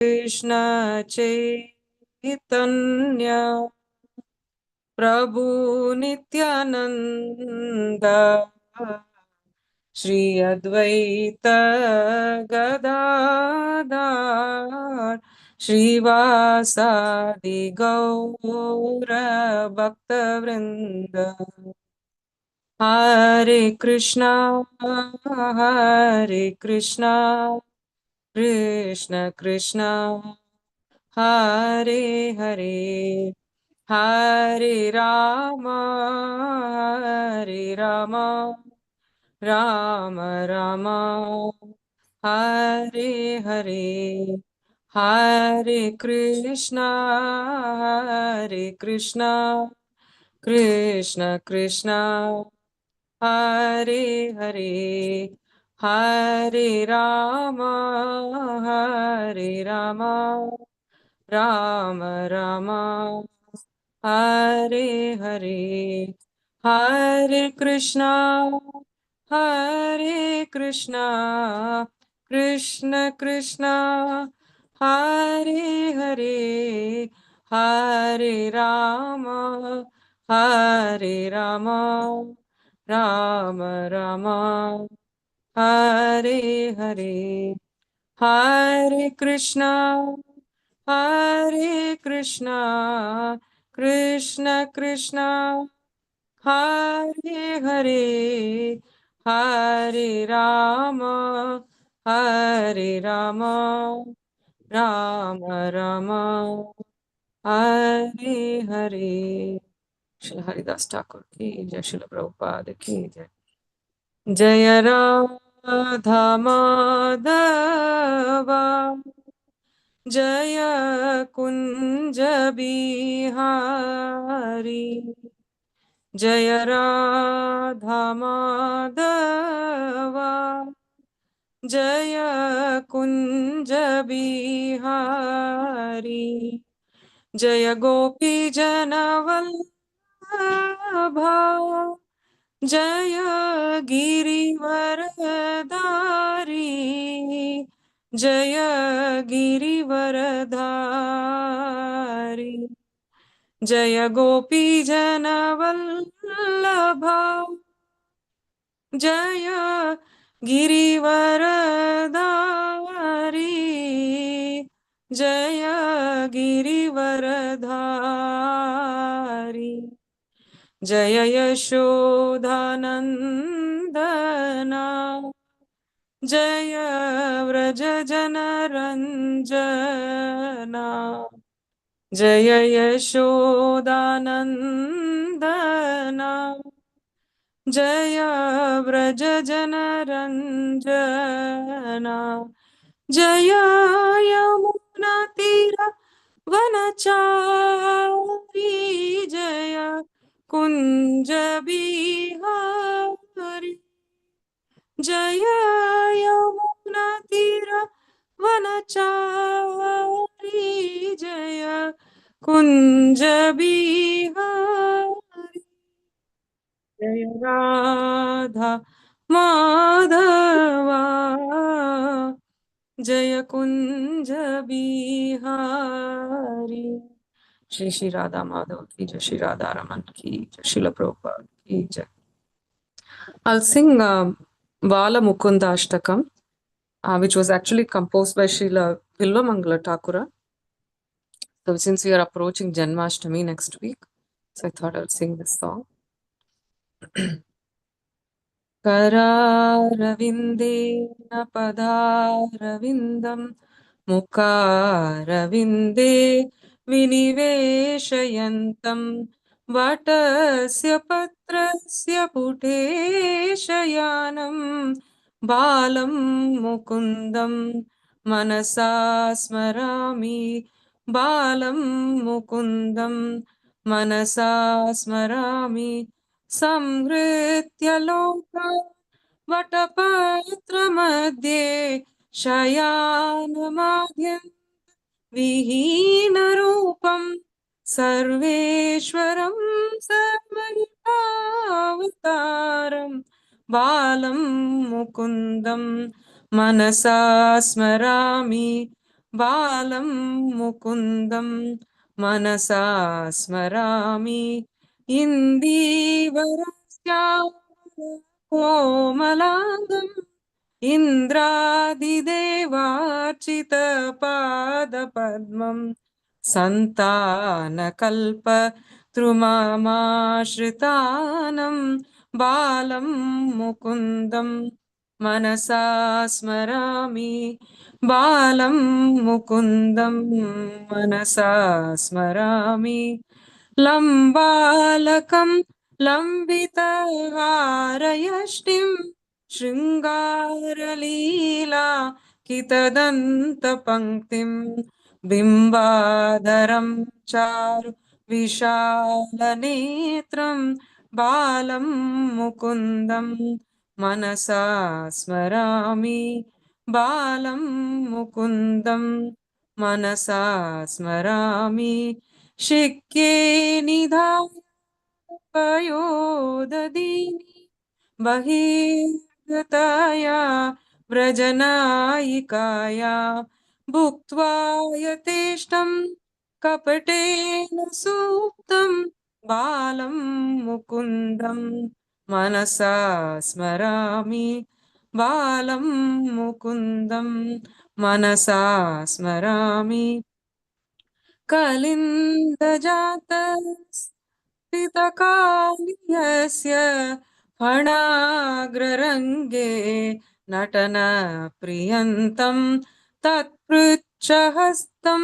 कृष्ण चैतन्य प्रभु नित्यानंद श्री अद्वैत गदाधर श्रीवासादि गौर भक्त वृंद हरे कृष्णा कृष्ण कृष्ण हरे हरे हरे राम राम राम हरे हरे हरे कृष्णा कृष्ण कृष्ण हरे हरे हरे राम राम राम हरे हरे हरे कृष्णा कृष्ण कृष्ण हरे हरे हरे राम राम राम हरे हरे हरे कृष्णा कृष्ण कृष्ण हरे हरे हरे राम राम राम हरे हरे। श्री हरिदास ठाकुर की जय, श्रील प्रभुपाद की जय। जय राधा माधवा जय कुंज बिहारी जय राधा माधवा जय कुंज बिहारी जय गोपी जनवल्लभा जय गिरिवरधारी जय गिरिवरधारी जय गोपी जनवल्लभा जय गिरिवरधारी जय गिरिवरधारी जय यशोदानंदना जय व्रज जनरंजना जय यशोदानंदना जय व्रज जनरंजना जय यमुना तीर वनचारी जय कुंज बिहारी जय यमुना तीर वनचारी जय कुंज बिहारी जय राधा माधवा जय कुंज बिहारी। श्री श्री राधा माधव की जय, श्री राधा रमन की जय, श्रील प्रभुपाद की जय। I'll sing Vala Mukunda Ashtakam, which was actually composed by Srila Vilvamangala Thakura. So since we are approaching Janmashtami next week, so I thought I'll sing this song. करारविन्देन पदारविन्दं मुखारविन्दे विनिवेशयन्तं वटस्य पत्रस्य पुटे शयानं बालं मुकुन्दं मनसा स्मरामि बालं मुकुन्दं मनसा स्मरामि संहृत्य लोकं वटपत्रमध्ये शयानमाद्यं विहीनरूपं सर्वेश्वरं सर्वयुगावतारं बालं मुकुन्दं मनसा स्मरामि बालं मुकुन्दं मनसा स्मरामि कोमलाङ्गम् इन्द्रादिदेवार्चितपादपद्मम् सन्तानकल्पद्रुममाश्रितानं बालं मुकुन्दं मनसा स्मरामि बालं मुकुन्दं मनसा स्मरामि लम्बालकं लम्बितहारयष्टिं शृङ्गारलीला कितदन्तपङ्क्तिं बिम्बाधरं चारु विशालनेत्रं बालं मुकुन्दं मनसा स्मरामि बालं मुकुन्दं मनसा स्मरामि शिक्ये निधाय पयोदधीनि बहिर्गताया व्रजनायिकाया भुक्त्वा यथेष्टं कपटेन सूक्तं बालं मुकुन्दं मनसा स्मरामि बालं मुकुन्दं मनसा स्मरामि कलिन्दजातस्थितकाल्यस्य फणाग्ररङ्गे नटनप्रियन्तं तत्पृच्छहस्तं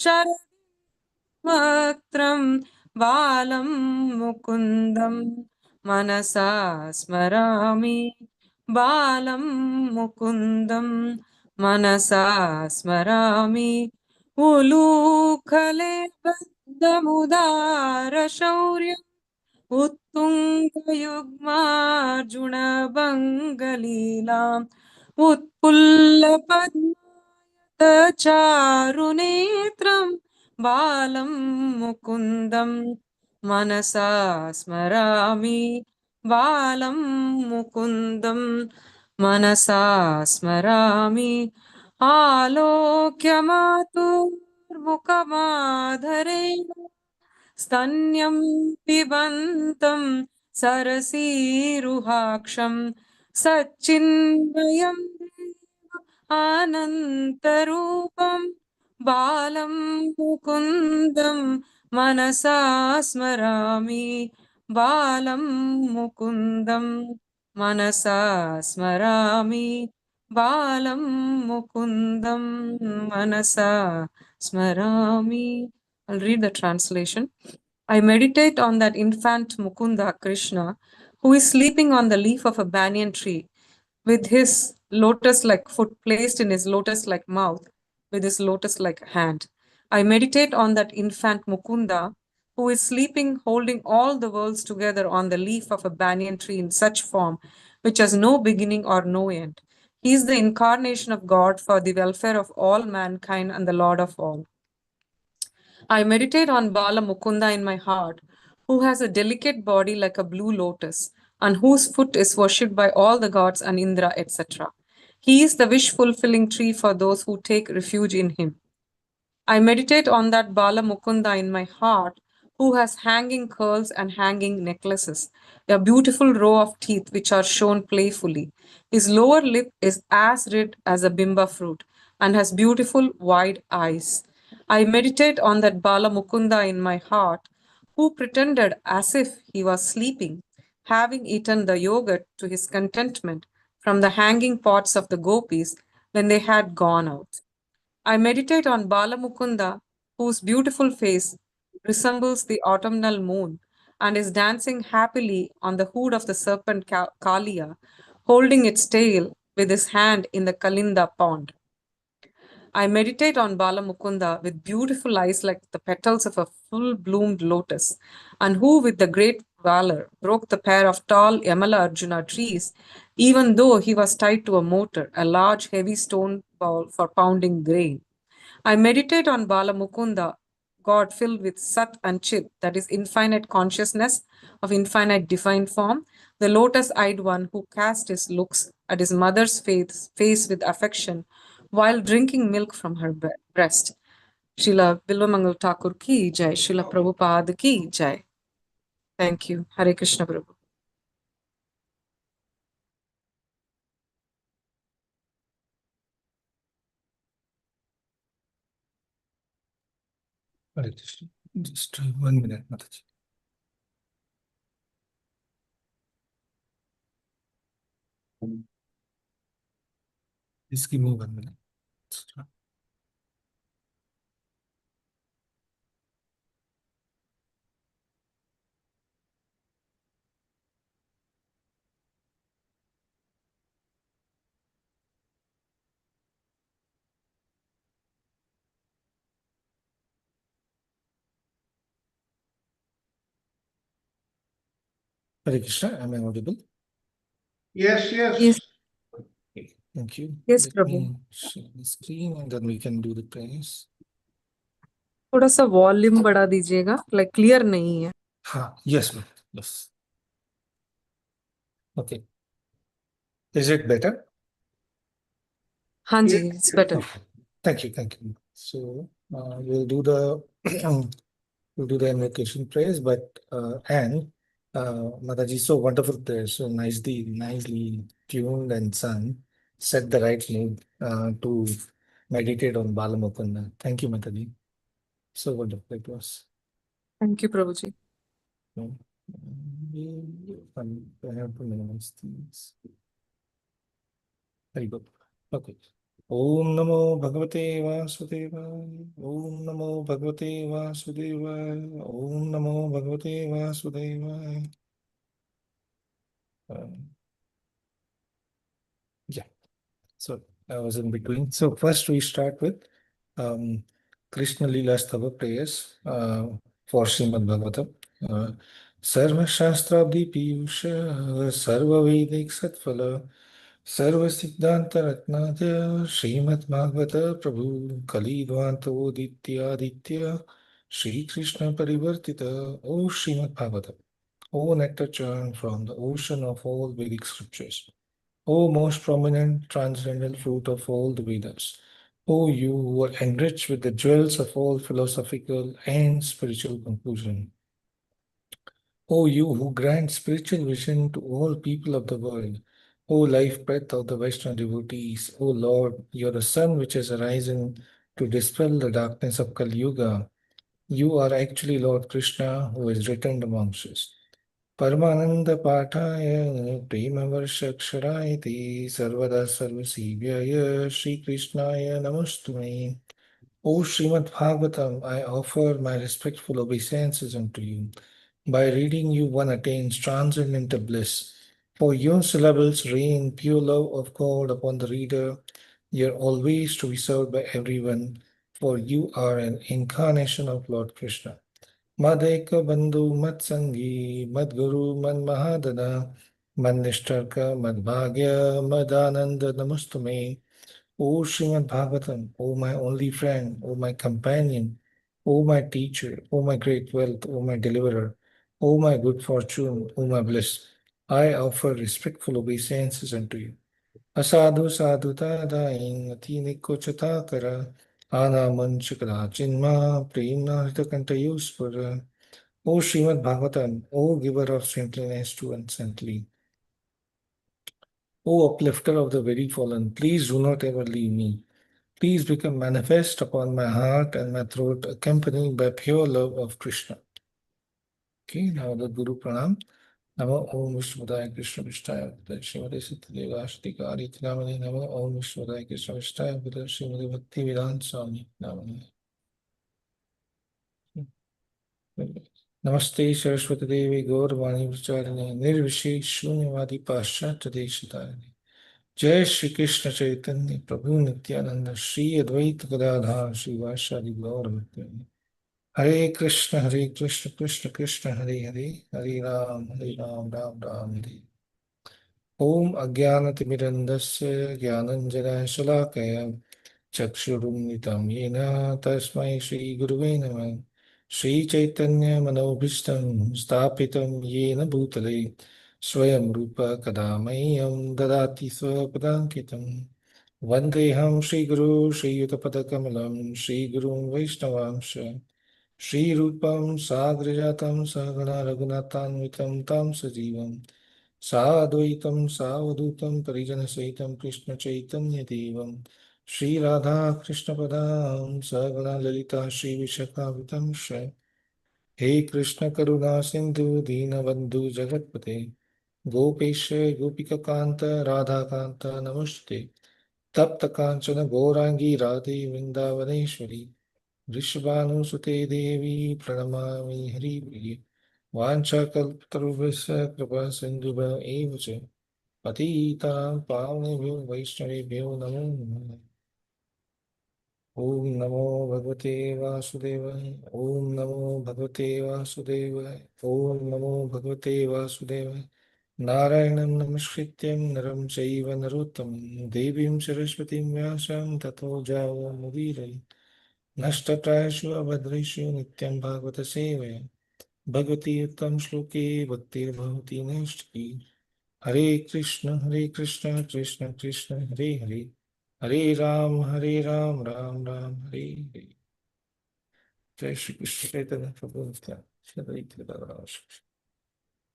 शरवक्त्रं बालं मुकुन्दं मनसा स्मरामि बालं मुकुन्दं मनसा स्मरामि उलूखले बद्धमुदारशौर्यम् उत्तुङ्गयुग्मार्जुनभङ्गलीलाम् उत्पुल्लपद्मचारुनेत्रं बालं मुकुन्दं मनसा स्मरामि बालं मुकुन्दं मनसा स्मरामि आलोक्यमातुर्मुखमाधरेण स्तन्यं पिबन्तं सरसीरुहाक्षं सच्चिन्मयं आनन्तरूपं बालं मुकुन्दं मनसा स्मरामि बालं मुकुन्दं मनसा स्मरामि बालं मुकुन्दं मनसा स्मरामि. I'll read the translation. I meditate on that infant Mukunda Krishna who is sleeping on the leaf of a banyan tree with his lotus like foot placed in his lotus like mouth with his lotus like hand. I meditate on that infant Mukunda who is sleeping holding all the worlds together on the leaf of a banyan tree in such form which has no beginning or no end. He is the incarnation of God for the welfare of all mankind and the Lord of all. I meditate on Bala Mukunda in my heart, who has a delicate body like a blue lotus, and whose foot is worshipped by all the gods and Indra, etc. He is the wish fulfilling tree for those who take refuge in him. I meditate on that Bala Mukunda in my heart, who has hanging curls and hanging necklaces, a beautiful row of teeth which are shown playfully. His lower lip is as red as a bimba fruit and has beautiful wide eyes. I meditate on that Bala Mukunda in my heart, who pretended as if he was sleeping, having eaten the yogurt to his contentment from the hanging pots of the gopis when they had gone out. I meditate on Balamukunda, whose beautiful face resembles the autumnal moon and is dancing happily on the hood of the serpent Kalia, holding its tail with his hand in the Kalinda pond. I meditate on Balamukunda with beautiful eyes like the petals of a full bloomed lotus, and who, with the great valor, broke the pair of tall Yamala Arjuna trees, even though he was tied to a mortar, a large heavy stone ball for pounding grain. I meditate on Bala Mukunda, God filled with Sat and Chit, that is infinite consciousness of infinite divine form, the lotus eyed one who cast his looks at his mother's face with affection, while drinking milk from her breast. Srila Bilvamangal Thakur ki jai. Srila Prabhupada ki jai. Thank you. Hare Krishna Prabhu. Hare Krishna. Just 1 minute, Mataji. Just give me 1 minute. Hare Krishna, am I audible? Yes, Yes, yes. Okay, thank you. yes Let Prabhu. me share the screen and then we can do the prayers. थोड़ा सा volume बढ़ा दीजिएगा, like clear नहीं है. Yes, ma'am. Yes. Okay. Is it better? हाँ जी, Yes. it's better. Okay. Thank you, thank you. So we'll do the we'll do the invocation prayers, but and Mataji, so wonderful prayers, so nicely tuned and sung, set the right mood to meditate on Balamukunda. Thank you, Mataji. So wonderful it was. Thank you Prabhu ji. No, I have to minimize these. Very good. Okay. Om Namo Bhagavate Vasudevaya. Om Namo Bhagavate Vasudevaya. Om Namo Bhagavate Vasudevaya. Yeah. So I was in between. So first we start with um, Krishna Leela Stava prayers for Srimad Bhagavatam. Sarva Shastrabdi Piyusha Sarva Vedic Satphala Sarva Siddhanta Ratnadya Srimad Bhagavata Prabhu Kalidvanto Ditya Ditya Shri Krishna Parivartita O Srimad Bhagavatam. O nectar churn from the ocean of all Vedic scriptures. O most prominent transcendental fruit of all the Vedas, O you who are enriched with the jewels of all philosophical and spiritual conclusion, O you who grant spiritual vision to all people of the world, O life breath of the Vaishnava devotees, O Lord, you are the sun which has arisen to dispel the darkness of Kali Yuga. You are actually Lord Krishna who is returned amongst us. परमानंद पाठाय प्रेम वर्ष अक्षराय ते सर्वदा सर्वसीव्याय श्री कृष्णाय नमस्तुमे. O Srimad Bhagavatam, I offer my respectful obeisances unto you. By reading you, one attains transcendental bliss. For your syllables rain pure love of God upon the reader. You are always to be served by everyone, for you are an incarnation of Lord Krishna. मदेक बंधु मत संगी मद गुरु मन महादना मन निष्ठर्क मद भाग्य मदानंद नमस्तुमे. O Srimad Bhagavatam, O my only friend, O my companion, O my teacher, O my great wealth, O my deliverer, O my good fortune, O my bliss, I offer respectful obeisances unto you. Asadu sadhuta dain atini kochata kara ana manchakara chinma premna hitakantayuspara. O Srimad Bhagavatam, O giver of saintliness to unsaintly, O uplifter of the very fallen, please do not ever leave me. Please become manifest upon my heart and my throat, accompanied by pure love of Krishna. Okay, now the Guru Pranam. Namo Om Vishwadaya Krishna Vishtaya Vidar Srimati Siddhideva Ashtikari Namani Namo Om Vishwadaya Krishna Vishtaya Vidar Srimati Bhakti Vedanta Swami Namani. Namaste Saraswati Devi Gauravani Vicharini Nirvishi Shunyavadi Paschatya Deshitarani. Jai Shri Krishna Chaitanya Prabhu Nityananda Shri Advaita Gadadhar Shri Vaishali Gauravatani. Hare Krishna Krishna Krishna Hare Hare Hare Ram Ram Hare. Om Ajnanatimirandasya Jnananjana Shalakaya Chakshurumnitam Yena Tasmai Shri Guruve Namah. Shri Chaitanya Manobhishtam Stapitam Yena Bhutale Swayam Rupa Kadamayam Dadati Swapadankitam Vandeham Shri Guru Shri Yutapadakamlam Shri Guru Vaishnavamsha Shri Rupam Sagrajatam Sagana Raghunathanvitam Tam Sajivam Sadvaitam Savadutam Parijana Saitam Krishna Chaitanya Devam Shri Radha Krishna Padam Sagana Lalita Shri Vishakavitam Shri He Krishna Karuna Sindhu Deenabandhu Jagatpate Gopesh Gopika Kanta Radha Kanta Namaste तप्त कांचन गौरांगी राधे वृंदावनेश्वरी वृषभानुसुते देवी प्रणमामि हरिप्रिये वाञ्छाकल्पतरुभ्यश्च कृपा सिन्धुभ एव च पतितां पावनेभ्यो वैष्णवेभ्यो नमो नमः ॐ नमो भगवते वासुदेवाय ॐ नमो भगवते वासुदेवाय ॐ नमो भगवते वासुदेवाय नारायणं नमस्कृत्यं नरं चैव नरोत्तमं देवीं सरस्वतीं व्यासं ततो जयमुदीरये नष्टप्रायेषु अभद्रेषु नित्यं भागवत सेवया भगवती उत्तम श्लोके भक्तिर्भवति नैष्ठिकी हरे कृष्ण कृष्ण कृष्ण हरे हरे हरे राम राम राम हरे हरे जय श्री कृष्ण चैतन्य प्रभु Nityanand Shri Advaita Gadadhar श्रीवासादि।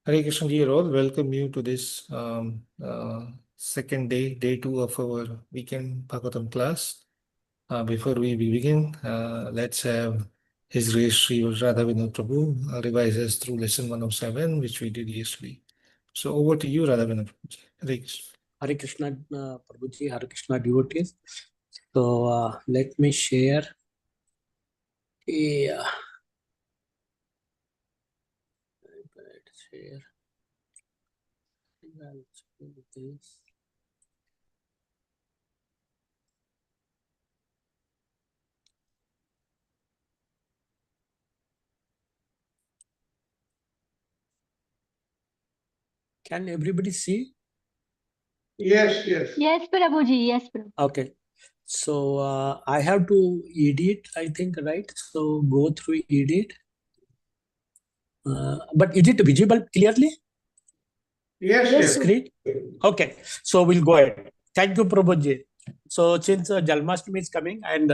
Hare Krishna, dear all, welcome you to this second day, day two of our weekend Bhagavatam class. Before we begin, let's have His Grace Sri Radha Vinod Prabhu revise us through lesson 107, which we did yesterday. So over to you, Radha Vinod Prabhu. Hare Krishna. Hare Krishna, Prabhuji, Hare Krishna devotees. So let me share. Yeah. Share. This. Can everybody see? Yes, yes. Yes, Prabhuji. Yes, Prabhu. Okay. So I have to edit, I think, right? So go through edit. But is it visible clearly? Yes, Yes, yes. Screen? Okay. So we'll go ahead. Thank you, Prabhuji. So since Jalmashtami is coming and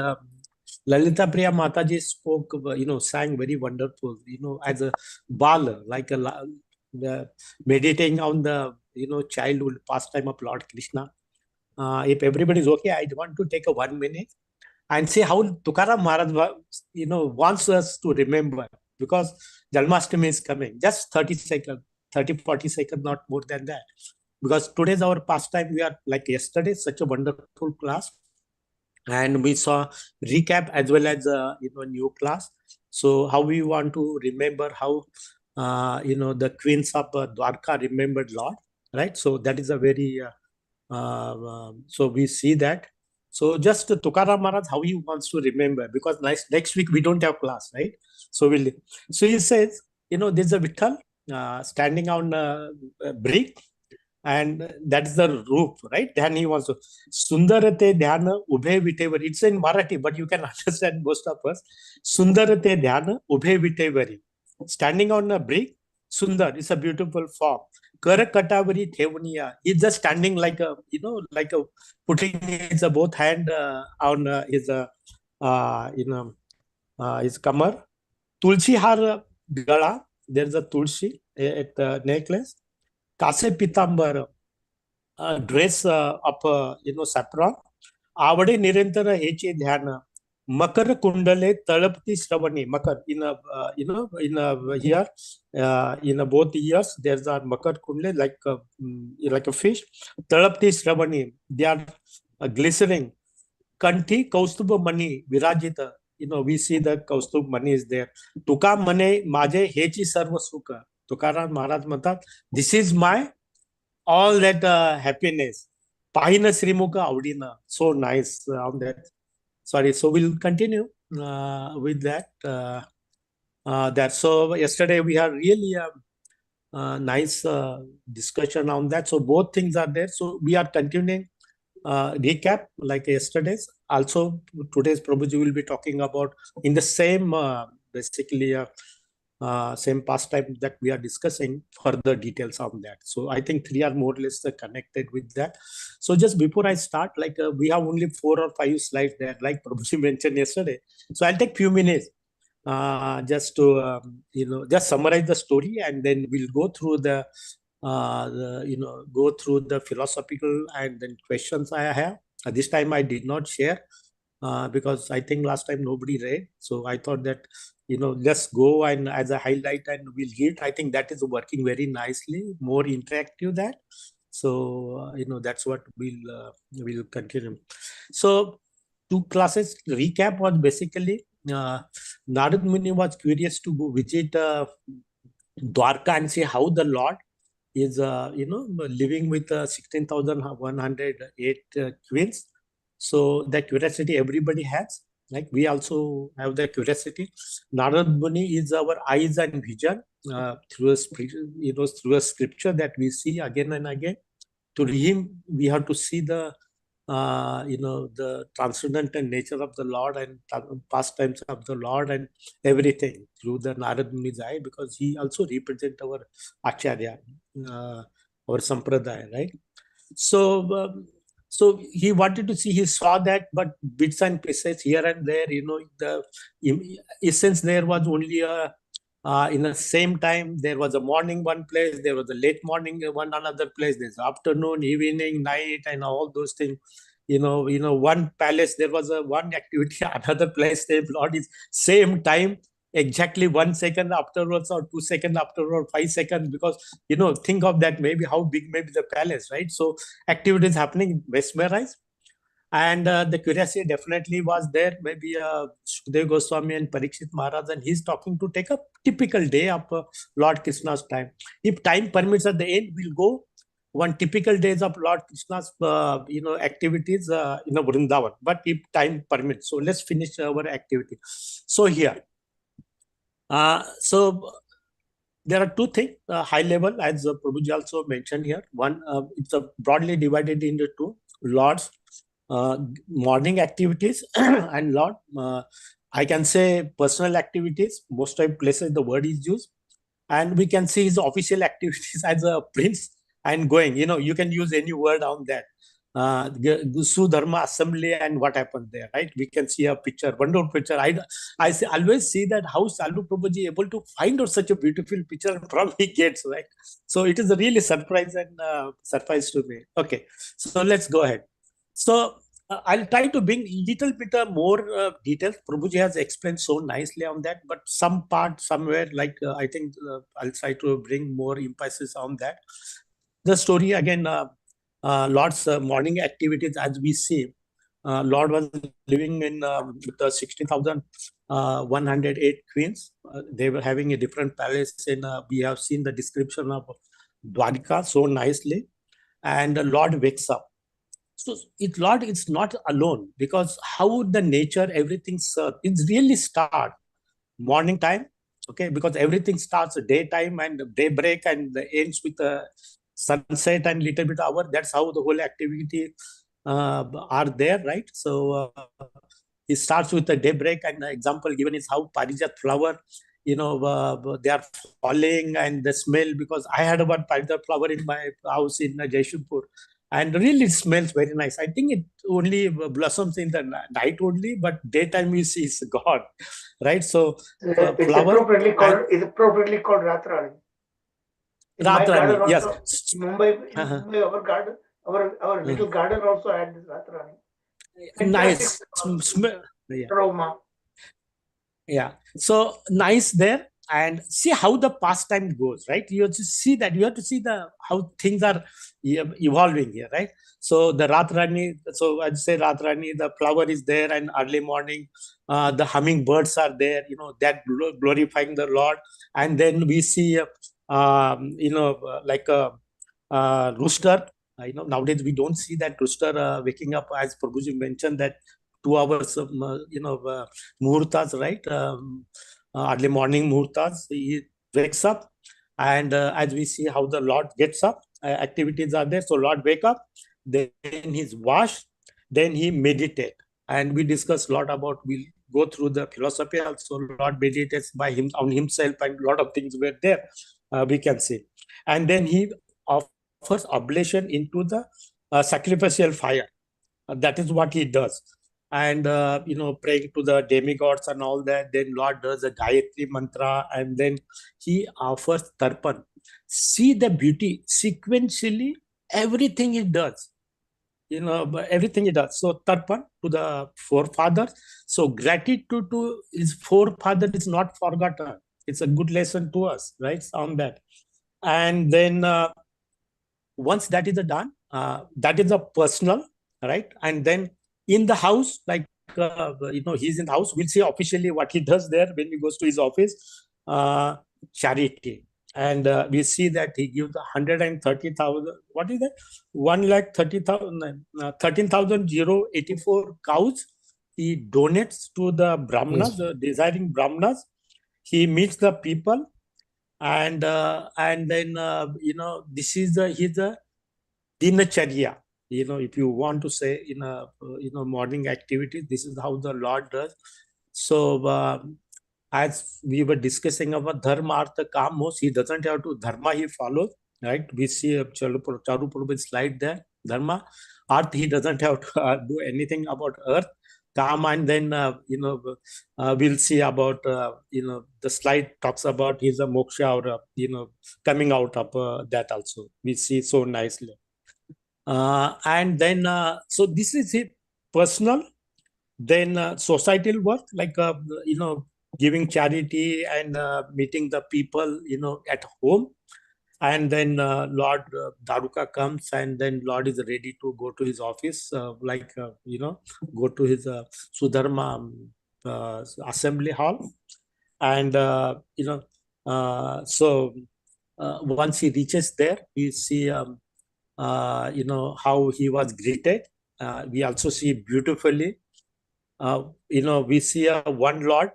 Lalita Priya Mataji spoke, sang very wonderful, as a bal, like meditating on the, childhood pastime of Lord Krishna. If everybody is okay, I want to take a 1 minute and see how Tukaram Maharaj, wants us to remember because Jalmashtami is coming. Just 30 seconds, 30, 40 seconds, not more than that. Because today's our pastime, we are like yesterday, such a wonderful class. And we saw recap as well as new class. So how we want to remember how the queens of Dwarka remembered Lord, right? So that is a very so we see that. So just Tukaram Maharaj, how he wants to remember, because next week we don't have class, right? So he says, there's a Vitthal standing on a brick, and that's the roof, right? Then he wants to Sundarate Dhyana Ubhe Vitevari. It's in Marathi, but you can understand most of us. Sundarate Dhyana Ubhe Vitevari. Standing on a brick, Sundar is a beautiful form. Karakatavari Thevaniya. He's just standing like a, putting his both hand on his kamar. Tulsi har gala. There's a tulsi at the necklace. Kase pitambar. Dress of saffron. Avade nirantar heche dhyana. Makar kundale talapti shravani. Makar here in both years there's a makar kundale like a fish. Talapti shravani. They are glistening. Kanti kaustubha mani virajita. We see the kaustubh mani is there. Tuka mane maje hechi sarva sukha. Tukaram Maharaj म्हणतात, this is my all that happiness. Pahina Srimuka Audina. So nice on that. Sorry. So we'll continue with that. So yesterday we had really a nice discussion on that. So both things are there. So we are continuing recap like yesterday's. Also today's Prabhuji will be talking about in the same basically same pastime that we are discussing, further details on that. So I think three are more or less connected with that. So just before I start, like we have only 4 or 5 slides there, like Prabhuji mentioned yesterday. So I'll take few minutes just to just summarize the story, and then we'll go through go through the philosophical and then questions I have. This time I did not share because I think last time nobody read. So I thought that, just go and as a highlight and we'll read. I think that is working very nicely, more interactive that. So, that's what we'll continue. So 2 classes recap was basically Narad Muni was curious to go visit Dwarka and see how the Lord is, living with 16,108 queens. So the curiosity everybody has, like we also have the curiosity. Narad Muni is our eyes and vision through a scripture that we see again and again. To him, we have to see the the transcendental nature of the Lord and pastimes of the Lord and everything through the Narad Muni's eye, because he also represents our Acharya, our Sampradaya, right? So, so he wanted to see, he saw that, but bits and pieces here and there, the essence there was only in the same time, there was a morning one place, there was a late morning one another place, there's afternoon, evening, night, and all those things. One palace, there was a one activity, another place, the Lord is same time, exactly 1 second afterwards, or 2 seconds afterwards, 5 seconds, because think of that, maybe how big maybe the palace, right? So activities happening, mesmerized. And the curiosity definitely was there. Maybe Sukadeva Goswami and Parikshit Maharaj, and he's talking to take a typical day of Lord Krishna's time. If time permits, at the end, we'll go one typical days of Lord Krishna's, activities in Vrindavan. But if time permits, so let's finish our activity. So here, so there are 2 things, high level, as Prabhuji also mentioned here. One, it's broadly divided into 2 Lord's morning activities and Lord, I can say personal activities. Most of places the word is used, and we can see his official activities as a prince and going. You can use any word on that. Sudharma assembly and what happened there, right? We can see a picture, wonderful picture. Always see that how Salu Prabhuji able to find out such a beautiful picture from he gets, right? So it is a really surprise and surprise to me. Okay, so let's go ahead. So I'll try to bring little bit more details. Prabhuji has explained so nicely on that, but some part somewhere, like I think I'll try to bring more emphasis on that. The story again, Lord's morning activities, as we see, Lord was living in with the 16,108 queens. They were having a different palace, and we have seen the description of Dwarka so nicely. And Lord wakes up. So Lord is not alone, because how the nature, everything serves, it really start morning time, okay, because everything starts daytime and daybreak and ends with sunset and little bit hour. That's how the whole activity are there, right? So it starts with the daybreak, and the example given is how Parijat flower, they are falling and the smell, because I had one Parijat flower in my house in Jaishampur, and really it smells very nice. I think it only blossoms in the night only, but daytime you see it's gone, right? So It's flower appropriately called Ratrani. In my garden Ratrani, yes. also, in Mumbai, our garden, our little garden also had this Ratrani. Nice. Yeah. Aroma. Yeah. So nice there. And see how the pastime goes, right? You have to see that. You have to see how things are evolving here, right? So the Ratrani, so I'd say Ratrani, the flower is there, and early morning, the hummingbirds are there, that glorifying the Lord. And then we see, like a rooster. Nowadays we don't see that rooster waking up, as Prabhuji mentioned, that 2 hours of, muhurtas, right? Early morning muhurtas, he wakes up, and as we see how the Lord gets up, activities are there. So Lord wake up, then he's washed, then he meditate, and we discussed a lot about, we'll go through the philosophy also. Lord meditates by him on himself, and a lot of things were there, we can see. And then he offers oblation into the sacrificial fire. That is what he does. And praying to the demigods and all that. Then Lord does a Gayatri mantra, and then he offers tarpan. See the beauty sequentially, everything he does. But everything he does. So tarpan to the forefathers. So gratitude to his forefather is not forgotten. It's a good lesson to us, right? On that. And then once that is done, that is a personal, right? And then in the house, like he's in the house, we'll see officially what he does there when he goes to his office. Charity. And we see that he gives 130,000, what is that? 1,30,000, 13,084 cows. He donates to the Brahmanas, Yes. the desiring Brahmanas. He meets the people, and then this is he's a dinacharya. If you want to say in a morning activity, this is how the Lord does. So as we were discussing about dharma, artha, kam, moksha, he doesn't have to dharma, he follows, right? We see a Charu Prabhu's slide there. Dharma, earth, he doesn't have to do anything about earth. Kam, and then we'll see about the slide talks about his moksha, or coming out of that also. We see so nicely. And then so this is it, personal. Then societal work, like giving charity and meeting the people at home. And then Lord Daruka comes, and then Lord is ready to go to his office, go to his Sudharma assembly hall. And so once he reaches there, we see how he was greeted. We also see beautifully, we see one Lord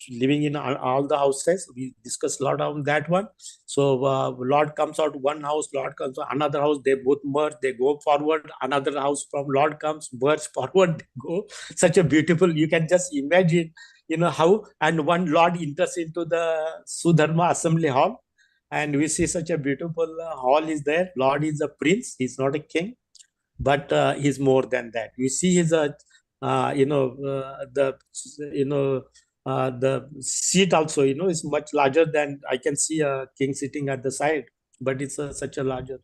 living in all the houses. We discussed a lot on that one. So Lord comes out one house, Lord comes out another house, they both merge, they go forward, another house from Lord comes, merge forward, they go. Such a beautiful, you can just imagine, how, and one Lord enters into the Sudharma assembly hall. And we see such a beautiful hall is there. Lord is a prince, he's not a king, but he's more than that. You see his the seat also is much larger than, I can see a king sitting at the side, but it's such a larger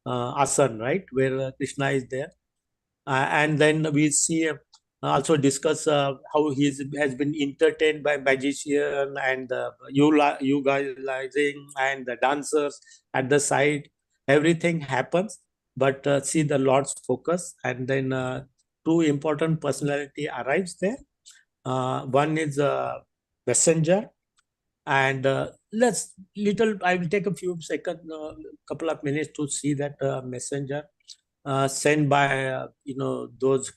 asan, right, where Krishna is there. And then we see also discuss how he has been entertained by magician and utilizing and the dancers at the side. Everything happens, but see the Lord's focus. And then two important personality arrives there. One is a messenger, and I will take a few seconds, couple of minutes to see that messenger sent by those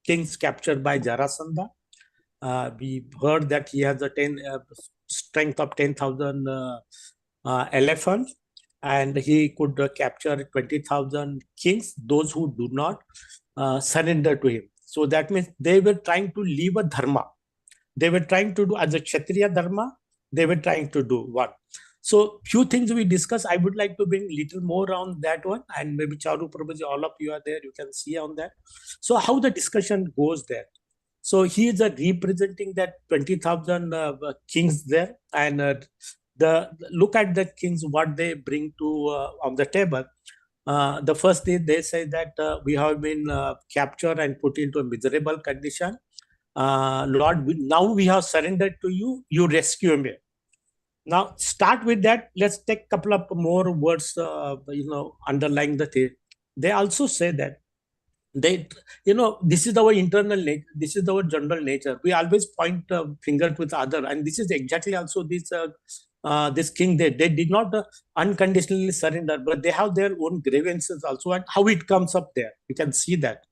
kings captured by Jarasandha. We heard that he has a strength of 10,000 elephants, and he could capture 20,000 kings, those who do not surrender to him. So that means they were trying to live a dharma. They were trying to do as a Kshatriya dharma. They were trying to do one. So few things we discuss. I would like to bring little more on that one, and maybe Charu Prabhuji, all of you are there. You can see on that. So how the discussion goes there. So he is representing that 20,000 kings there, and look at the kings what they bring to on the table. The first thing they say that we have been captured and put into a miserable condition. Lord, now we have surrendered to you. You rescue me. Now start with that. Let's take a couple of more words, underlying the thing. They also say that this is our internal nature. This is our general nature. We always point a finger with other, and this is exactly also this king. They did not unconditionally surrender, but they have their own grievances also, and how it comes up there. You can see that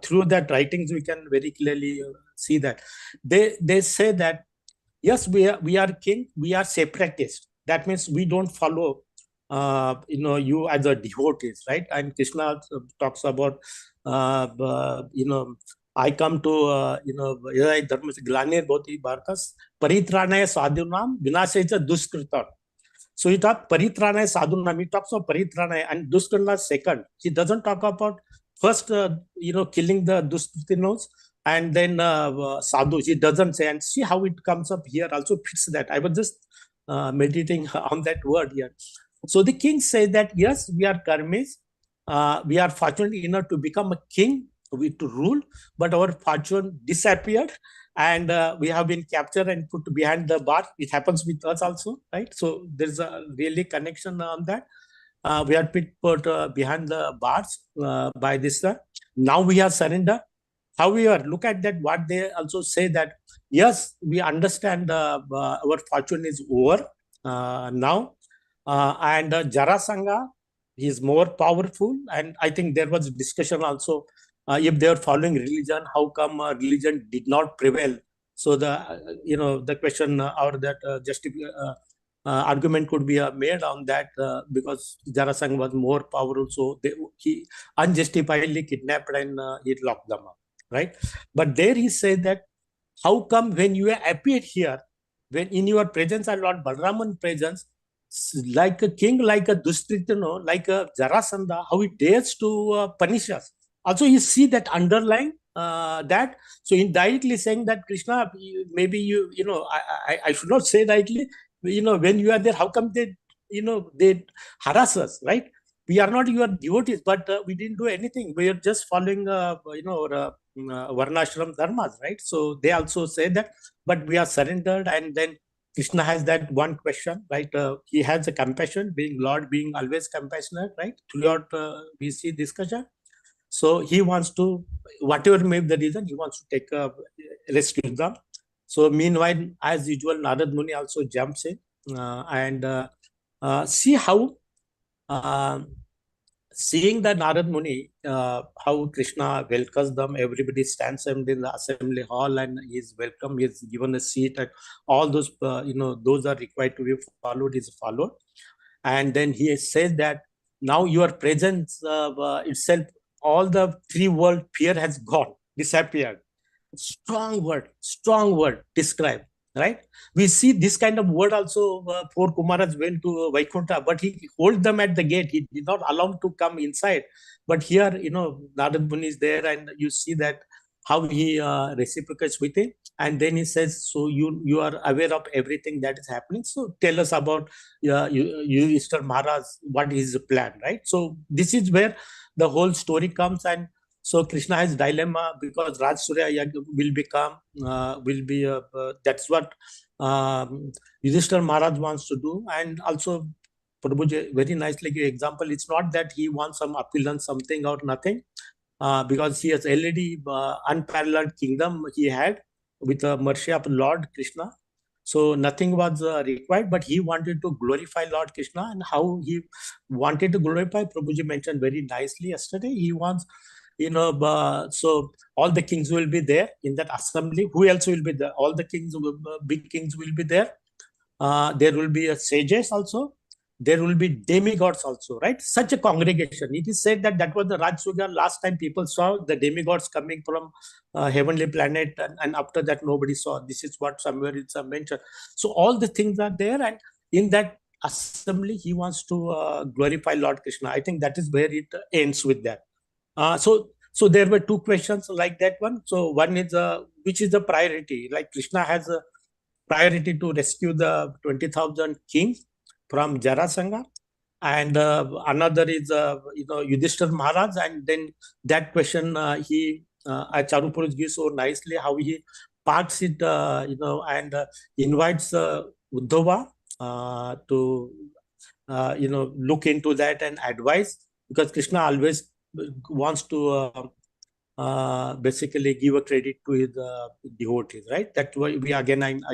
through that writings. We can very clearly see that they say that yes, we are king. We are separatists. That means we don't follow you as a devotees, right? And Krishna talks about I come to, Yadai Dharmas Glanir Bhoti Bhartas, Paritranaya Sadhunam, Vinashecha Duskritam. So he talks Paritranaya Sadhunam, he talks of Paritranaya and Duskrina second. He doesn't talk about first, killing the Duskrinos and then Sadhus. He doesn't say, and see how it comes up here also fits that. I was just meditating on that word here. So the king said that, yes, we are karmis. We are fortunate enough to become a king, to rule, but our fortune disappeared and we have been captured and put behind the bar. It happens with us also, right? So there's a really connection on that. We are put behind the bars by this. Now we are surrendered. However, look at that, what they also say that, yes, we understand our fortune is over now. And Jarasanga is more powerful. And I think there was discussion also, if they are following religion, how come religion did not prevail? So the question or that argument could be made on that because Jarasanga was more powerful. So he unjustifiably kidnapped and he locked them up, right? But there he said that, how come when you appeared here, when in your presence and Lord Balraman presence, like a king, like a Dustritano, like a Jarasandha, how he dares to punish us? Also, you see that underlying that. So indirectly saying that Krishna, maybe I should not say rightly, when you are there, how come they harass us, right? We are not your devotees, but we didn't do anything. We are just following, Varnashram dharmas, right? So they also say that, but we are surrendered. And then Krishna has that one question, right? He has a compassion, being Lord, being always compassionate, right? Throughout we see discussion. So he wants to, whatever may be the reason, he wants to take rescue them. So meanwhile, as usual, Narad Muni also jumps in and see how. Seeing the Narad Muni, how Krishna welcomes them, everybody stands him in the assembly hall and he is welcome, he is given a seat, and all those, those are required to be followed is followed. And then he says that now your presence itself, all the three world fear has gone, disappeared. Strong word describe, right? We see this kind of word also for Kumaras went to Vaikuntha, but he hold them at the gate. He did not allow them to come inside. But here, Narad Muni is there, and you see that how he reciprocates with him. And then he says, so you are aware of everything that is happening. So tell us about you Mr. Maharaj, what is the plan, right? So this is where the whole story comes. And so Krishna has dilemma because Raj Surya will become, that's what Yudhishthira Maharaj wants to do. And also, Prabhuji very nicely give example. It's not that he wants some opulence, something or nothing, because he has already unparalleled kingdom he had with the mercy of Lord Krishna. So nothing was required, but he wanted to glorify Lord Krishna. And how he wanted to glorify, Prabhuji mentioned very nicely yesterday. He wants, so all the kings will be there in that assembly. Who else will be there? All the kings, big kings will be there. There will be sages also. There will be demigods also, right? Such a congregation. It is said that was the Raj Surya. Last time people saw the demigods coming from heavenly planet, and after that nobody saw. This is what somewhere it's mentioned. So all the things are there, and in that assembly, he wants to glorify Lord Krishna. I think that is where it ends with that. So there were two questions like that one. So one is which is the priority? Like Krishna has a priority to rescue the 20,000 kings from Jarasanga, and another is Yudhishthira Maharaj. And then that question he Charupurush gives so nicely how he parts it, and invites Uddhava to look into that and advise, because Krishna always wants to basically give a credit to his devotees, right? That's why we again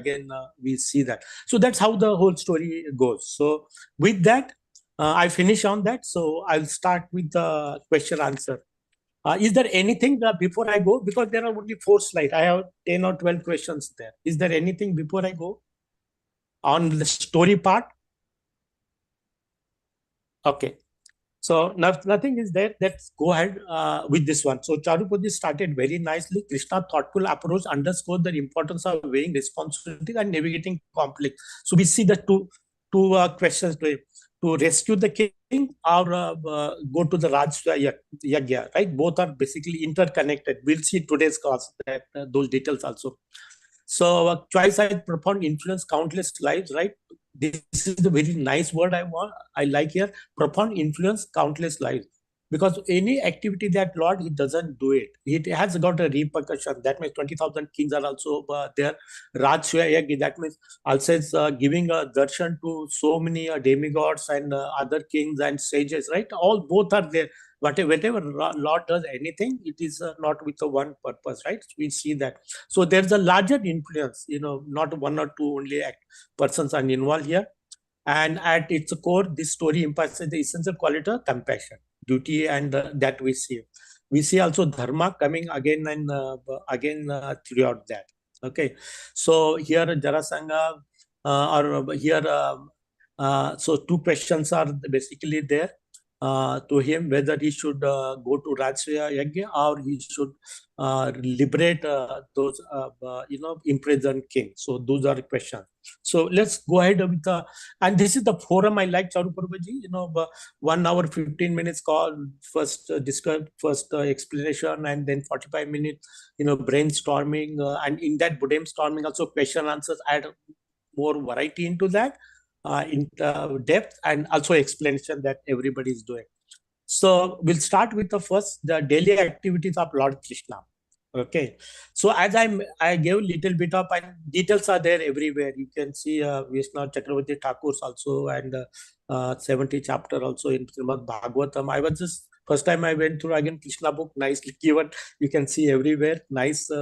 we see that. So that's how the whole story goes. So with that, I finish on that. So I'll start with the question answer. Is there anything before I go? Because there are only 4 slides. I have 10 or 12 questions there. Is there anything before I go on the story part? Okay. So nothing is there. Let's go ahead with this one. So Charupaji started very nicely. Krishna's thoughtful approach underscored the importance of weighing responsibility and navigating conflict. So we see the two questions to rescue the king or go to the Raj Yagya, right? Both are basically interconnected. We'll see today's class that those details also. So choice has profound influence countless lives, right? This is a very nice word I like here. Profound influence countless lives. Because any activity that Lord, he doesn't do it. It has got a repercussion. That means 20,000 kings are also there. Raj Yagya, that means also giving a darshan to so many demigods and other kings and sages, right? All both are there. Whatever Lord does anything, it is not with a one purpose, right? We see that. So there's a larger influence, not one or two only persons are involved here. And at its core, this story emphasizes the essential quality of compassion, duty, and that we see. We see also dharma coming again and again throughout that. Okay, so here Jarasanga, or here, so two questions are basically there to him, whether he should go to Rajya Yagya or he should liberate those imprisoned kings. So those are questions. So let's go ahead with the, and this is the forum I like, Charuparvaji, 1 hour 15 minutes call, first discuss, first explanation, and then 45 minutes brainstorming, and in that brainstorming also question answers, add more variety into that, in depth, and also explanation that everybody is doing. So we'll start with the daily activities of Lord Krishna. Okay, so as I gave a little bit of, and details are there everywhere. You can see Vishnu Chakravarti Thakur's also, and 70 chapter also in Srimad Bhagavatam. I was just first time I went through again Krishna book, nicely given. You can see everywhere, nicely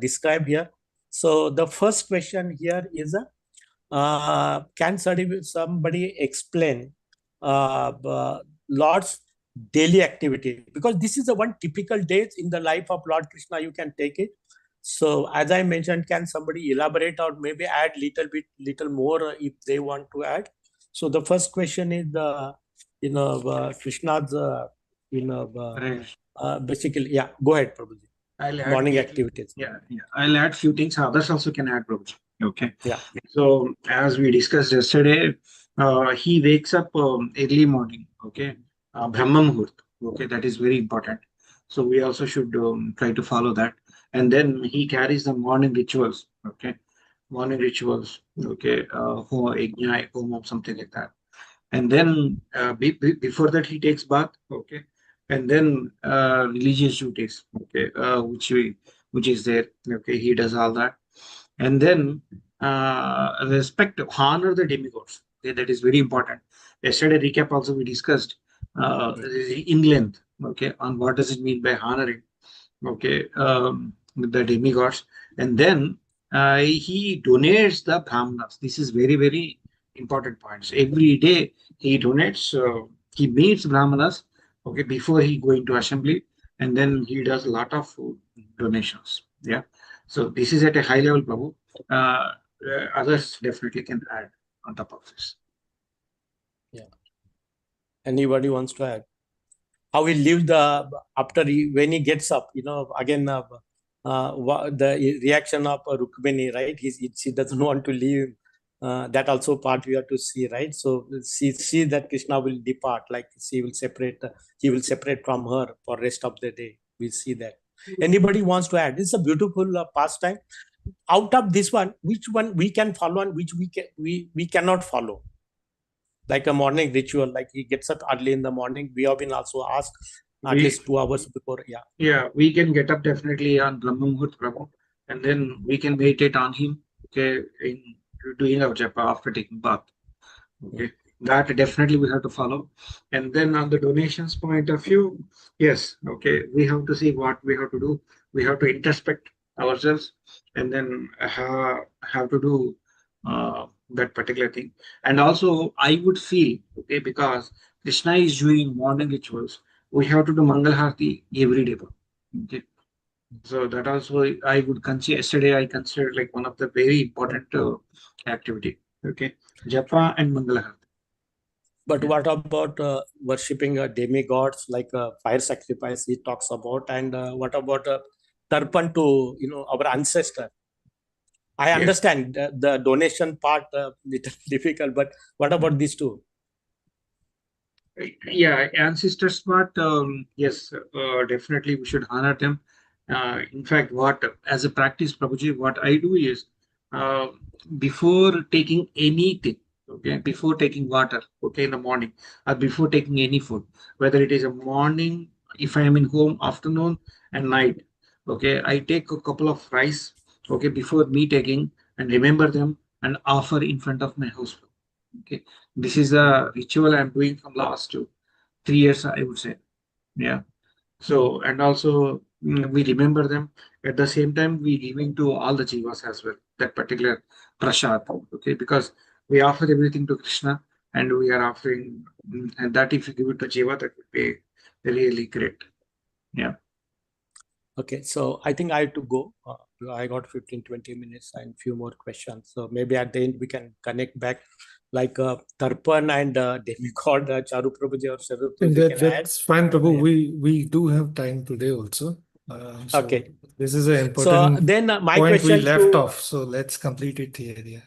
described here. So the first question here is can somebody explain Lord's daily activity? Because this is the one typical days in the life of Lord Krishna, you can take it. So as I mentioned, can somebody elaborate or maybe add little more if they want to add? So the first question is Krishna's basically, yeah, go ahead, Prabhuji. I'll add Morning activities. Yeah, I'll add few things. Others also can add, Prabhuji. Okay. Yeah. So as we discussed yesterday, he wakes up early morning. Okay. Brahma Muhurt. Okay, that is very important. So we also should try to follow that. And then he carries the morning rituals. Okay. Morning rituals. Okay. Home, something like that. And then before that he takes bath. Okay. And then religious duties. Okay. Which is there. Okay. He does all that. And then honor the demigods. Okay, that is very important. Yesterday recap also we discussed in length, okay, on what does it mean by honoring, okay, the demigods. And then he donates the brahmanas. This is very, very important points. Every day he donates, he meets brahmanas, okay, before he go into assembly, and then he does a lot of donations. Yeah. So this is at a high level, Prabhu. Others definitely can add on top of this. Yeah. Anybody wants to add? How he lived when he gets up, again, the reaction of Rukmini, right? She doesn't want to leave. That also part we have to see, right? So see that Krishna will depart, like he will separate from her for rest of the day. We see that. Anybody wants to add? This is a beautiful pastime. Out of this one, which one we can follow and which we cannot follow? Like a morning ritual, like he gets up early in the morning. We have been also asked at least 2 hours before. Yeah. Yeah, we can get up definitely on Brahma Muhurt, Prabhu, and then we can meditate on him. Okay, in doing our japa after taking bath. Okay, that definitely we have to follow. And then on the donations point of view, yes, okay, we have to see what we have to do. We have to introspect ourselves, and then have to do that particular thing. And also, I would feel, okay, because Krishna is doing morning rituals, we have to do Mangal Harati every day. Okay. So that also I would consider. Yesterday I considered like one of the very important activity. Okay, Japa and Mangal Harati. But Yeah. what about worshipping demigods like fire sacrifice he talks about, and what about tarpan to our ancestor? I Yes. understand the donation part little difficult, but what about these two? Yeah, ancestors part, yes, definitely we should honor them. In fact, what as a practice, Prabhuji, what I do is uh, before taking anything, okay, before taking water, okay, in the morning, or before taking any food, whether it is a morning, if I am in home, afternoon, and night, okay, I take a couple of rice, okay, before me taking and remember them and offer in front of my house. Okay, this is a ritual I'm doing from last 3 years, I would say. Yeah. So, and also we remember them. At the same time, we giving to all the jivas as well, that particular prasad. Okay, because we offer everything to Krishna and we are offering, and that if you give it to jiva, that would be really great. Yeah. Okay, so I think I have to go. I got 15-20 minutes and few more questions. So maybe at the end we can connect back like Tarpan and demigod Charu Prabhuji or Sharu And Prabhuji can add. that's fine, Prabhu. Yeah. We do have time today also. So Okay. this is an So important then my point we question left to off. So let's complete it here. Yeah.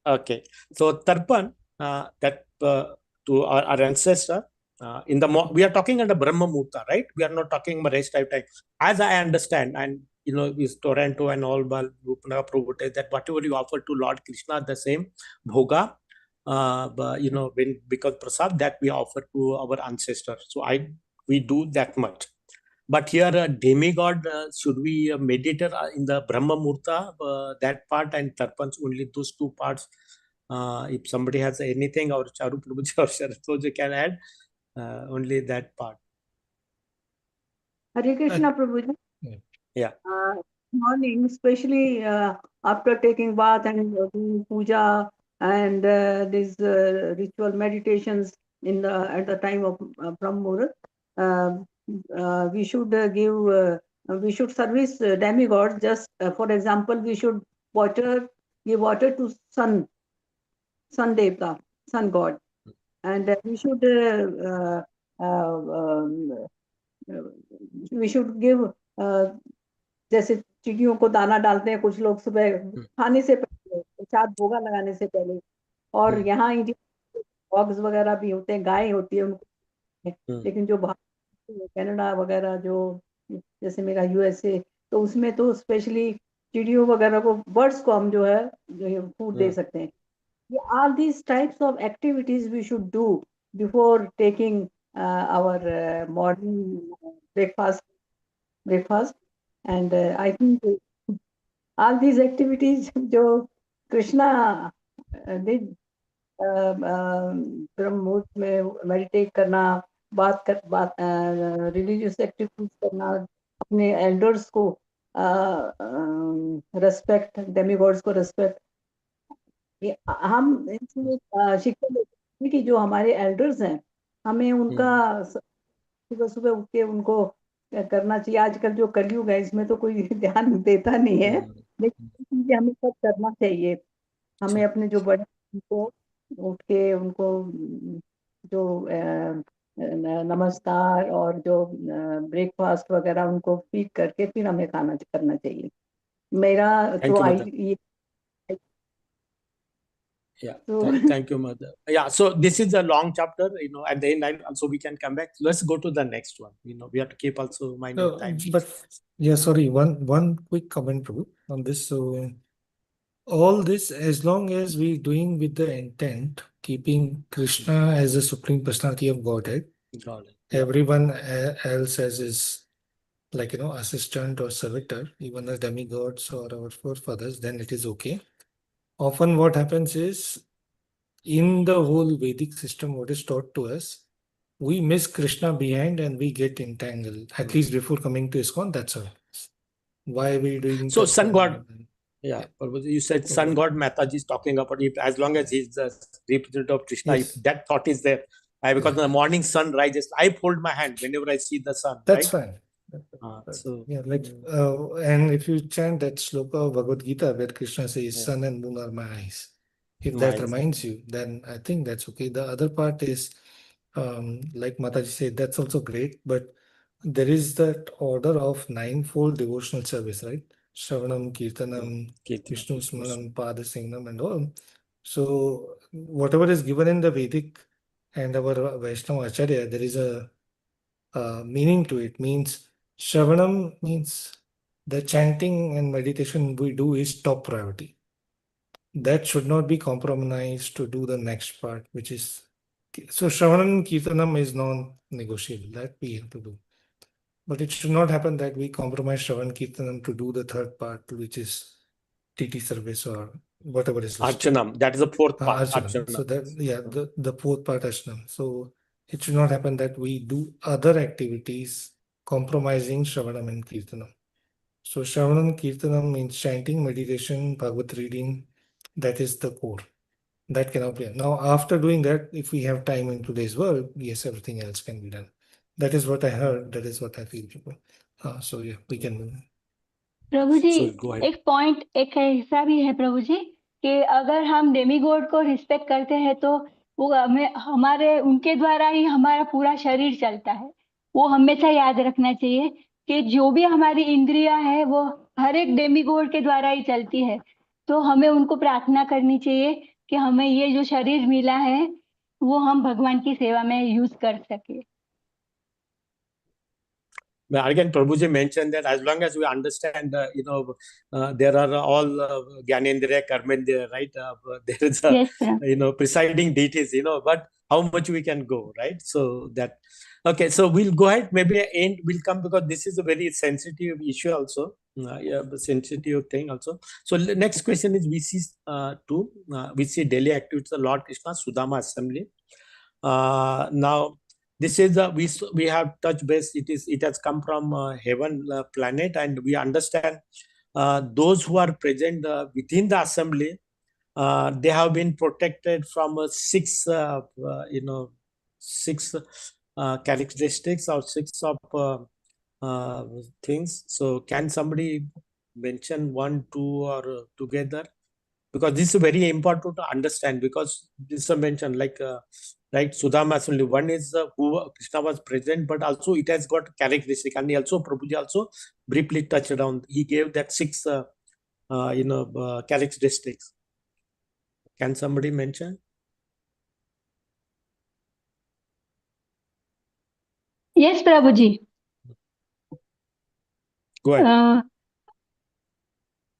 okay, so Tarpan that to our ancestor in the we are talking under Brahma Murta, right? We are not talking about rest time. As I understand, and is Toronto and all Rupana Prabhupada that whatever you offer to Lord Krishna, the same bhoga, but, when because prasad that we offer to our ancestors. So we do that much. But here, demigod, should we meditate in the Brahma Murta, that part, and Tarpans, only those two parts? If somebody has anything, or Charu Prabhuji or Sharad Prabhuji can add, only that part. Hare Krishna, Prabhuji. Yeah. Morning, especially after taking bath and doing puja and these ritual meditations at the time of Brahma Muhurat, we should we should service demigods. Just for example, we should give water to sun devta, sun god, and we should give जैसे चिड़ियों को दाना डालते हैं कुछ लोग सुबह खाने से पहले, प्रसाद भोगा लगाने से पहले। और यहाँ इंडिया डॉग्स वगैरह भी होते हैं, गाय होती है उनको, लेकिन जो बाहर कनाडा वगैरह जो जैसे मेरा यूएसए, तो उसमें तो स्पेशली चिड़ियों वगैरह को, बर्ड्स को हम जो है फूड दे सकते हैं। All these types of activities we should do before taking our morning breakfast. And I think all these activities जो कृष्णा did, ब्रह्म मुहूर्त में मेडिटेट करना, बात रिलीजियस एक्टिविटीज करना, अपने एल्डर्स को रेस्पेक्ट, डेमिगॉड्स को रेस्पेक्ट, हम शिक्षा लेते हैं कि जो हमारे एल्डर्स हैं हमें उनका सुबह सुबह उठ के उनको करना चाहिए। आजकल जो कलयुग है इसमें तो कोई ध्यान देता नहीं है, लेकिन हमें सब करना चाहिए। हमें अपने जो बड़े उनको उठ के उनको जो नमस्कार और जो ब्रेकफास्ट वगैरह उनको फीड करके फिर हमें खाना करना चाहिए। मेरा तो ये Yeah, thank you, Mother. Yeah, so this is a long chapter, at the end, also we can come back. Let's go to the next one. We have to keep also mind of time. But yeah, sorry, one quick comment, Prabhu, on this. So all this, as long as we doing with the intent, keeping Krishna as the Supreme Personality of Godhead, everyone else as is like, assistant or servitor, even the demigods or our forefathers, then it is okay. Often what happens is, in the whole Vedic system, what is taught to us, we miss Krishna behind and we get entangled. At least before coming to ISKCON, that's all. Why are we doing so that? Sun God? Yeah, you said Sun God Mataji is talking about it. As long as he's the representative of Krishna, Yes. if that thought is there, because the morning sun rises, I fold my hand whenever I see the sun. That's right? fine. So yeah, and if you chant that sloka of Bhagavad Gita where Krishna says, sun and moon are my eyes, if that reminds you, then I think that's okay. The other part is like Mataji said, that's also great, but there is that order of ninefold devotional service, right? Shravanam, Kirtanam, Vishnu Smaranam, Padasingnam, and all. So whatever is given in the Vedic and our Vaishnava Acharya, there is a meaning to it. Means Shravanam means the chanting and meditation we do is top priority. That should not be compromised to do the next part, which is so Shravanam Kirtanam is non-negotiable. That we have to do. But it should not happen that we compromise Shravan Kirtanam to do the third part, which is TT service or whatever is listed. Archanam, that is the fourth part. Archanam. So Archanam. that, yeah, the fourth part Archanam. So it should not happen that we do other activities compromising Shravanam and Kirtanam. So Shravanam Kirtanam means chanting, meditation, Bhagavad reading. That is the core. That cannot be. Now, after doing that, if we have time in today's world, yes, everything else can be done. That is what I heard. That is what I feel. So yeah, we can move. Prabhu ji So go ahead. एक point एक ऐसा भी है प्रभु जी कि अगर हम demigod को respect करते हैं तो वो हमें हमारे उनके द्वारा ही हमारा पूरा शरीर चलता है। वो हमेशा याद रखना चाहिए कि जो भी हमारी इंद्रिया है वो हर एक डेमीगॉड के द्वारा ही चलती है। तो हमें उनको प्रार्थना करनी चाहिए कि हमें ये जो शरीर मिला है वो हम भगवान की सेवा में यूज कर सके। But again, Prabhuji mentioned that as long as we understand, there are all Gyanendriya, Karmendriya, right? There is a, Yes, sir. presiding deities, but how much we can go, right? So that, okay, so we'll go ahead. Maybe end will come because this is a very sensitive issue also, sensitive thing also. So the next question is we see we see daily activities of Lord Krishna, Sudama Assembly. Now, this is we have touched base. It has come from heaven planet, and we understand those who are present within the assembly. They have been protected from six characteristics or six of things. So can somebody mention one, two, or together? Because this is very important to understand, because this is mentioned like Sudama Assembly. One is who Krishna was present, but also it has got characteristic, and he also Prabhuji also briefly touched on. He gave that six characteristics. Can somebody mention? Yes, Prabhu ji. Go ahead.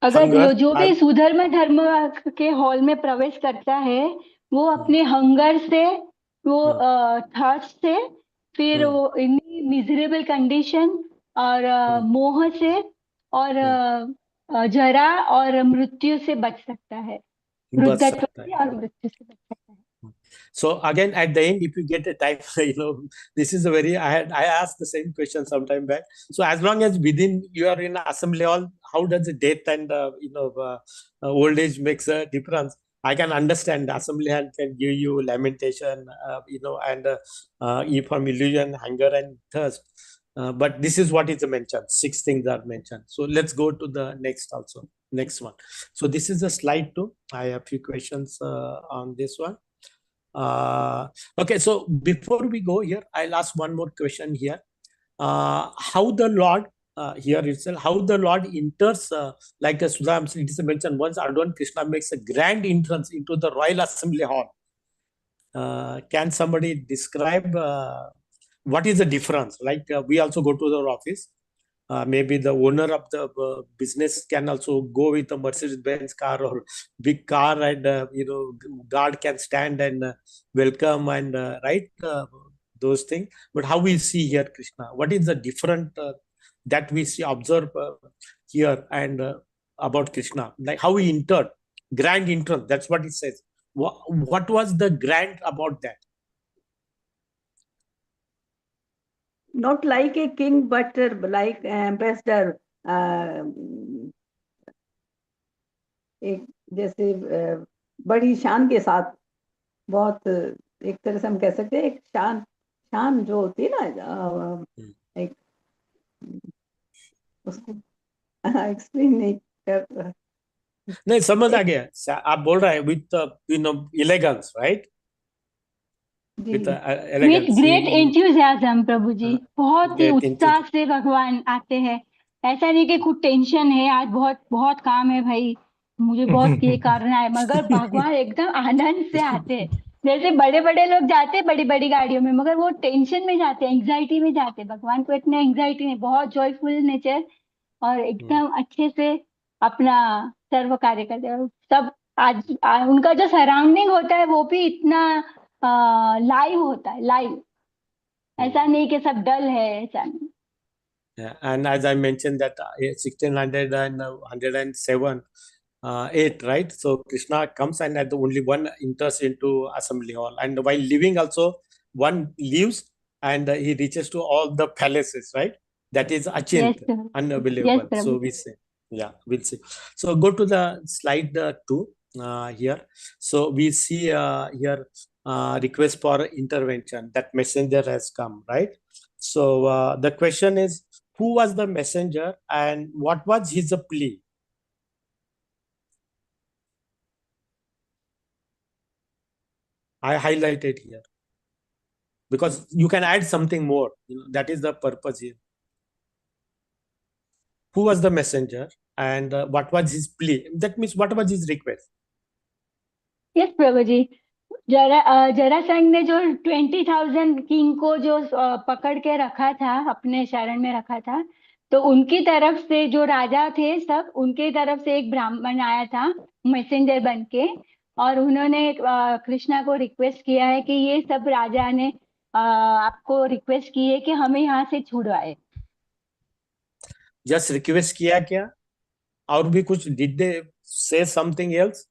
अगर जो भी सुधर्म धर्म के hall में प्रवेश करता है वो अपने हंगर से, वो थर्स्ट से, फिर वो मिजरेबल कंडीशन और मोह से और जरा और मृत्यु से बच सकता है। वृद्धत्व से और मृत्यु से बच सकता है। So again, at the end, if you get a time, this is a very, I asked the same question sometime back. So as long as within you are in assembly hall, how does the death and old age makes a difference? I can understand the assembly hall can give you lamentation, and from illusion, hunger and thirst. But this is what is mentioned. Six things are mentioned. So let's go to the next also. Next one. So this is the slide 2. I have a few questions on this one. Okay, so before we go here, I'll ask one more question here. How the Lord here itself, how the Lord enters, like Sudha it is mentioned once, Adon Krishna makes a grand entrance into the royal assembly hall. Can somebody describe what is the difference? Like we also go to the office. Maybe the owner of the business can also go with a Mercedes-Benz car or big car, and guard can stand and welcome and those things. But how we see here Krishna? What is the different that we see observe here and about Krishna? Like how he entered, grand entrance. That's what it says. What was the grand about that? Not like a king, but like ambassador. एक जैसे बड़ी शान के साथ, बहुत एक तरह से हम कह सकते हैं एक शान जो होती है ना, एक उसको एक्सप्लेन नहीं कर। नहीं समझ आ गया, आप बोल रहे हैं विथ एलिगेंस, राइट? जी with with elegance. Great enthusiasm Prabhu ji, बहुत ही Great उत्साह enthusiasm. से भगवान आते हैं। ऐसा नहीं कि कुछ टेंशन है, आज बहुत बहुत काम है भाई, मुझे बहुत ये करना है, मगर भगवान एकदम आनंद से आते हैं। जैसे बड़े बड़े लोग जाते हैं बड़ी बड़ी गाड़ियों में, मगर वो टेंशन में जाते हैं, एंग्जाइटी में जाते हैं। भगवान को इतना एंग्जाइटी नहीं, बहुत जॉयफुल नेचर, और एकदम अच्छे से अपना सर्व कार्य करते हैं। और सब उनका जो सराउंडिंग होता है वो भी इतना लाइव होता है, लाइव। ऐसा नहीं कि सब डल है, ऐसा नहीं। Yeah, and as I mentioned that 1600 and 107, 8, right? So Krishna comes and at the only one enters into assembly hall, and while leaving also one leaves and he reaches to all the palaces, right? That is yes achint, yes unavailable. Prabhu. So we say, yeah, we'll see. So go to the slide 2 here. So we see here request for intervention. That messenger has come, right? So the question is, who was the messenger and what was his plea? I highlighted here because you can add something more. That is the purpose here. Who was the messenger and what was his plea? That means what was his request? Yes Prabhu ji, Jarasandh ने जो 20,000 king को जो पकड़ के रखा था, अपने शरण में रखा था, तो उनकी तरफ से जो राजा थे सब, उनके तरफ से एक ब्राह्मण आया था मैसेंजर बन के, और उन्होंने कृष्णा को रिक्वेस्ट किया है कि ये सब राजा ने आपको रिक्वेस्ट की है कि हमें यहाँ से छुड़वाए। जस्ट रिक्वेस्ट किया क्या, और भी कुछ? डिड दे से समथिंग एल्स?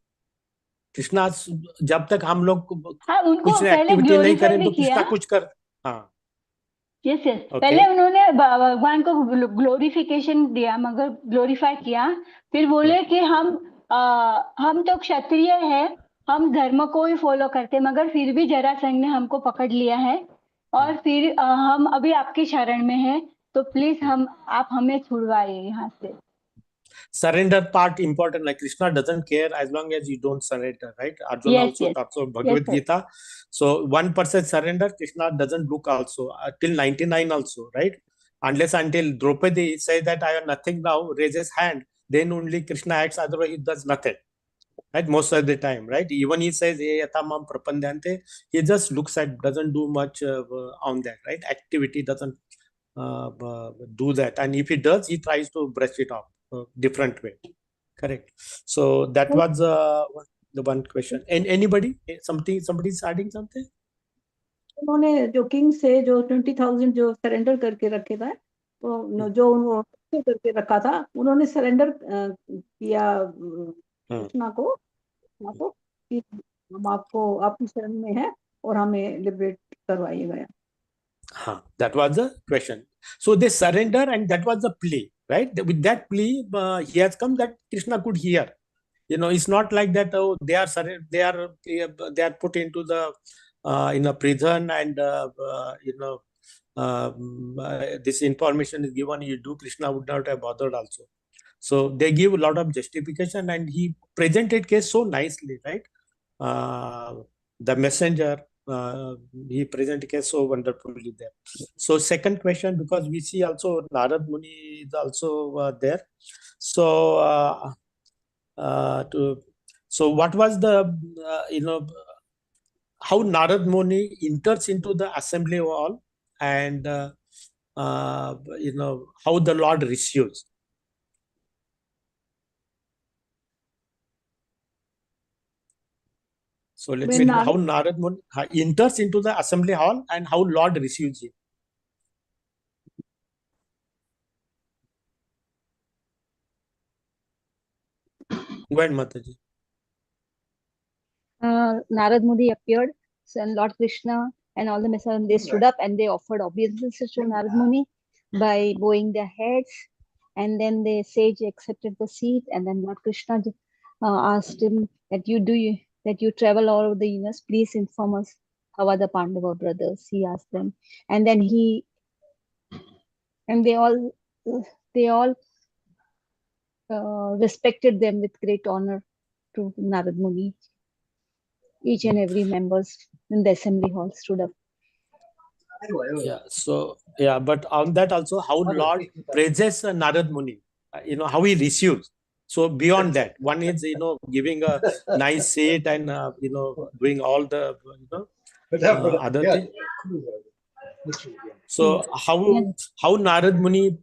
कृष्णा जब तक हम लोग हाँ, उनको कुछ पहले एक्टिविटी नहीं ग्लोरीफाई करें भी तो किया। कृष्णा कुछ कर। हाँ, यस यस, ओके। पहले उन्होंने भगवान को ग्लोरिफिकेशन दिया, मगर ग्लोरीफाई किया, फिर बोले कि हम तो क्षत्रिय है, हम धर्म को ही फॉलो करते, मगर फिर भी जरासंध ने हमको पकड़ लिया है, और फिर हम अभी आपकी शरण में हैं, तो प्लीज आप हमें छुड़वाइए यहाँ से। Surrender part important, like Krishna doesn't care as long as you don't surrender, right? Arjuna Yes, also yes. talks of Yes, Bhagavad sir. Gita. So 1% surrender, Krishna doesn't look also till 99 also, right? Unless until Draupadi says that I have nothing now, raises hand, then only Krishna acts, otherwise he does nothing, right? Most of the time, right? Even he says, "Hey, yatamam prapandyante," he just looks at, doesn't do much on that, right? Activity doesn't do that, and if he does, he tries to brush it off different way. Correct. So that was the one question. And anybody, somebody's adding something? उन्होंने जो king से जो 20,000 जो surrender करके रखे था, वो जो उन्होंने करके रखा था, उन्होंने सरेंडर किया कृष्णा को कि हम आपको आपकी शरण में है और हमें लिबरेट करवाइएगा। That was the question. So they surrender, and that was the plea, right? With that plea, he has come that Krishna could hear. It's not like that. Oh, they are put into the in a prison, and this information is given. You do, Krishna would not have bothered also. So they give a lot of justification, and he presented case so nicely, right? The messenger, he presented case so wonderfully there. So second question, because we see also Narad Muni is also there. So so what was the how Narad Muni enters into the assembly hall, and how the Lord receives. So let me read how Narad Muni enters into the assembly hall and how Lord receives him. Go ahead, Mataji. Narad Muni appeared, and Lord Krishna and all the messengers, they stood up and they offered obeisances to Narad Muni by bowing their heads, and then the sage accepted the seat, and then Lord Krishna asked him that you travel all over the universe, please inform us how are the Pandava brothers. He asked them, and then they all respected them with great honor to Narad Muni. each and every members in the assembly hall stood up. Yeah. So yeah, but on that also, how Lord praises Narad Muni, how he receives. So beyond that, one is giving a nice seat and doing all the other thing. So how Narad Muni,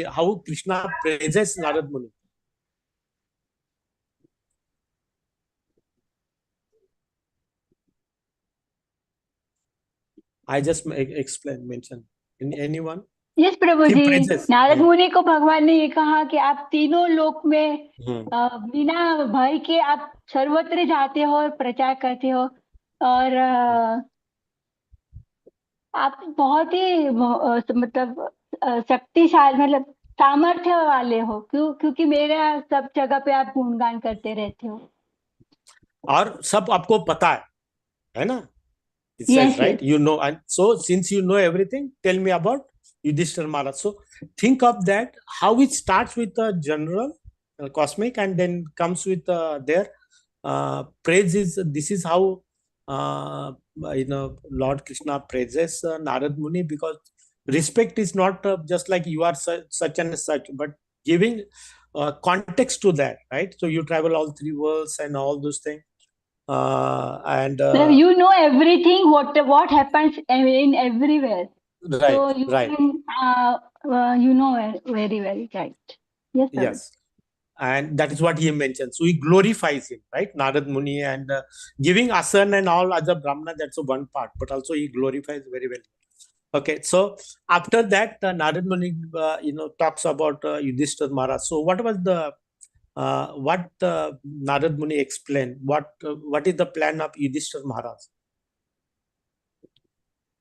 how Krishna praises Narad Muni. I just mention. Anyone? Yes Prabhu He ji, praises. Narad Muni को भगवान ने ये कहा कि आप तीनों लोक में बिना भय के आप सर्वत्र जाते हो और प्रचार करते हो, और आप बहुत ही मतलब शक्तिशाली, मतलब सामर्थ्य वाले हो, क्योंकि मेरा सब जगह पे आप गुणगान करते रहते हो। और सब आपको पता है ना? It says, Yes, right? yes. You know, and so since you know everything, tell me about Yudhishthira Maharaj. So think of that, how it starts with a general cosmic and then comes with their praise. This is how Lord Krishna praises Narad Muni, because respect is not just like you are such and such, but giving context to that, right? So you travel all three worlds and all those things. So you know everything what happens in everywhere. Right, so you right. can you know very well, right? Yes, sir. Yes, and that is what he mentions. So he glorifies him, right? Narad Muni, and giving asan and all other brahmana, that's a one part, but also he glorifies very well. Okay, so after that, Narad Muni, talks about Yudhishthira Maharaj. So what was the what Narad Muni explained? What is the plan of Yudhishthira Maharaj?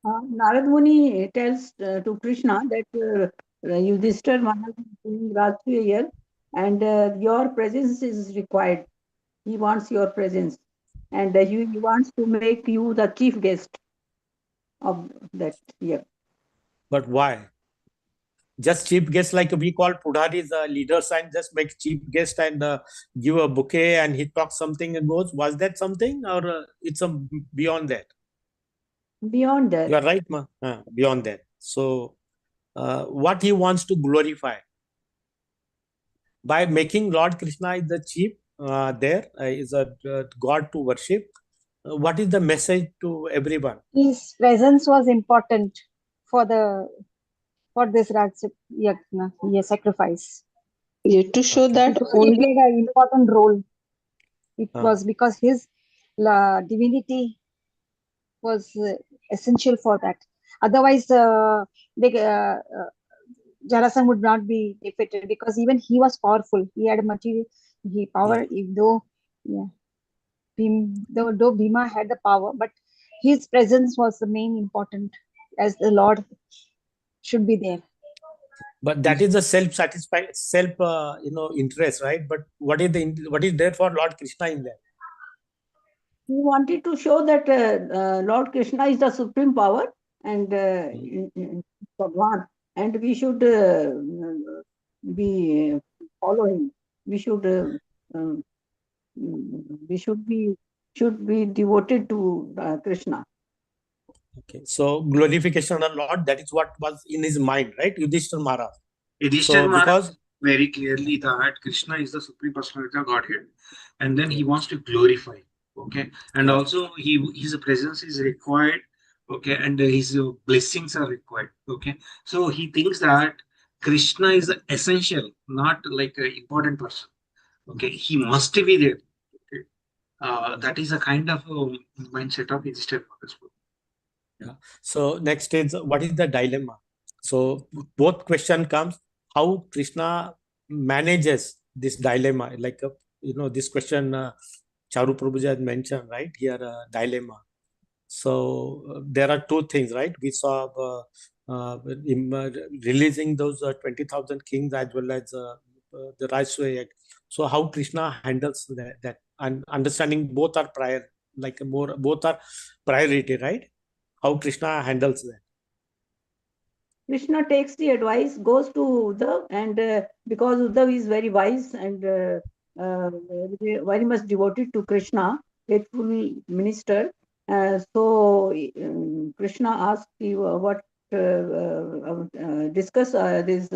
Narad Muni tells to Krishna that Yudhishthira Maharaj is doing Rajsuya here, and your presence is required. He wants your presence, and he wants to make you the chief guest of that year. But why? Just chief guest, like we call Pudharis leaders, and just make chief guest and give a bouquet and he talks something and goes. Was that something, or it's beyond that? Beyond that. You are right, ma. Beyond that. So what he wants to glorify by making Lord Krishna is the chief is a god to worship. What is the message to everyone? His presence was important for this Rajya sacrifice. To show that He only played an important role. It was because his divinity was essential for that. Otherwise, Jarasandha would not be defeated, because even he was powerful. He had power, though Bhima had the power, but his presence was the main important, as the Lord should be there. But that is a self-satisfied, interest, right? But what is there for Lord Krishna in that? He wanted to show that Lord Krishna is the supreme power and Bhagwan, and we should be following. We should be devoted to Krishna. Okay, so glorification of the Lord, that is what was in his mind, right? Yudhishthira Maharaj. Yudhishthira Maharaj very clearly that Krishna is the supreme personality of Godhead, and then he wants to glorify. Okay, and also his presence is required. Okay, and his blessings are required. Okay, so he thinks that Krishna is essential, not like an important person. Okay, he must be there. Okay, that is a kind of mindset of Yudhishthira Maharaj. Yeah. So next is, what is the dilemma? So both question comes, how Krishna manages this dilemma, like this question Charu Prabhuji has mentioned right here, dilemma. So there are two things, right? We saw releasing those 20,000 kings as well as the Rajsuya. So how Krishna handles that and understanding both are both are priority, right? How Krishna handles that. Krishna takes the advice, goes to Uddhav, and because Uddhav is very wise and very much devoted to Krishna, faithful minister. So Krishna asked what discuss these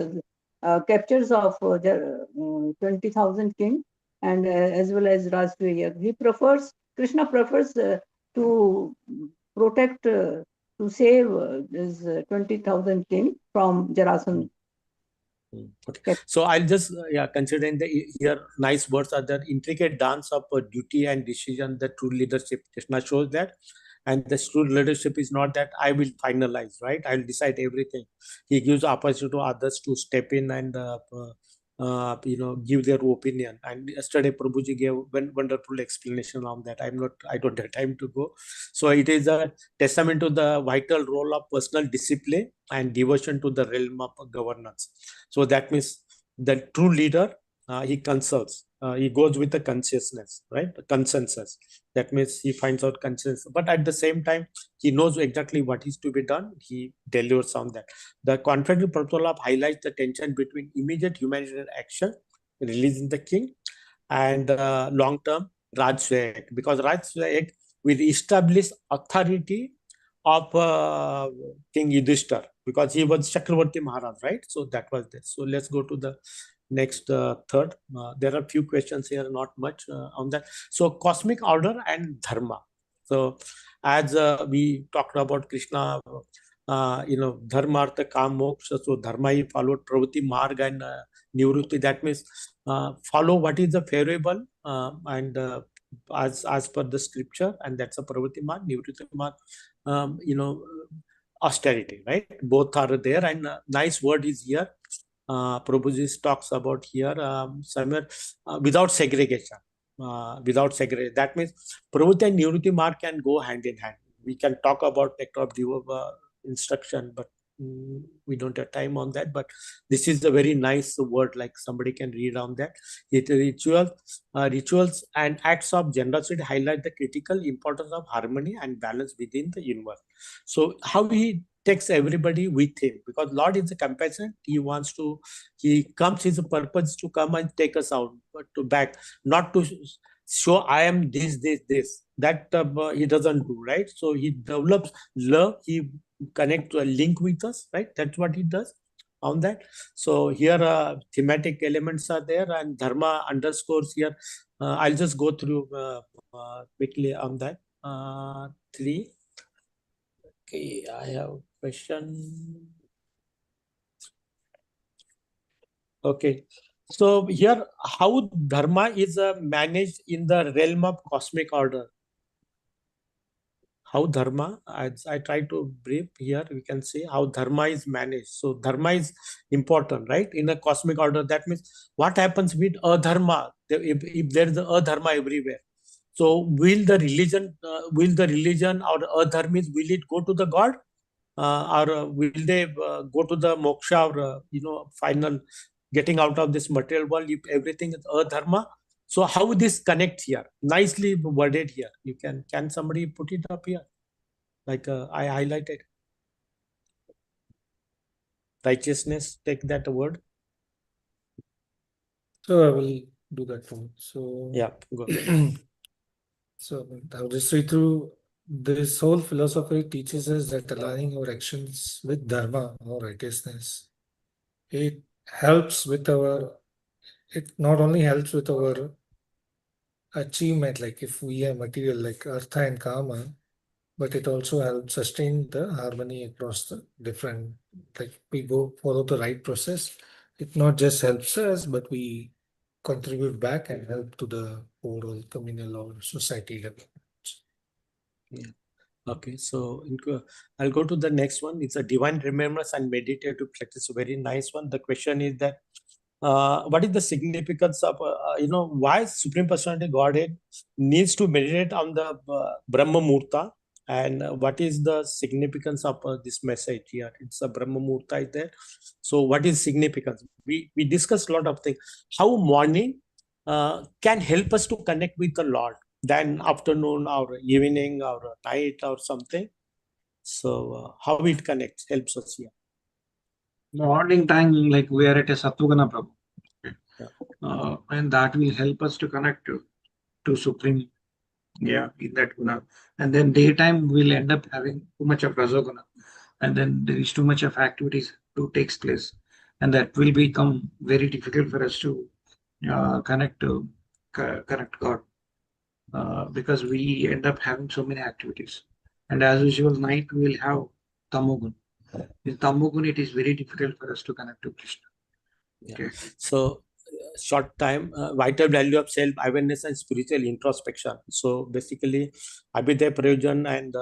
captures of 20,000 king and as well as Rajsuriya. Krishna prefers to protect, to save this 20,000 king from Jarasandha. Okay. So I'll just considering the here nice words are the intricate dance of duty and decision. The true leadership Krishna shows that, and the true leadership is not that I will finalize, right? I'll decide everything. He gives opportunity to others to step in and give their opinion. And yesterday Prabhuji gave wonderful explanation on that. I don't have time to go. So it is a testament to the vital role of personal discipline and devotion to the realm of governance. So that means the true leader, he consults, he goes with the consciousness, right? Consensus. That means he finds out consensus, but at the same time, he knows exactly what is to be done. He delivers on that. The conflict protocol highlights the tension between immediate humanitarian action, releasing the king, and long-term Rajsuriya, because Rajsuriya will establish authority of King Yudhishthir, because he was Chakravarti Maharaj, right? So that was this. So let's go to the next third. There are few questions here, not much on that. So cosmic order and dharma. So as we talked about Krishna, dharma, artha, kam, moksha. So dharma he followed pravati, marg and nivrutti. That means follow what is the favorable and as per the scripture, and that's a pravati marg, nivrutti marg. Austerity, right? Both are there, and nice word is here. Prabhuji talks about here somewhere without segregation. Without segregation, that means Pravati and Nivrutti mark can go hand in hand. We can talk about nectar of Diva instruction, but we don't have time on that. But this is a very nice word, like somebody can read on that. Rituals and acts of generosity highlight the critical importance of harmony and balance within the universe. So how he takes everybody with him, because Lord is a compassionate. He comes, his purpose to come and take us out, but to back, not to show I am this. That he doesn't do, right? So he develops love. He connect a link with us, right? That's what he does on that. So here thematic elements are there, and dharma underscores here. I'll just go through quickly on that. 3. Okay, I have a question. Okay, so here how dharma is managed in the realm of cosmic order. How dharma, as I try to brief here, we can see how dharma is managed. So dharma is important, right? In a cosmic order, that means what happens with adharma, if there is a adharma everywhere. So will the religion or adharmis, will it go to the God? Or will they go to the moksha or final getting out of this material world if everything is adharma? So how this connects here? Nicely worded here. Can somebody put it up here? Like I highlighted. Righteousness, take that word. So I will do that one. So Yeah, go. So I'll just read through. This whole philosophy teaches us that aligning our actions with dharma or righteousness, it helps with our. It not only helps with our achievement, like if we have material like artha and kama, but it also helps sustain the harmony across the different. Like we go follow the right process. It not just helps us, but we contribute back and help to the overall communal or society level. Yeah. Okay, so I'll go to the next one. It's a divine remembrance and meditative practice. A very nice one. The question is that what is the significance of why Supreme Personality Godhead needs to meditate on the Brahma Murta, and what is the significance of this message here? It's a Brahma Murta is there. So what is significance? We discussed a lot of things. How morning can help us to connect with the Lord than afternoon or evening or night or something. So how it connects, helps us here. Morning time, like we are at a Sattugana Prabhu. Yeah. And that will help us to connect to Supreme Yeah, in that guna. And then daytime we'll end up having too much of rasoguna. And then there is too much of activities to takes place. And that will become very difficult for us to connect God. Because we end up having so many activities. And as usual, night we will have tamogun. In tamogun, it is very difficult for us to connect to Krishna. Okay. So short time, vital value of self awareness and spiritual introspection. So basically, Abhidaya Prayojan and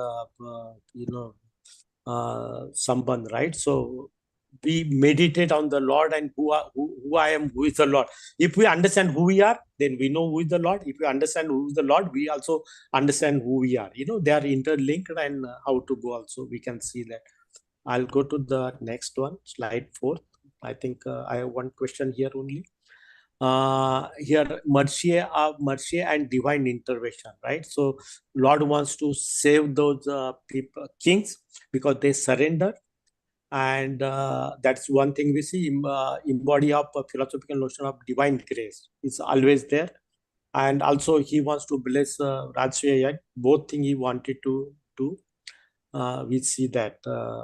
Sambandh, right? So we meditate on the Lord and who I am, who is the Lord. If we understand who we are, then we know who is the Lord. If we understand who is the Lord, we also understand who we are. They are interlinked, and how to go also, we can see that. I'll go to the next one, slide 4. I think I have one question here only. Here, mercy and divine intervention, right? So Lord wants to save those people, kings, because they surrender. And that's one thing we see embody of a philosophical notion of divine grace. It's always there. And also he wants to bless Rajsweya. Both things he wanted to do. We see that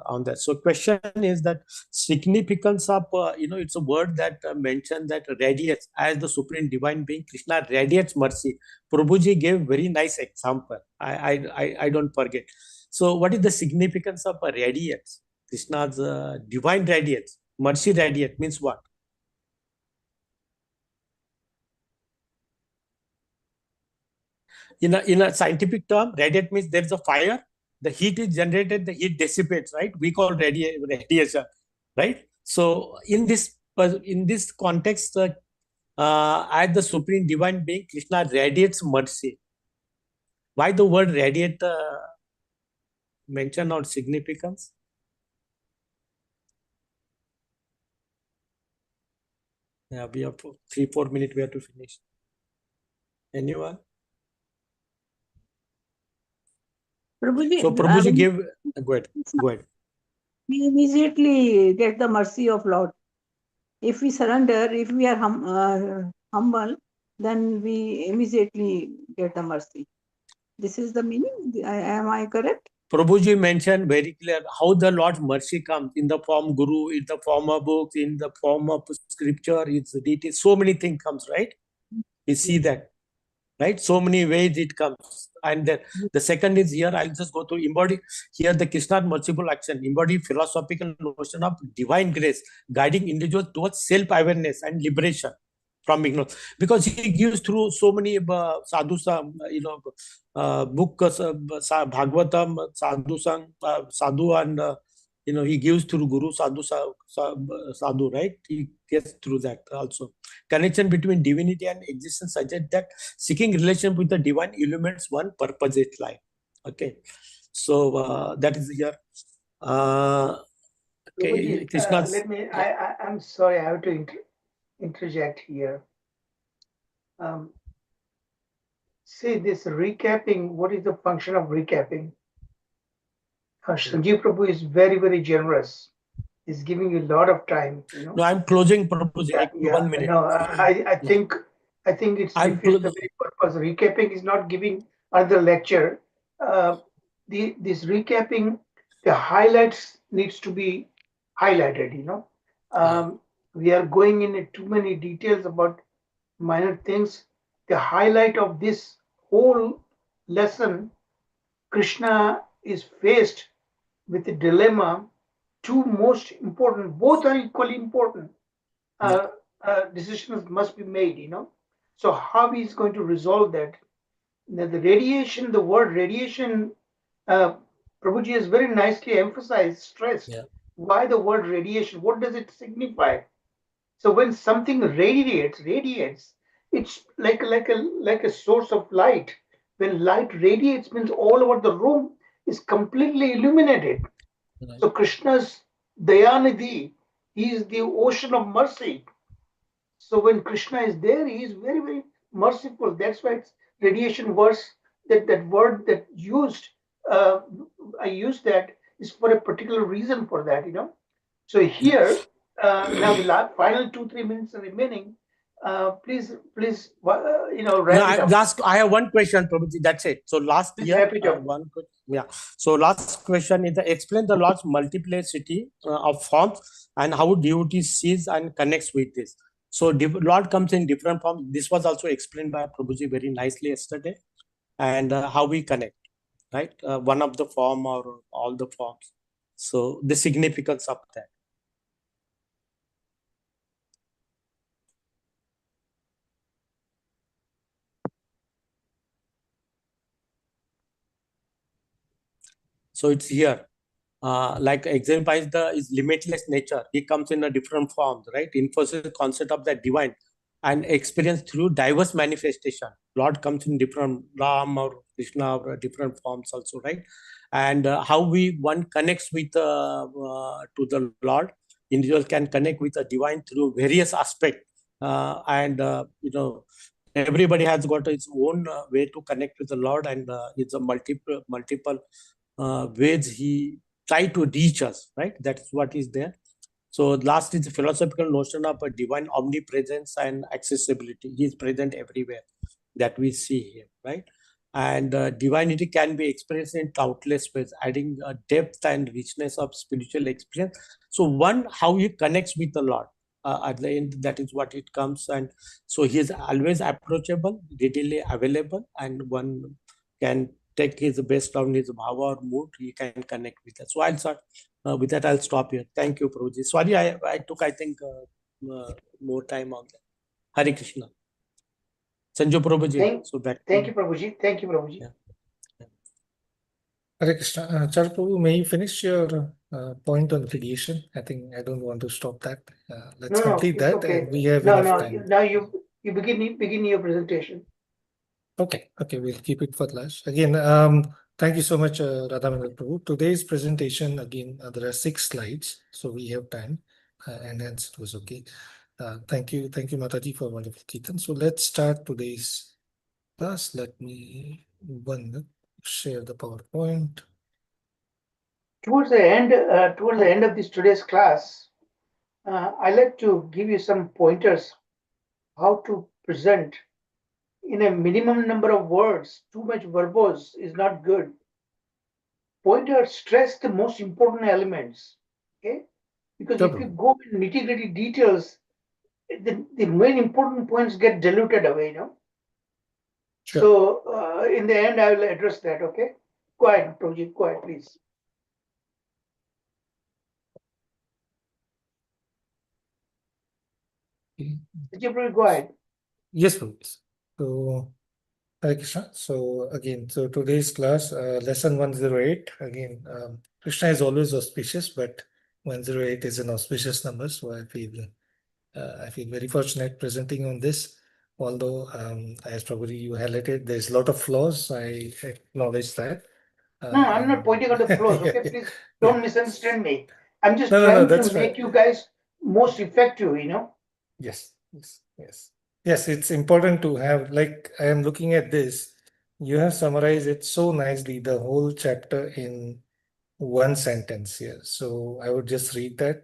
on that. So question is that significance of, it's a word that mentioned that radiates, as the supreme divine being, Krishna radiates mercy. Prabhuji gave very nice example. I don't forget. So what is the significance of radiates? Krishna's divine radiates, mercy radiate means what? In a scientific term, radiate means there is a fire, the heat is generated, the heat dissipates, right? We call radiation, right? So in this context, as the supreme divine being, Krishna radiates mercy. Why the word radiate mention or significance? Yeah, we have 3-4 minutes. We have to finish. Anyone? Prabhuji, So Prabhuji gave. Go ahead. We immediately get the mercy of Lord. If we surrender, if we are humble, then we immediately get the mercy. This is the meaning. Am I correct? Prabhuji mentioned very clear how the Lord's mercy comes in the form Guru, in the form of books, in the form of scripture, it's details. So many things comes, right? We see that, right? So many ways it comes. And then the second is here, I'll just go to embody here the Krishna's merciful action, embody philosophical notion of divine grace, guiding individuals towards self-awareness and liberation from ignorance. Because he gives through so many sadhu, book, Bhagavatam, sadhu, and he gives through Guru, sadhu, right? He gets through that also. Connection between divinity and existence suggests that seeking relation with the divine illuminates one purposed life. Okay, so that is here. Okay, Krishna's. Let me. I'm sorry. I have to interject here. See this recapping. What is the function of recapping? Sanjeev Prabhu is very, very generous. He's giving you a lot of time. No, I'm closing, Prabhu. Yeah, 1 minute. No, I think it's defeats the very purpose. Recapping is not giving another lecture. This recapping, the highlights needs to be highlighted. We are going into too many details about minor things. The highlight of this whole lesson, Krishna is faced with a dilemma. Two most important, both are equally important. Decisions must be made, So how he's going to resolve that? Now, the word radiation, Prabhuji has very nicely emphasized, stressed. Yeah. Why the word radiation? What does it signify? So when something radiates, it's like a source of light. When light radiates, means all over the room is completely illuminated. Right. So Krishna's Dayanidhi, he is the ocean of mercy. So when Krishna is there, he is very, very merciful. That's why it's radiation verse, that word that used, I used that is for a particular reason for that, So here, now the final 2-3 minutes remaining, Please, No, wrap it up. I have one question, Prabhuji. That's it. So last Please year, wrap it up. one question. Yeah. So last question is explain the Lord's multiplicity of forms and how devotee sees and connects with this. So Lord comes in different forms. This was also explained by Prabhuji very nicely yesterday, and how we connect, right? One of the form or all the forms. So the significance of that. So it's here. Like exemplifies the is limitless nature. He comes in a different forms, right? Enforces the concept of the divine and experience through diverse manifestation. Lord comes in different Ram or Krishna or different forms also, right? And how one connects with to the Lord. Individual can connect with the divine through various aspects, and everybody has got its own way to connect with the Lord, and it's a multiple ways he try to reach us, right? That's what is there. So last is the philosophical notion of a divine omnipresence and accessibility. He is present everywhere that we see here, right? And divinity can be experienced in countless ways, adding depth and richness of spiritual experience. So one, how he connects with the Lord. At the end, that is what it comes. And so he is always approachable, readily available, and one can take his best on his bhava or mood, he can connect with us. So I'll start with that. I'll stop here. Thank you, Prabhuji. Sorry, I took, I think, more time on that. Hare Krishna. Sanju Prabhuji. So back. Thank you, Prabhuji. Thank you, Prabhuji. Yeah. Hare Krishna. Char Prabhu, may you finish your point on radiation? I think I don't want to stop that. Let's complete it's that, okay. and we have enough time. Now you begin your presentation. Okay, we'll keep it for last. Again, thank you so much, Radhamendra Prabhu. Today's presentation, again, there are 6 slides, so we have time, and hence it was okay. Thank you, Mataji, for wonderful Kirtan. So let's start today's class. Let me share the PowerPoint. Towards the end of this today's class, I'd like to give you some pointers how to present in a minimum number of words. Too much verbose is not good. Pointers stress the most important elements, okay? Because if you go in nitty-gritty details, the main important points get diluted away, Sure. So in the end, I will address that, okay? Go ahead, Prabhuji, go ahead, please. Prabhuji, go ahead. Yes, please. So, Hare Krishna. So again, today's class, lesson 108. Again, Krishna is always auspicious, but 108 is an auspicious number. So I feel very fortunate presenting on this. Although, as probably you highlighted, there's a lot of flaws. I acknowledge that. No, I'm not pointing out the flaws, okay? Please don't misunderstand me. I'm just No, trying that's to make you guys most effective, Yes. Yes, it's important to have, like, I am looking at this. You have summarized it so nicely, the whole chapter in one sentence here. So I would just read that.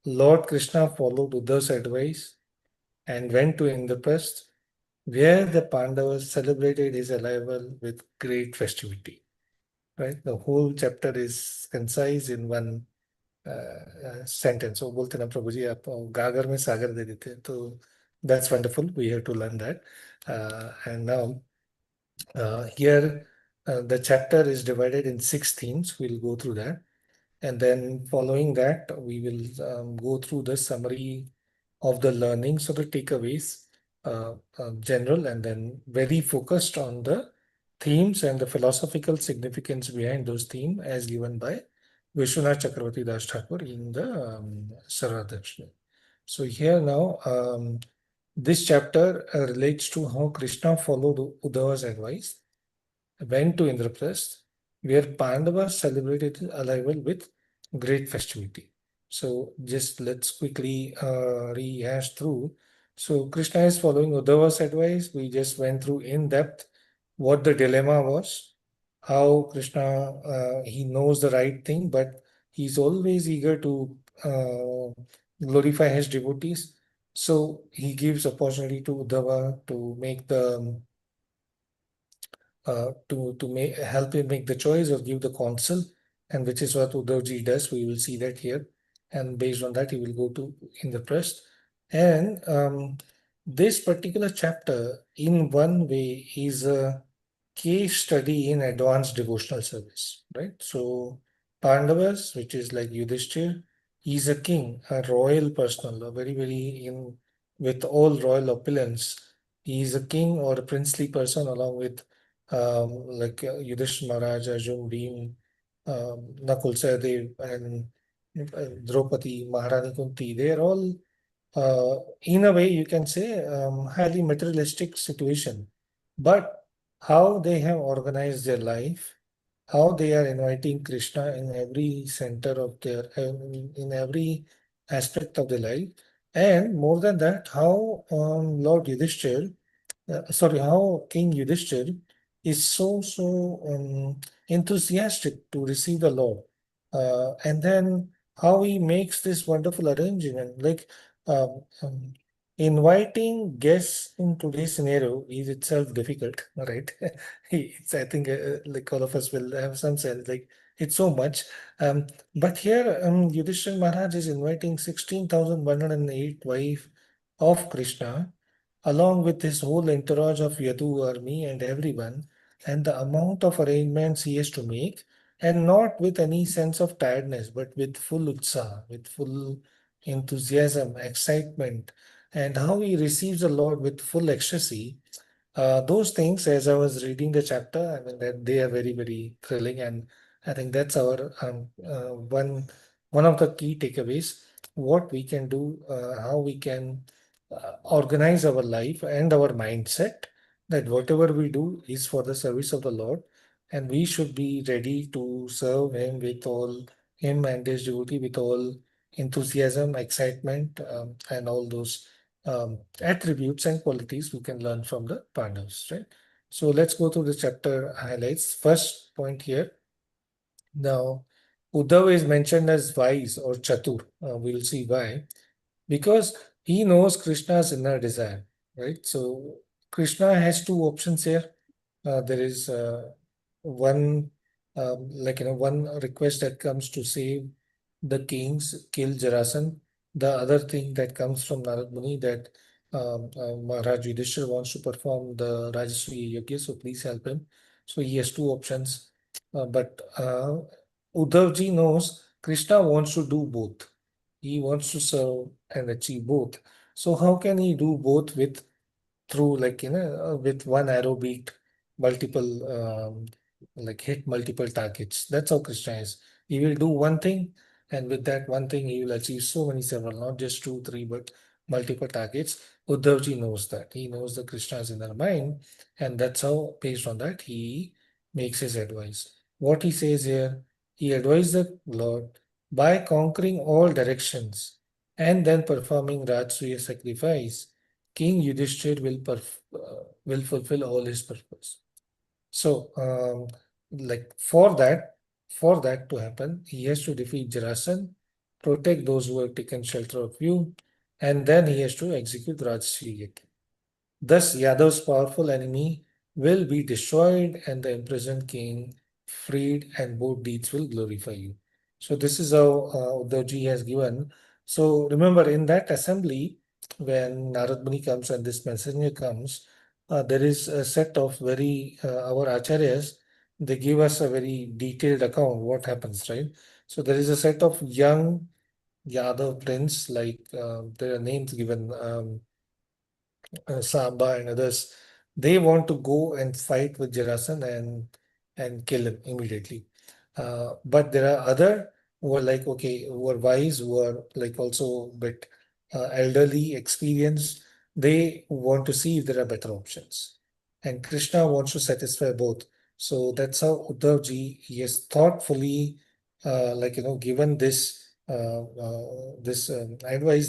Lord Krishna followed Uddhav's advice and went to Indraprasth, where the Pandavas celebrated his arrival with great festivity. Right? The whole chapter is concise in one sentence. So बोलते ना प्रभु जी आप गागर में सागर दे देते हैं. So that's wonderful. We have to learn that. And now here the chapter is divided in 6 themes. We'll go through that. And then following that, we will go through the summary of the learnings or the takeaways, general, and then very focused on the themes and the philosophical significance behind those themes as given by Vishwanath Chakravarti Das Thakur in the Saradarshan. So here now, this chapter relates to how Krishna followed Uddhava's advice, went to Indraprasth, where Pandavas celebrated his arrival with great festivity. So just let's quickly rehash through. So Krishna is following Uddhava's advice. We just went through in depth what the dilemma was, how Krishna, he knows the right thing, but he's always eager to glorify his devotees. So he gives opportunity to Uddhava to make the to make help him make the choice or give the counsel, and which is what Uddhavji does. We will see that here, and based on that, he will go to Indraprasth. And this particular chapter, in one way, is a case study in advanced devotional service, right? So Pandavas, which is like Yudhishthir, he's a king, a royal personal, a very in with all royal opulence. He is a king or a princely person along with like Yudhishthira Maharaj, Arjun, Bhim, Nakul, Sahadev, and Draupadi, Maharani Kunti. They are all, in a way, you can say, highly materialistic situation. But how they have organized their life, how they are inviting Krishna in every center of their, in every aspect of their life, and more than that, how Lord Yudhishthira sorry, how King Yudhishthir is so enthusiastic to receive the Lord, and then how he makes this wonderful arrangement, like um, um, inviting guests in today's scenario is itself difficult, right? It's, I think, like all of us will have some sense, like it's so much. But here, Yudhishthir Maharaj is inviting 16,108 wife of Krishna along with his whole entourage of Yadu army and everyone, and the amount of arrangements he has to make, and not with any sense of tiredness, but with full utsaha, with full enthusiasm, excitement, and how he receives the Lord with full ecstasy. Those things, as I was reading the chapter, I mean that they are very thrilling, and I think that's our one of the key takeaways. What we can do, how we can organize our life and our mindset, that whatever we do is for the service of the Lord, and we should be ready to serve Him with all Him and His devotee with all enthusiasm, excitement, and all those attributes and qualities we can learn from the Pandavas, right? So let's go through the chapter highlights. First point here. Now, Uddhava is mentioned as wise or chatur. We'll see why. Because he knows Krishna's inner desire, right? So Krishna has two options here. There is one, one request that comes to save the kings, kill Jarasan. The other thing that comes from Narad Muni, that Maharaj Yudhishthira wants to perform the Rajaswi Yajna, so please help him. So he has two options. But Uddhavji knows Krishna wants to do both. He wants to serve and achieve both. So how can he do both with through, like, with one arrow beat multiple, like hit multiple targets? That's how Krishna is. He will do one thing, and with that one thing he will achieve so many several, not just two, three, but multiple targets. Uddhavji knows that. He knows the Krishna's inner mind, and that's how, based on that, he makes his advice. What he says here, he advised the Lord by conquering all directions and then performing Rajsuya sacrifice. King Yudhishthir will fulfill all his purpose. So, like for that to happen, he has to defeat Jarasan, protect those who have taken shelter of you, and then he has to execute Rajshriyat. Thus, Yadav's powerful enemy will be destroyed and the imprisoned king freed, and both deeds will glorify you. So this is how Uddhavji has given. So remember, in that assembly, when Narad Muni comes and this messenger comes, there is a set of our acharyas, they give us a very detailed account what happens, right? So there is a set of young Yadav prince, like there are names given. Samba and others, they want to go and fight with Jarasan and kill him immediately. But there are other who are like, okay, who are wise, who are like also a bit elderly, experienced. They want to see if there are better options. And Krishna wants to satisfy both. So that's how Uddhavji, he has thoughtfully, given this advice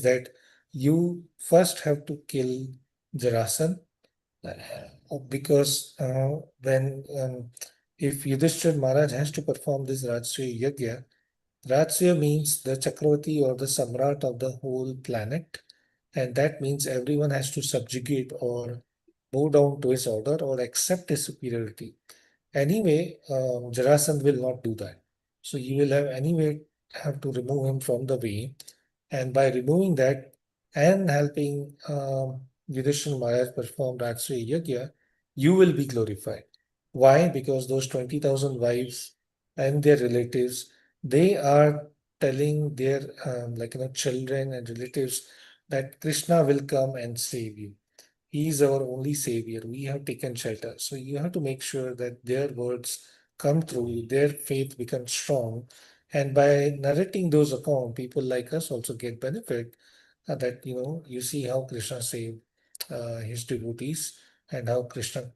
that you first have to kill Jarasan, because when if Yudhishthir Maharaj has to perform this Rajasuya Yajna, Rajasuya means the Chakravarti or the Samrat of the whole planet. and that means everyone has to subjugate or bow down to his order or accept his superiority. Anyway, Jarasandh will not do that. So you will have anyway have to remove him from the way, and by removing that and helping Yudhishthira Maharaj perform Rajasuya Yajna, you will be glorified. Why? Because those 20,000 wives and their relatives, they are telling their children and relatives that Krishna will come and save you. He is our only savior. We have taken shelter. So you have to make sure that their words come through, their faith becomes strong. And by narrating those accounts, people like us also get benefit that, you see how Krishna saved his devotees and how Krishna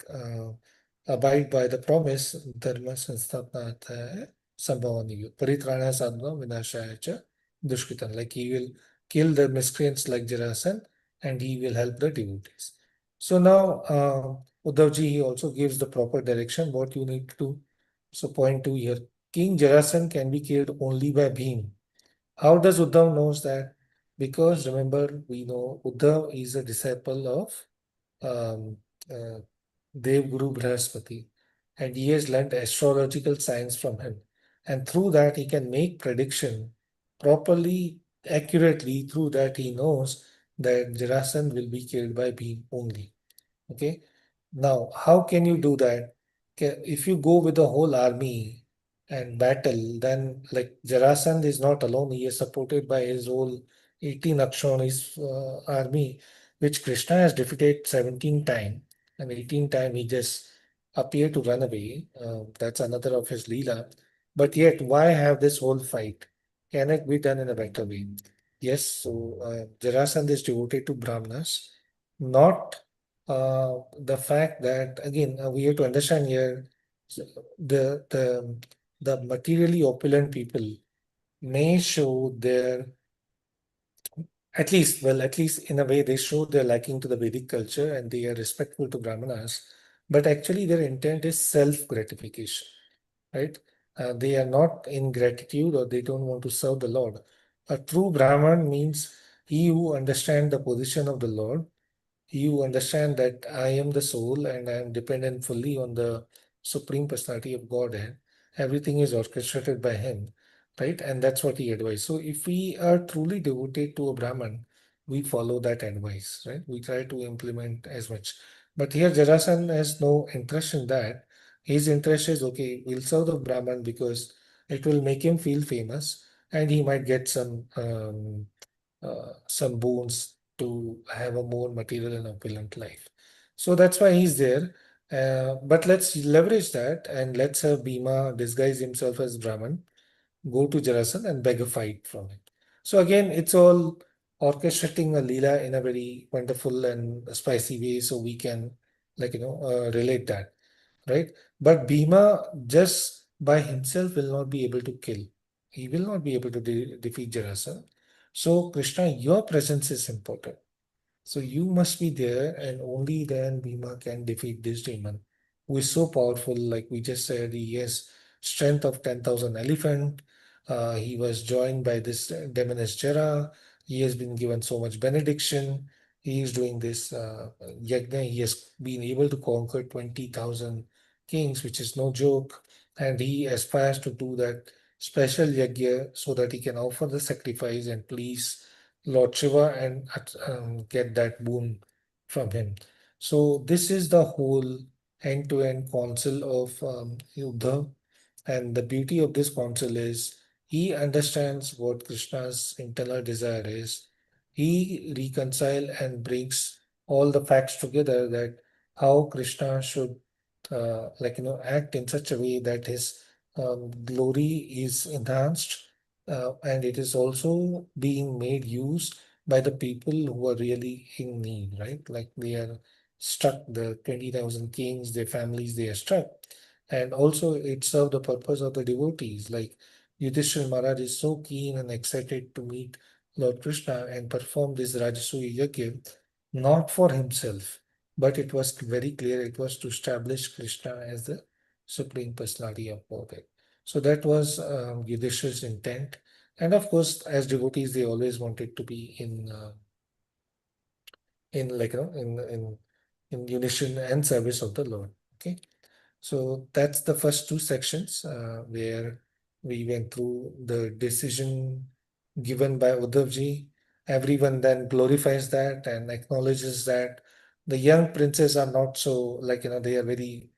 abide by the promise, dharma sanstapnata sambhavaniyo, paritrana sadhana vinashaya cha dushkitan. Like he will kill the miscreants like Jarasan and he will help the devotees. So now Uddhavji he also gives the proper direction what you need to do. So point 2 here, King Jarasan can be killed only by Bhim. How does Uddhav knows that? Because remember, we know Uddhav is a disciple of um, uh, Dev Guru Brahaspati, and he has learned astrological science from him. And through that, he can make prediction properly, accurately. Through that, he knows that Jarasan will be killed by Bhim only. Okay. Now, how can you do that? If you go with the whole army and battle, then like Jarasandh is not alone. He is supported by his whole 18 Akshonis army, which Krishna has defeated 17 times. And 18 times he just appeared to run away. That's another of his Leela. But yet, why have this whole fight? Can it be done in a better way? Yes, so Jarasandh is devoted to Brahmanas, not the fact that again we have to understand here the the the materially opulent people may show their at least in a way they show their liking to the Vedic culture and they are respectful to Brahmanas, but actually their intent is self gratification, right? They are not in gratitude or they don't want to serve the Lord. A true Brahman means he who understands the position of the Lord, you understand that I am the soul and I am dependent fully on the Supreme Personality of Godhead. Everything is orchestrated by Him, right? And that's what He advised. So if we are truly devoted to a Brahman, we follow that advice, right? We try to implement as much. But here Jarasan has no interest in that. His interest is okay, we'll serve the Brahman because it will make him feel famous and he might get some boons to have a more material and opulent life. So that's why he's there. But let's leverage that and let's have Bhima disguise himself as Brahman, go to Jarasan and beg a fight from him. So again, it's all orchestrating a Leela in a very wonderful and spicy way so we can relate that, right? But Bhima just by himself will not be able to kill. He will not be able to defeat Jarasandha. So Krishna, your presence is important. So you must be there, and only then Bhima can defeat this demon, who is so powerful. Like we just said, he has strength of 10,000 elephant. He was joined by this demoness Jara. He has been given so much benediction. He is doing this yajna. He has been able to conquer 20,000 kings, which is no joke. And he aspires to do that special yajna so that he can offer the sacrifice and please Lord Shiva and get that boon from him. So this is the whole end-to-end counsel of Uddhav. And the beauty of this counsel is he understands what Krishna's internal desire is. He reconcile and brings all the facts together that how Krishna should act in such a way that his glory is enhanced and it is also being made use by the people who are really in need, right? Like they are struck, the 20,000 kings, their families, they are struck. And also it served the purpose of the devotees. Like Yudhishthira Maharaj is so keen and excited to meet Lord Krishna and perform this Rajasuya Yajna, not for himself, but it was very clear it was to establish Krishna as the Supreme Personality of Godhead. So that was Yudhishthira's intent. And of course, as devotees, they always wanted to be in in like in unison and service of the Lord. Okay, so that's the first two sections where we went through the decision given by Uddhavji. Everyone then glorifies that and acknowledges that the young princes are not so they are very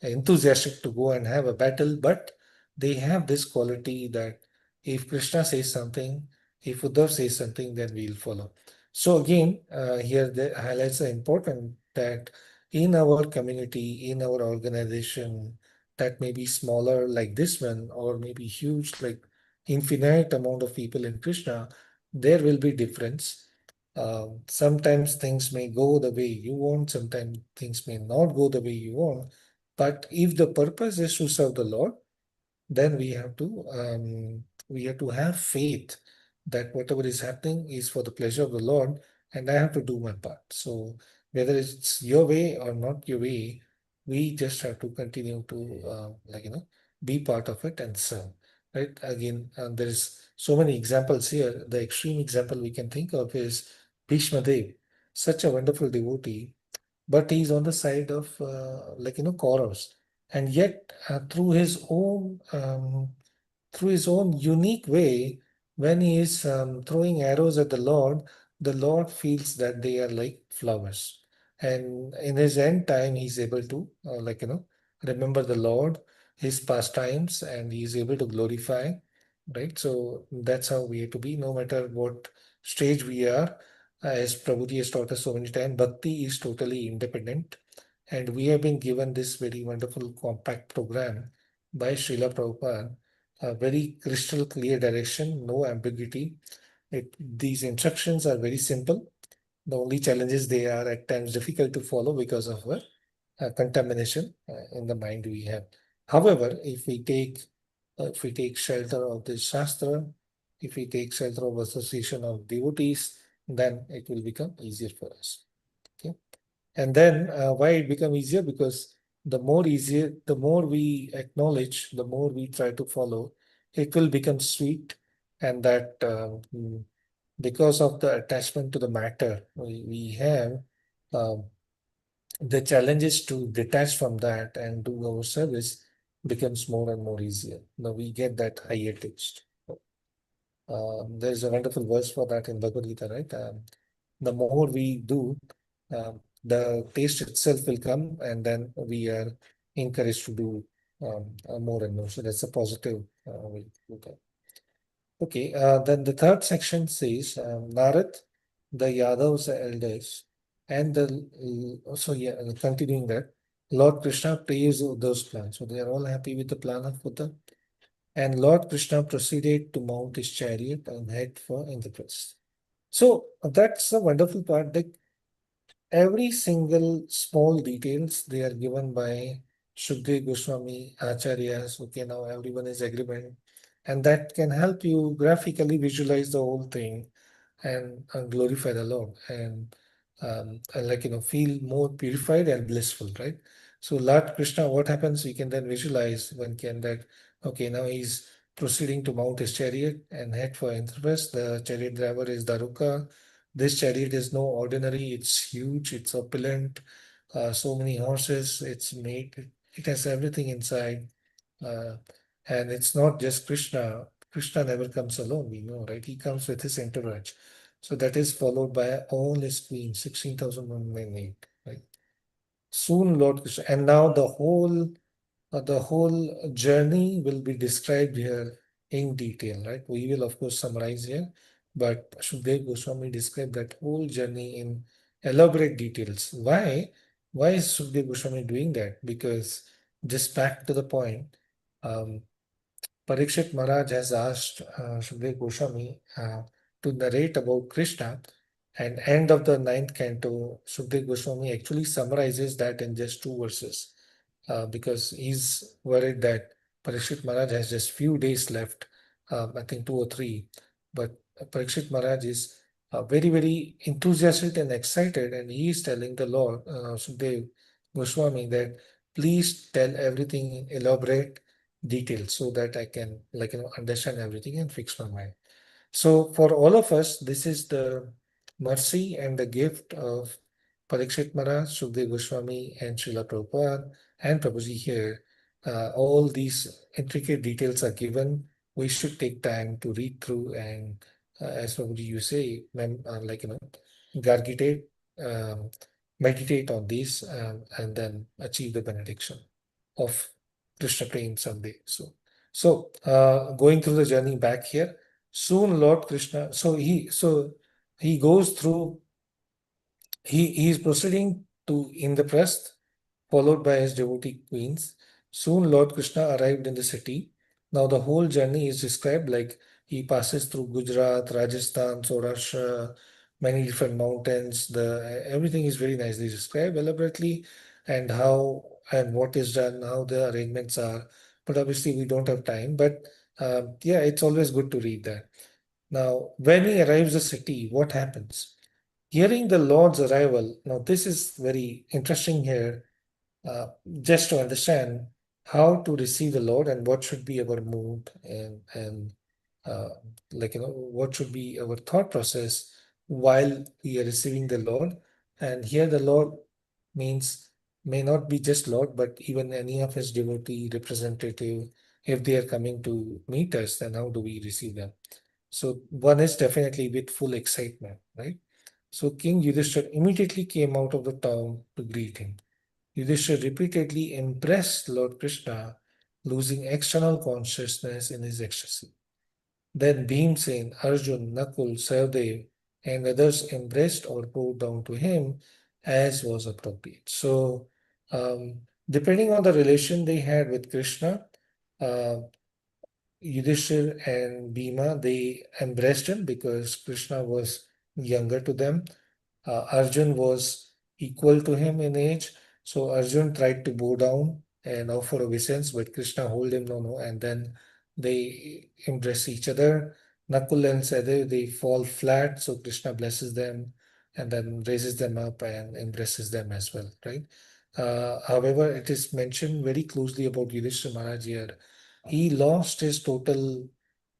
enthusiastic to go and have a battle, but they have this quality that if Krishna says something, if Uddhav says something, then we'll follow. So again, here the highlights are important that in our community, in our organization, that may be smaller like this one, or maybe huge like infinite amount of people in Krishna, there will be difference. Sometimes things may go the way you want, sometimes things may not go the way you want. But if the purpose is to serve the Lord, then we have to have faith that whatever is happening is for the pleasure of the Lord, and I have to do my part. So whether it's your way or not your way, we just have to continue to be part of it and serve. Right? Again, there is so many examples here. The extreme example we can think of is Bhishma Dev, such a wonderful devotee, but he's on the side of Kauravas, and yet through his own unique way, when he is throwing arrows at the Lord feels that they are like flowers. And in his end time, he's able to, remember the Lord, his pastimes, and he's able to glorify, right? So that's how we have to be, no matter what stage we are. As Prabhuji has taught us so many times, bhakti is totally independent. And we have been given this very wonderful compact program by Srila Prabhupada, a very crystal clear direction, no ambiguity. These instructions are very simple. The only challenges they are at times difficult to follow because of contamination in the mind we have. However, if we take shelter of the Shastra, if we take shelter of association of devotees, then it will become easier for us. Okay. And then why it become easier? Because the more we acknowledge, the more we try to follow, it will become sweet. And that because of the attachment to the matter we have, um, the challenge is to detach from that and do our service becomes more and more easier. Now we get that higher taste. There's a wonderful verse for that in Bhagavad Gita, right? The more we do, the taste itself will come, and then we are encouraged to do more and more. So that's a positive way to look at. Okay, then the third section says Narad, the Yadavs elders, and continuing that, Lord Krishna praised those plans. So they are all happy with the plan of Buddha. And Lord Krishna proceeded to mount his chariot and head for Indraprastha. So that's a wonderful part. That every single small details they are given by Shukdev Goswami, Acharyas. Okay, now everyone is agreement, and that can help you graphically visualize the whole thing and glorify the Lord and feel more purified and blissful, right? So Lord Krishna, what happens? We can then visualize one can that okay, now he's proceeding to mount his chariot and head for Indraprastha. The chariot driver is Daruka. This chariot is no ordinary, it's huge, it's opulent, so many horses, it has everything inside. Uh, and it's not just Krishna. Krishna never comes alone, we know, right? He comes with his entourage. So that is followed by all his queens, 16,198, right? Soon Lord Krishna, and now the whole journey will be described here in detail, right? We will, of course, summarize here, but Shukdev Goswami described that whole journey in elaborate details. Why? Why is Shukdev Goswami doing that? Because just back to the point, um, Parikshit Maharaj has asked Shukdev Goswami to narrate about Krishna, and end of the ninth canto, Shukdev Goswami actually summarizes that in just two verses because he's worried that Parikshit Maharaj has just few days left, I think 2 or 3. But Parikshit Maharaj is very, very enthusiastic and excited, and he is telling the Lord, Sukdev Goswami, that please tell everything in elaborate detail so that I can, understand everything and fix my mind. So for all of us, this is the mercy and the gift of Parikshit Maharaj, Sukdev Goswami, and Srila Prabhupada and Prabhuji here. All these intricate details are given. We should take time to read through and, as Prabhuji you say, gargitate, um, meditate on these, and then achieve the benediction of Krishna Prem someday. So going through the journey back here, soon Lord Krishna. So he goes through. He is proceeding to Indraprasth, followed by his devotee queens. Soon Lord Krishna arrived in the city. Now the whole journey is described like he passes through Gujarat, Rajasthan, Saurashtra, many different mountains. The everything is very nicely described elaborately, and how and what is done, how the arrangements are. But obviously we don't have time. But yeah, it's always good to read that. Now, when he arrives the city, what happens? Hearing the Lord's arrival. Now, this is very interesting here, uh, just to understand how to receive the Lord and what should be our mood and uh, what should be our thought process while we are receiving the Lord. And here the Lord means may not be just Lord, but even any of his devotee representative. If they are coming to meet us, then how do we receive them? So one is definitely with full excitement, right? So King Yudhishthira immediately came out of the town to greet him. Yudhishthira repeatedly impressed Lord Krishna, losing external consciousness in his ecstasy. Then Bhimsen, Arjun, Nakul, Sahadev, and others embraced or bowed down to him as was appropriate. So, depending on the relation they had with Krishna, uh, Yudhishthir and Bhima, they embraced him because Krishna was younger to them. Arjun was equal to him in age, so Arjun tried to bow down and offer obeisance, but Krishna hold him no, no, and then they embrace each other. Nakul and Sadev, they fall flat, so Krishna blesses them and then raises them up and embraces them as well, right? However, it is mentioned very closely about Yudhishthira Maharaj here. He lost his total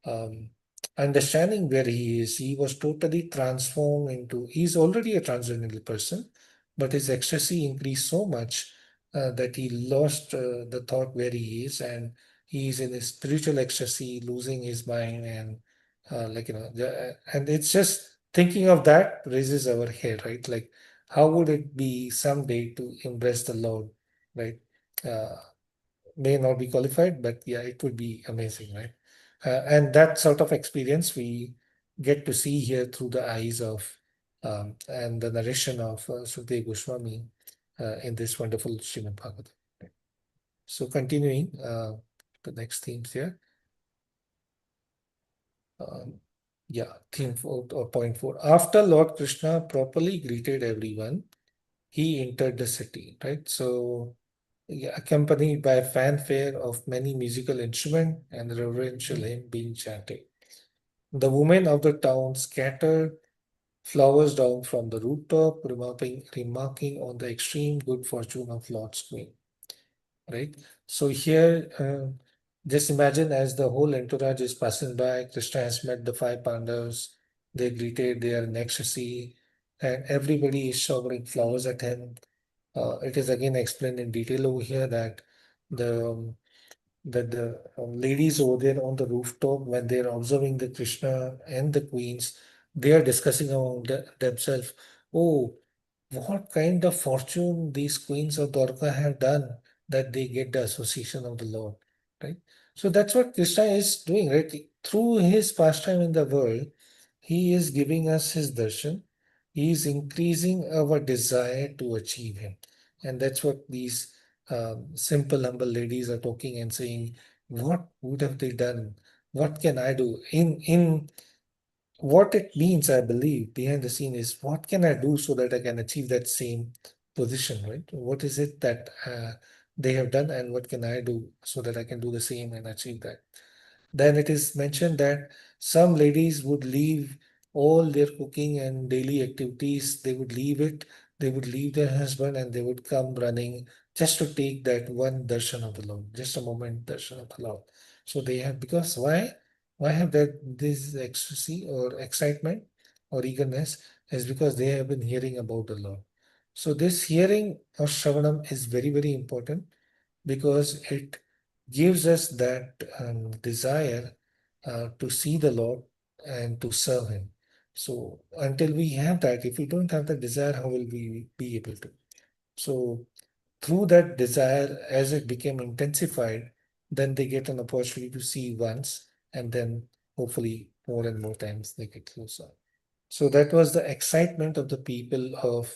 um, understanding where he is. He was totally transformed into, he's already a transcendental person, but his ecstasy increased so much that he lost the thought where he is, and he is in his spiritual ecstasy, losing his mind, and and it's just thinking of that raises our hair, right? Like, how would it be someday to embrace the Lord, right? Uh, may not be qualified, but yeah, it would be amazing, right? And that sort of experience we get to see here through the eyes of and the narration of Sukdev Goswami in this wonderful Srimad Bhagavatam. Right? So continuing the next themes here. Um, yeah, theme 4 or point 4. After Lord Krishna properly greeted everyone, he entered the city, right? So yeah, accompanied by fanfare of many musical instruments and reverential hymn being chanted. The women of the town scattered flowers down from the rooftop, remarking on the extreme good fortune of Lord's queen. Right? So here, just imagine as the whole entourage is passing by, Krishna has met the five Pandavas, they greeted, they are in ecstasy, and everybody is showering flowers at him. It is again explained in detail over here that the the ladies over there on the rooftop, when they are observing the Krishna and the queens, they are discussing among themselves, oh, what kind of fortune these queens of Dwarka have done that they get the association of the Lord, right? So that's what Krishna is doing, right? Through his pastime in the world, he is giving us his darshan. He is increasing our desire to achieve him. And that's what these simple, humble ladies are talking and saying, what would have they done? What can I do? In what it means, I believe, behind the scene is what can I do so that I can achieve that same position, right? What is it that they have done, and what can I do so that I can do the same and achieve that? Then it is mentioned that some ladies would leave all their cooking and daily activities, they would leave it, they would leave their husband and they would come running just to take that one darshan of the Lord, just a moment darshan of the Lord. So they have, because why? Why have that this ecstasy or excitement or eagerness? is because they have been hearing about the Lord. So this hearing or Shravanam is very, very important because it gives us that desire to see the Lord and to serve Him. So until we have that, if we don't have that desire, how will we be able to? So through that desire, as it became intensified, then they get an opportunity to see once, and then hopefully more and more times they get closer. So that was the excitement of the people of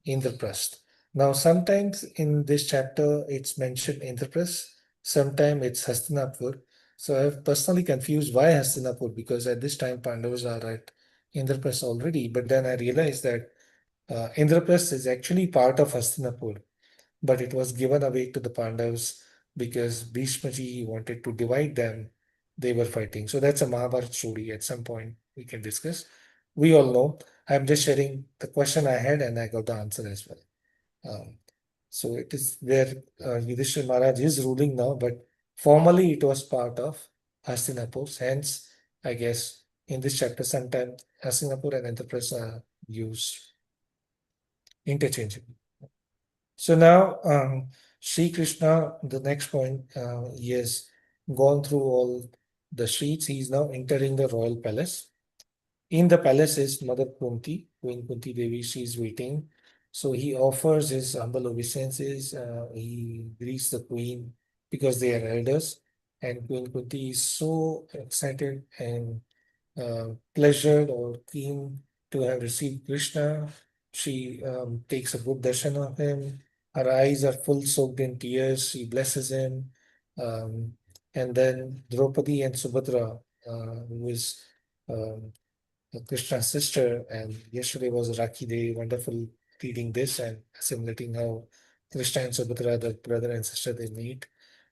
Indraprasth. Now, sometimes in this chapter it's mentioned Indraprasth, sometimes it's Hastinapur. So I've personally confused why Hastinapur, because at this time Pandavas are at Indraprasth already. But then I realized that Indraprasth is actually part of Hastinapur, but it was given away to the Pandavas because Bhishma Ji wanted to divide them. They were fighting. So that's a Mahabharata story. At some point we can discuss. We all know. I'm just sharing the question I had and I got the answer as well. So it is where Yudhishthira Maharaj is ruling now, but formally it was part of Hastinapur. Hence, I guess in this chapter, sometimes Hastinapur and Indraprastha are used interchangeably. So now, Sri Krishna, the next point, he has gone through all the streets. He is now entering the royal palace. In the palace is Mother Kunti, Queen Kunti Devi. She is waiting. So he offers his humble obeisances. He greets the queen because they are elders. And Queen Kunti is so excited and pleasured or keen to have received Krishna. She takes a good darshan of him. Her eyes are full soaked in tears. She blesses him. Um, and then Draupadi and Subhadra, who is um, Krishna's sister, and yesterday was Rakhi Day, wonderful reading this and assimilating how Krishna and Subhadra, the brother and sister, they meet.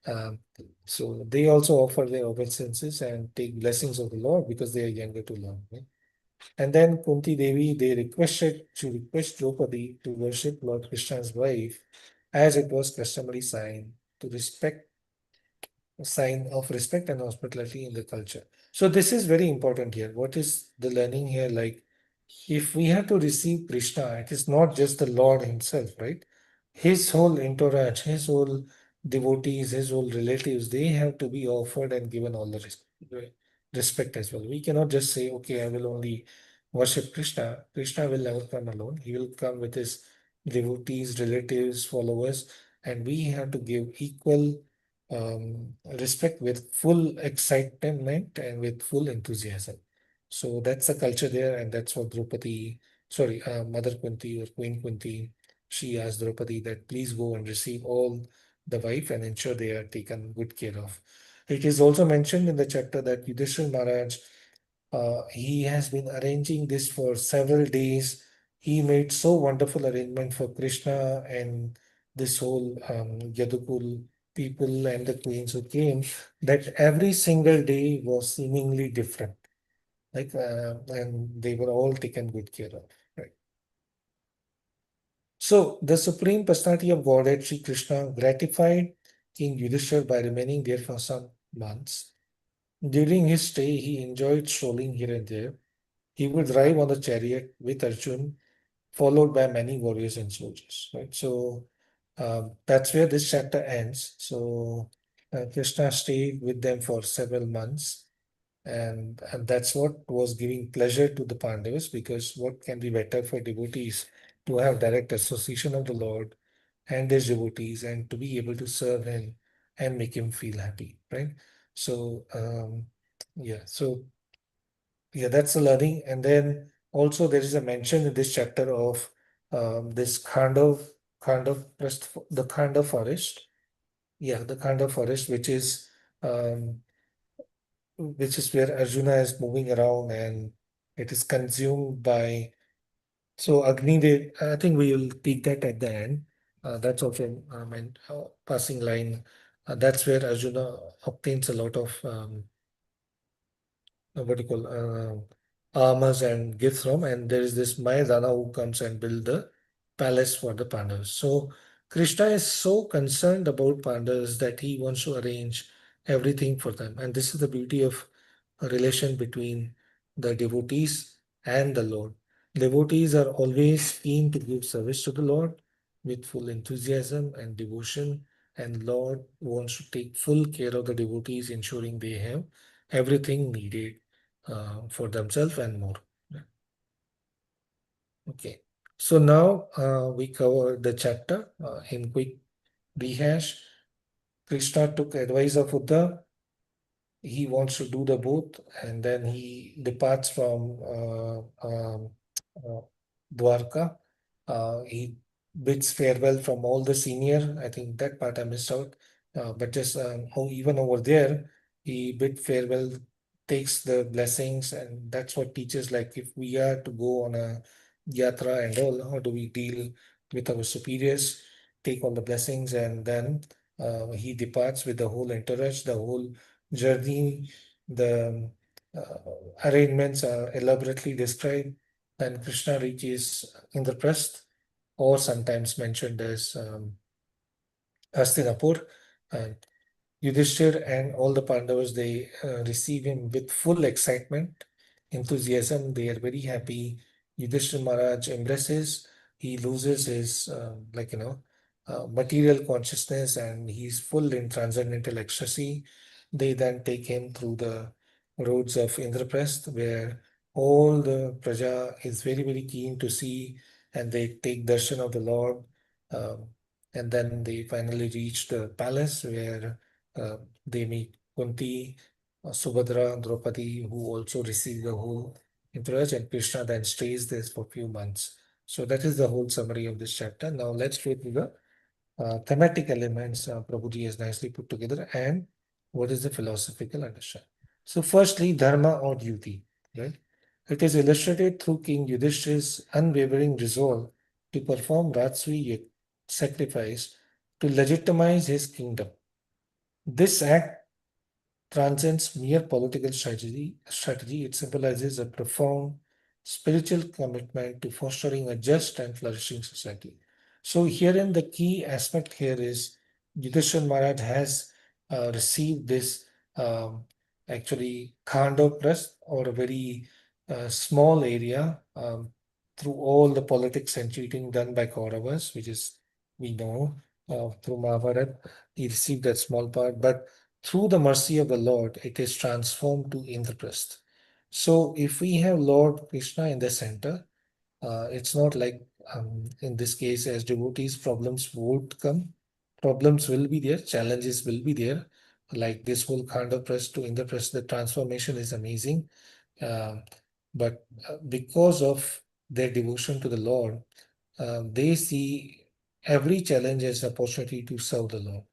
Um, so they also offer their obeisances and take blessings of the Lord because they are younger to learn. Right? And then Kunti Devi, they requested to request Draupadi to worship Lord Krishna's wife, as it was customary sign of respect and hospitality in the culture. So this is very important here. What is the learning here? Like, if we have to receive Krishna, it is not just the Lord Himself, right? His whole entourage, His whole devotees, His whole relatives, they have to be offered and given all the respect as well. We cannot just say, okay, I will only worship Krishna. Krishna will never come alone. He will come with His devotees, relatives, followers, and we have to give equal respect with full excitement and with full enthusiasm. So that's the culture there, and that's what Mother Kunti or Queen Kunti, she asked Draupadi that please go and receive all the wife and ensure they are taken good care of. It is also mentioned in the chapter that Yudhishthira Maharaj, he has been arranging this for several days. He made so wonderful arrangement for Krishna and this whole Yadukul people and the queens who came, that every single day was seemingly different. And they were all taken good care of. Right. So the Supreme Personality of Godhead, Sri Krishna, gratified King Yudhishthira by remaining there for some months. During his stay, he enjoyed strolling here and there. He would drive on the chariot with Arjun, followed by many warriors and soldiers. Right. So that's where this chapter ends. So Krishna stayed with them for several months. And that's what was giving pleasure to the Pandavas, because what can be better for devotees to have direct association of the Lord and his devotees and to be able to serve him and make him feel happy, right? So yeah, that's the learning. And then also there is a mention in this chapter of this the Khandav forest. Yeah, the Khandav forest, um, which is where Arjuna is moving around and it is consumed by. So Agni, I think we will take that at the end. That's also passing line. That's where Arjuna obtains a lot of what do you call armors and gifts from, and there is this Mayadana who comes and build the palace for the Pandavas. So Krishna is so concerned about Pandavas that he wants to arrange everything for them, and this is the beauty of a relation between the devotees and the Lord. Devotees are always keen to give service to the Lord with full enthusiasm and devotion, and Lord wants to take full care of the devotees, ensuring they have everything needed for themselves and more. Okay, so now we cover the chapter in quick rehash. Krishna took advice of Uddhav. He wants to do the both, and then he departs from uh, Dwarka. He bids farewell from all the senior. I think that part I missed out. But just even over there, he bid farewell, takes the blessings, and that's what teaches. Like if we are to go on a yatra and all, how do we deal with our superiors? Take all the blessings, and then he departs with the whole entourage, the whole journey. The arrangements are elaborately described. Then Krishna reaches Indraprasth, or sometimes mentioned as Hastinapur, and Yudhishthir and all the Pandavas, they receive him with full excitement, enthusiasm. They are very happy. Yudhishthir Maharaj embraces. He loses his, material consciousness, and he's full in transcendental ecstasy. They then take him through the roads of Indraprasth, where all the Praja is very, very keen to see, and they take darshan of the Lord. Um, and then they finally reach the palace where they meet Kunti, Subhadra, Draupadi, who also receive the whole entourage, and Krishna then stays there for a few months. So that is the whole summary of this chapter. Now let's go through the thematic elements Prabhuji has nicely put together, and what is the philosophical understanding. So firstly, dharma or duty, right? It is illustrated through King Yudhishthir's unwavering resolve to perform Rajsui sacrifice to legitimize his kingdom. This act transcends mere political strategy. It symbolizes a profound spiritual commitment to fostering a just and flourishing society. So herein the key aspect here is Yudhishthira Maharaj has received this actually Khandov Press, or a very small area through all the politics and cheating done by Kauravas, which is we know through Mahabharata. He received that small part, but through the mercy of the Lord, it is transformed to Indraprasth. So if we have Lord Krishna in the center, it's not like in this case, as devotees, problems won't come. Problems will be there, challenges will be there. Like this whole Khandaprasth to Indraprasth, the transformation is amazing. Uh, but because of their devotion to the Lord, they see every challenge as an opportunity to serve the Lord.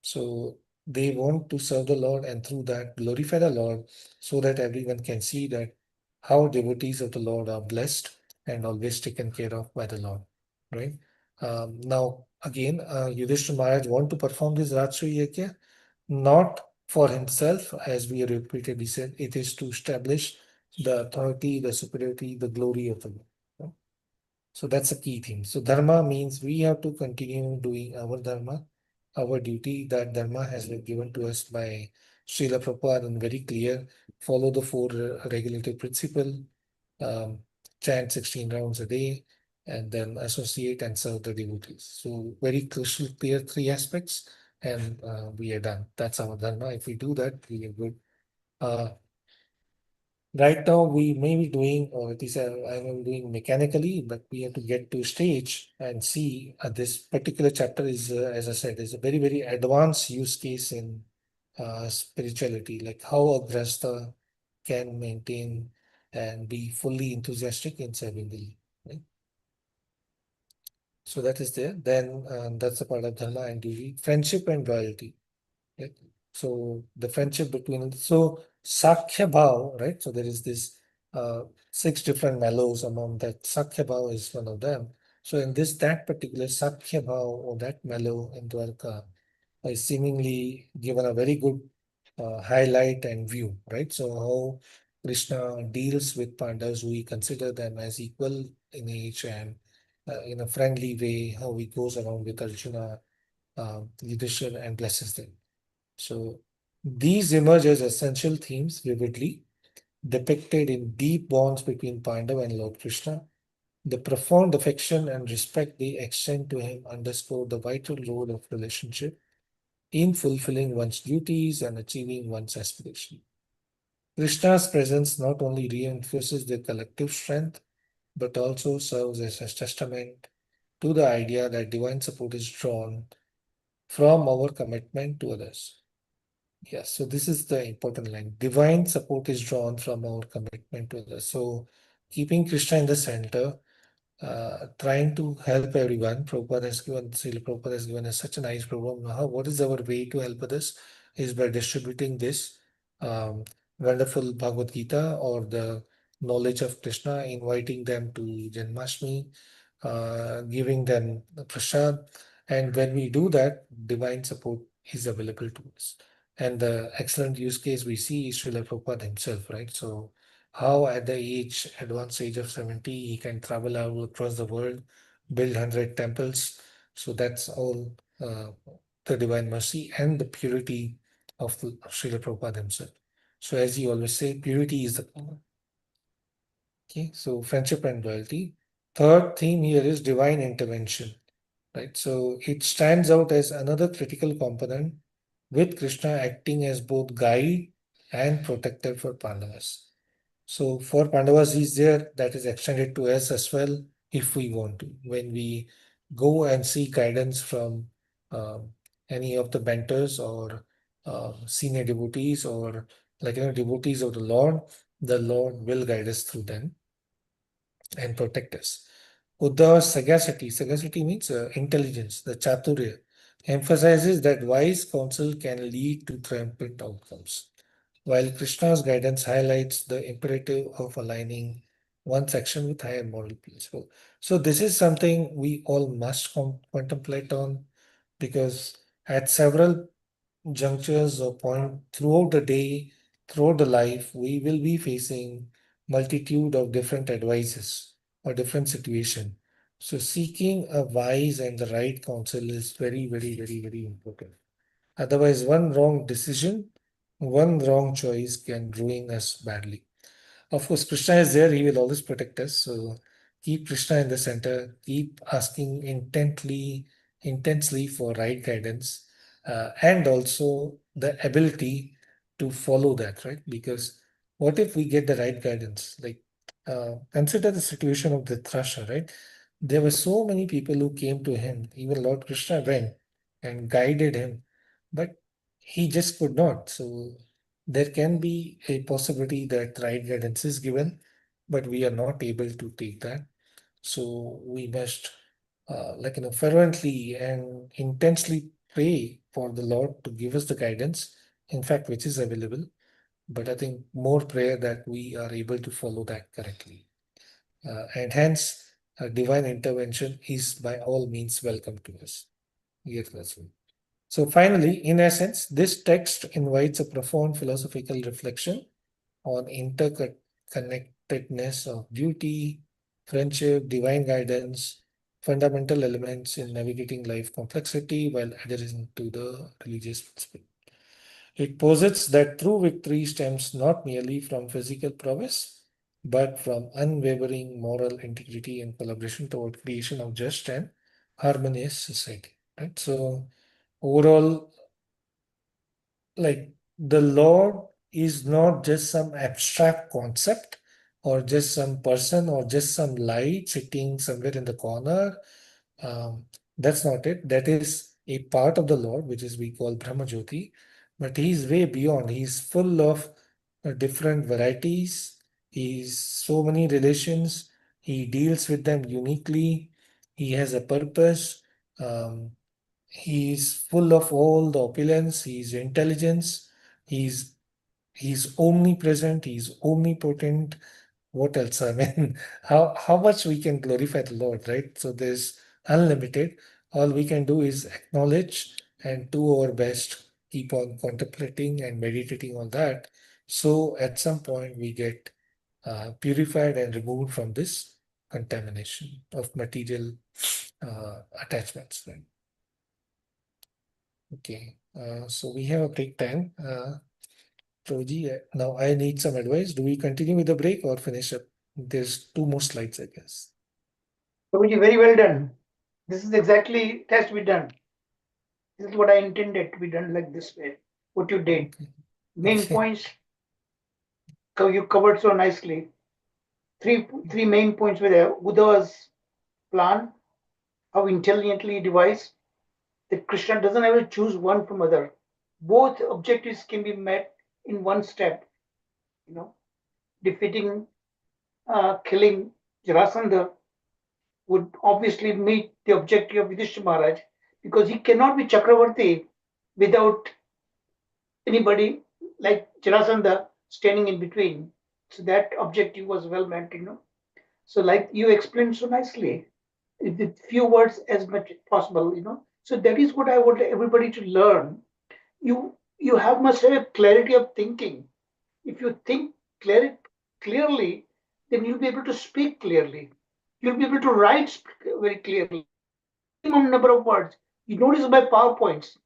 So they want to serve the Lord, and through that glorify the Lord, so that everyone can see that how devotees of the Lord are blessed and always taken care of by the Lord. Right? Now, again, Yudhishthira Maharaj want to perform this Rajsuya Yajna, not for himself, as we repeatedly said, it is to establish the authority, the superiority, the glory of the Lord. So that's a key thing. So dharma means we have to continue doing our dharma, our duty. That dharma has been given to us by Srila Prabhupada and very clear. Follow the four regulative principle, um, chant 16 rounds a day, and then associate and serve the devotees. So very crucial, clear three aspects, and we are done. That's our dharma. If we do that, we are good. Right now, we may be doing, or it is I'm doing mechanically, but we have to get to stage and see this particular chapter is, as I said, is a very, very advanced use case in spirituality, like how a grasta can maintain and be fully enthusiastic in serving the Lord, right? So that is there. Then that's a part of dharma and duty, friendship and loyalty. Right? So the friendship between, so Sakhya Bhav, right? So there is this six different mellows, among that Sakhya Bhav is one of them. So in this, that particular Sakhya Bhav, or that mellow in Dwarka, is seemingly given a very good highlight and view, right? So how Krishna deals with Pandavas, we consider them as equal in age, and in a friendly way, how he goes around with Arjuna, Yudhishthira, and blesses them. So these emerge as essential themes, vividly depicted in deep bonds between Pandava and Lord Krishna. The profound affection and respect they extend to him underscore the vital role of relationship in fulfilling one's duties and achieving one's aspiration. Krishna's presence not only reinforces their collective strength, but also serves as a testament to the idea that divine support is drawn from our commitment to others. Yes, so this is the important line. Divine support is drawn from our commitment to others. So keeping Krishna in the center, trying to help everyone. Srila Prabhupada has given us such a nice program. What is our way to help others? Is by distributing this um, wonderful Bhagavad Gita or the knowledge of Krishna, inviting them to Janmashtami, giving them the prasad. And when we do that, divine support is available to us. And the excellent use case we see is Srila Prabhupada himself, right? So how at the advanced age of 70, he can travel all across the world, build 100 temples. So that's all the divine mercy and the purity of Srila Prabhupada himself. So as he always say, purity is the power. Okay, so friendship and loyalty. Third theme here is divine intervention, right? So it stands out as another critical component, with Krishna acting as both guide and protector for Pandavas. So for Pandavas, he's there, that is extended to us as well if we want to. When we go and seek guidance from um, any of the mentors or senior devotees or devotees of the Lord will guide us through them and protect us. Uddhava's sagacity means intelligence, the chaturya, emphasizes that wise counsel can lead to triumphant outcomes, while Krishna's guidance highlights the imperative of aligning one's action with higher moral principle. So this is something we all must contemplate on, because at several junctures or point throughout the day, throughout the life, we will be facing multitude of different advices or different situation. So seeking a wise and the right counsel is very, very, very, very important. Otherwise, one wrong decision, one wrong choice can ruin us badly. Of course, Krishna is there, he will always protect us. So keep Krishna in the center, keep asking intensely for right guidance, and also the ability to follow that, right? Because what if we get the right guidance? Like, consider the situation of Dhritarashtra, right? There were so many people who came to him, even Lord Krishna went and guided him, but he just could not. So there can be a possibility that right guidance is given, but we are not able to take that. So we must, fervently and intensely pray for the Lord to give us the guidance, in fact, which is available. But I think more prayer that we are able to follow that correctly. And hence, divine intervention is by all means welcome to us. Yes, that's right. So finally, in essence, this text invites a profound philosophical reflection on interconnectedness of duty, friendship, divine guidance, fundamental elements in navigating life complexity while adhering to the religious principle. It posits that true victory stems not merely from physical prowess, but from unwavering moral integrity and collaboration toward creation of just and harmonious society. Right? So overall, like the Lord is not just some abstract concept or just some person or just some light sitting somewhere in the corner. Um, that's not it. That is a part of the Lord, which is we call Brahma Jyoti, but he is way beyond. He's full of different varieties. He's so many relations. He deals with them uniquely. He has a purpose. Um, He's full of all the opulence, he's intelligence, he's he's omnipresent, he's omnipotent. What else? I mean, how much we can glorify the Lord, right? So there's unlimited. All we can do is acknowledge and do our best, keep on contemplating and meditating on that. So at some point we get purified and removed from this contamination of material attachments. Right? Okay, so we have a break time. Prabhuji, now I need some advice. Do we continue with the break or finish up? There's two more slides, I guess. Prabhuji, very well done. This is exactly it has to be done. This is what I intended to be done like this way. What you did. Main Okay. points you covered so nicely. Three main points were there. Uddhava's plan, how intelligently he devised, that Krishna doesn't ever choose one from other. Both objectives can be met in one step. Defeating, killing Jarasandha would obviously meet the objective of Yudhishthira Maharaj, because he cannot be Chakravarti without anybody like Jarasandha standing in between. So that objective was well met, So like you explained so nicely, with few words as much as possible, So that is what I want everybody to learn. You must have a clarity of thinking. If you think clearly, then you'll be able to speak clearly. You'll be able to write very clearly. Minimum number of words. You notice my PowerPoints.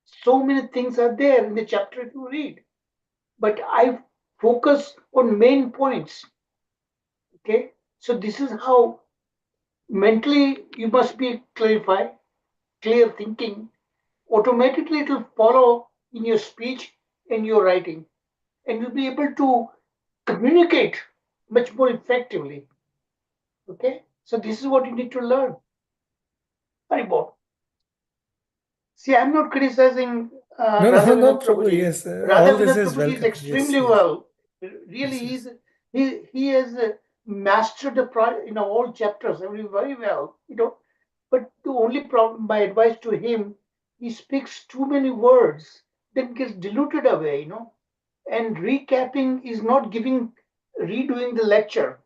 So many things are there in the chapter if you read. But I focus on main points. Okay? So this is how mentally you must be clarified, clear thinking. Automatically it will follow in your speech and your writing. And you'll be able to communicate much more effectively. Okay? So this is what you need to learn. Haribol. See, I'm not criticizing No, Radha no, Vinod Prabhu. Prabhuji. Yes, Radha all this Vinod is Prabhuji is welcome. extremely Yes. well. Really, Yes. he has mastered the all chapters very well. But the only problem, my advice to him, he speaks too many words, then gets diluted away. And recapping is not redoing the lecture.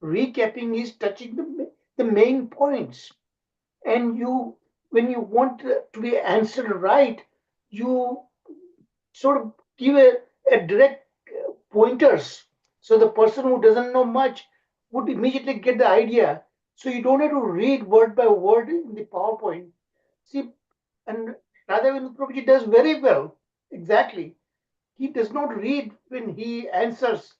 Recapping is touching the main points. And when you want to be answered right, you sort of give a direct pointers. So the person who doesn't know much would immediately get the idea. So you don't have to read word by word in the PowerPoint. See, and Radhavendra Prabhuji does very well. Exactly. He does not read when he answers,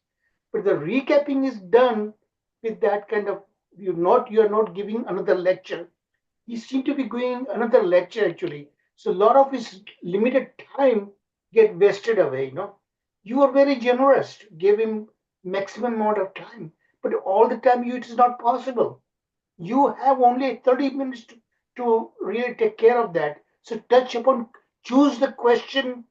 but the recapping is done with that kind of you are not giving another lecture. He seemed to be going another lecture actually. So a lot of his limited time get wasted away. You are very generous, give him maximum amount of time, but all the time it is not possible. You have only 30 minutes to really take care of that. So choose the question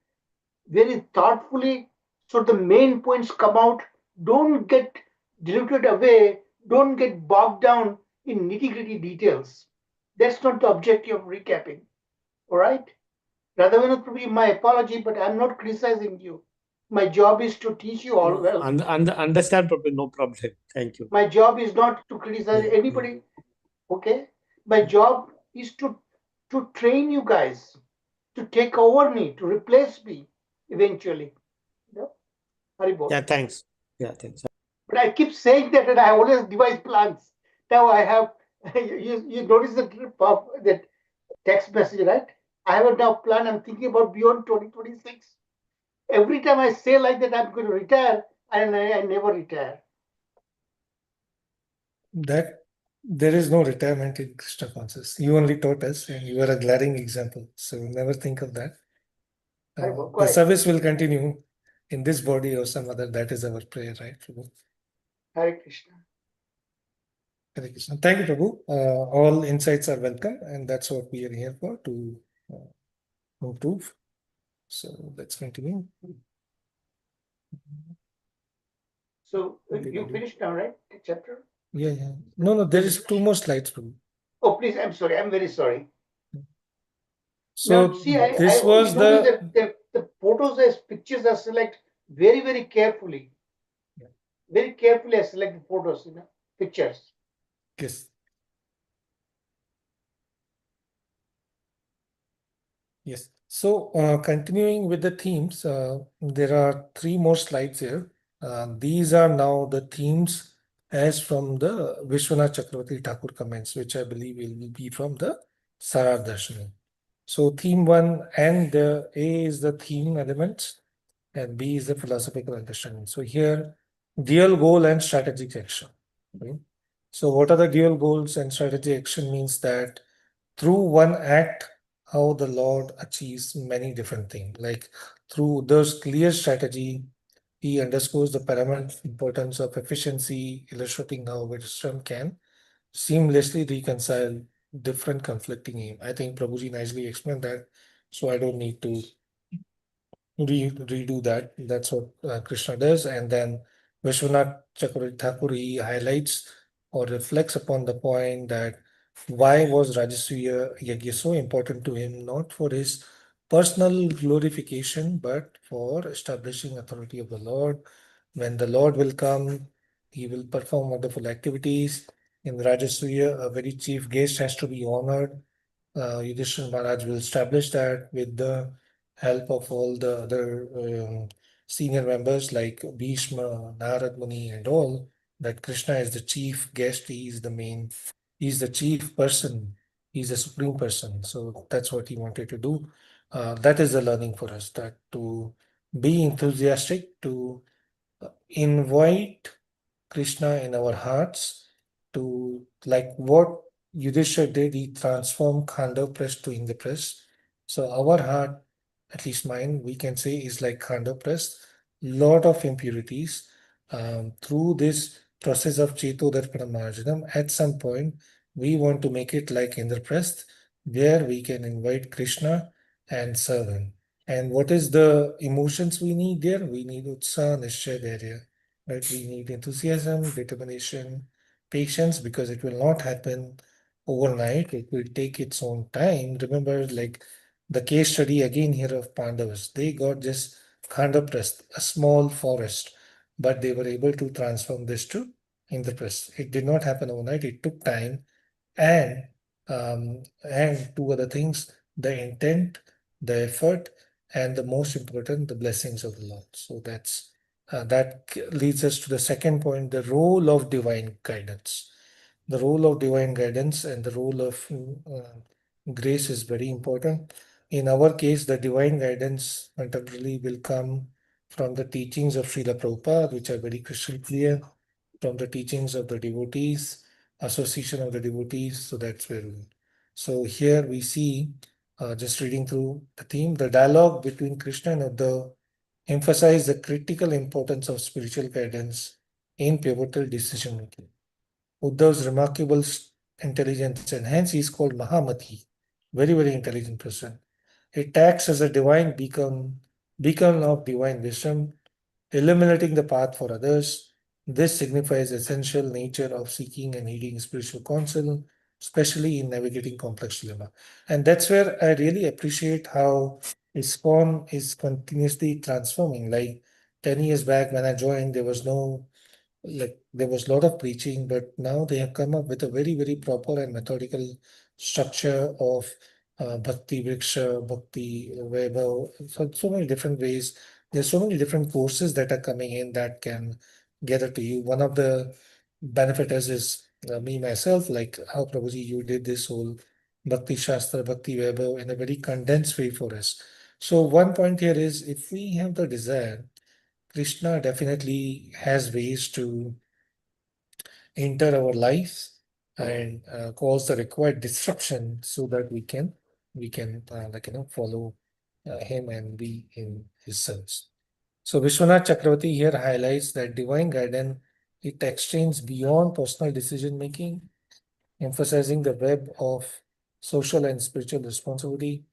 very thoughtfully so the main points come out. Don't get diluted away. Don't get bogged down in nitty gritty details. That's not the objective of recapping. All right? Radhavendra Prabhu, my apology, but I'm not criticizing you. My job is to teach you all well. Understand, Prabhu, no problem. Thank you. My job is not to criticize anybody. Okay? My job is to train you guys, to take over me, to replace me eventually. Haribol. Yeah, thanks. Yeah, thanks. But I keep saying that, and I always devise plans. Now I have, you notice that text message, right? I have a now plan. I'm thinking about beyond 2026. Every time I say like that, I'm going to retire, and I never retire. That there is no retirement in Krishna consciousness. You only taught us, and you are a glaring example. So never think of that. The service will continue in this body or some other. That is our prayer, right, Prabhu? Hare Krishna. Hare Krishna. Thank you, Prabhu. All insights are welcome, and that's what we are here for, to improve. So let's continue. So you finished now, right? The chapter? Yeah. No, there is 2 more slides, Prabhu. Oh, please, I'm sorry. I'm very sorry. So now, see, this was the photos as pictures are selected very, very carefully. Yeah. Very carefully I select the photos, pictures. Yes. Yes. So continuing with the themes, there are 3 more slides here. These are now the themes as from the Vishwanath Chakravarti Thakur comments, which I believe will be from the Sarar Darshani. So theme 1 and A is the theme elements and B is the philosophical understanding. So here, real goal and strategic action. Right? So what are the dual goals and strategy action means that through one act, how the Lord achieves many different things. Like through those clear strategy, he underscores the paramount importance of efficiency, illustrating how wisdom can seamlessly reconcile different conflicting aim. I think Prabhuji nicely explained that, so I don't need to redo that. That's what Krishna does. And then Vishwanath Chakravarti Thakur, he highlights or reflects upon the point that why was Rajasuya Yajna so important to him, not for his personal glorification, but for establishing authority of the Lord. When the Lord will come, he will perform wonderful activities. In Rajasuya, a very chief guest has to be honored. Yudhishthira Maharaj will establish that with the help of all the other senior members like Bhishma, Narad Muni, and all, that Krishna is the chief guest, he is the main, he's the chief person, he's the supreme person. So that's what he wanted to do. That is the learning for us, that to be enthusiastic, to invite Krishna in our hearts, to like what Yudhishthira did, he transformed Khandav to Indraprastha. So our heart, at least mine, we can say is like Khandav, lot of impurities. Through this process of Chetodarpana Marjanam, at some point, we want to make it like Indraprastha, where we can invite Krishna and serve him. And what is the emotions we need there? We need Utsaha, Nishchay, Dhairya. Right? We need enthusiasm, determination, patience, because it will not happen overnight. It will take its own time. Remember, like the case study again here of Pandavas, they got just Khandaprastha, a small forest, but they were able to transform this to Indraprastha. It did not happen overnight. It took time, and two other things: the intent, the effort, and the most important, the blessings of the Lord. So that leads us to the second point, the role of divine guidance. The role of divine guidance and the role of grace is very important. In our case, the divine guidance contemporarily will come from the teachings of Srila Prabhupada, which are very crystal clear, from the teachings of the devotees, association of the devotees. So that's where we. So here we see, just reading through the theme, the dialogue between Krishna and Uddhav emphasize the critical importance of spiritual guidance in pivotal decision making. Uddhav's remarkable intelligence, and hence he is called Mahamati, very, very intelligent person. It acts as a divine beacon of divine wisdom, illuminating the path for others. This signifies the essential nature of seeking and heeding spiritual counsel, especially in navigating complex dilemma. And that's where I really appreciate how ISKCON is continuously transforming. Like 10 years back when I joined, there was a lot of preaching, but now they have come up with a very, very proper and methodical structure of Bhakti Vriksha, Bhakti Vaibhav, so many different ways. There's so many different courses that are coming in that can gather to you. One of the benefiters is me myself, like how Prabhuji, you did this whole Bhakti Shastra, Bhakti Vaibhav in a very condensed way for us. So one point here is if we have the desire, Krishna definitely has ways to enter our lives and cause the required disruption so that we can follow him and be in his service. So Vishwanath Chakravarti here highlights that divine guidance, it extends beyond personal decision making, emphasizing the web of social and spiritual responsibility.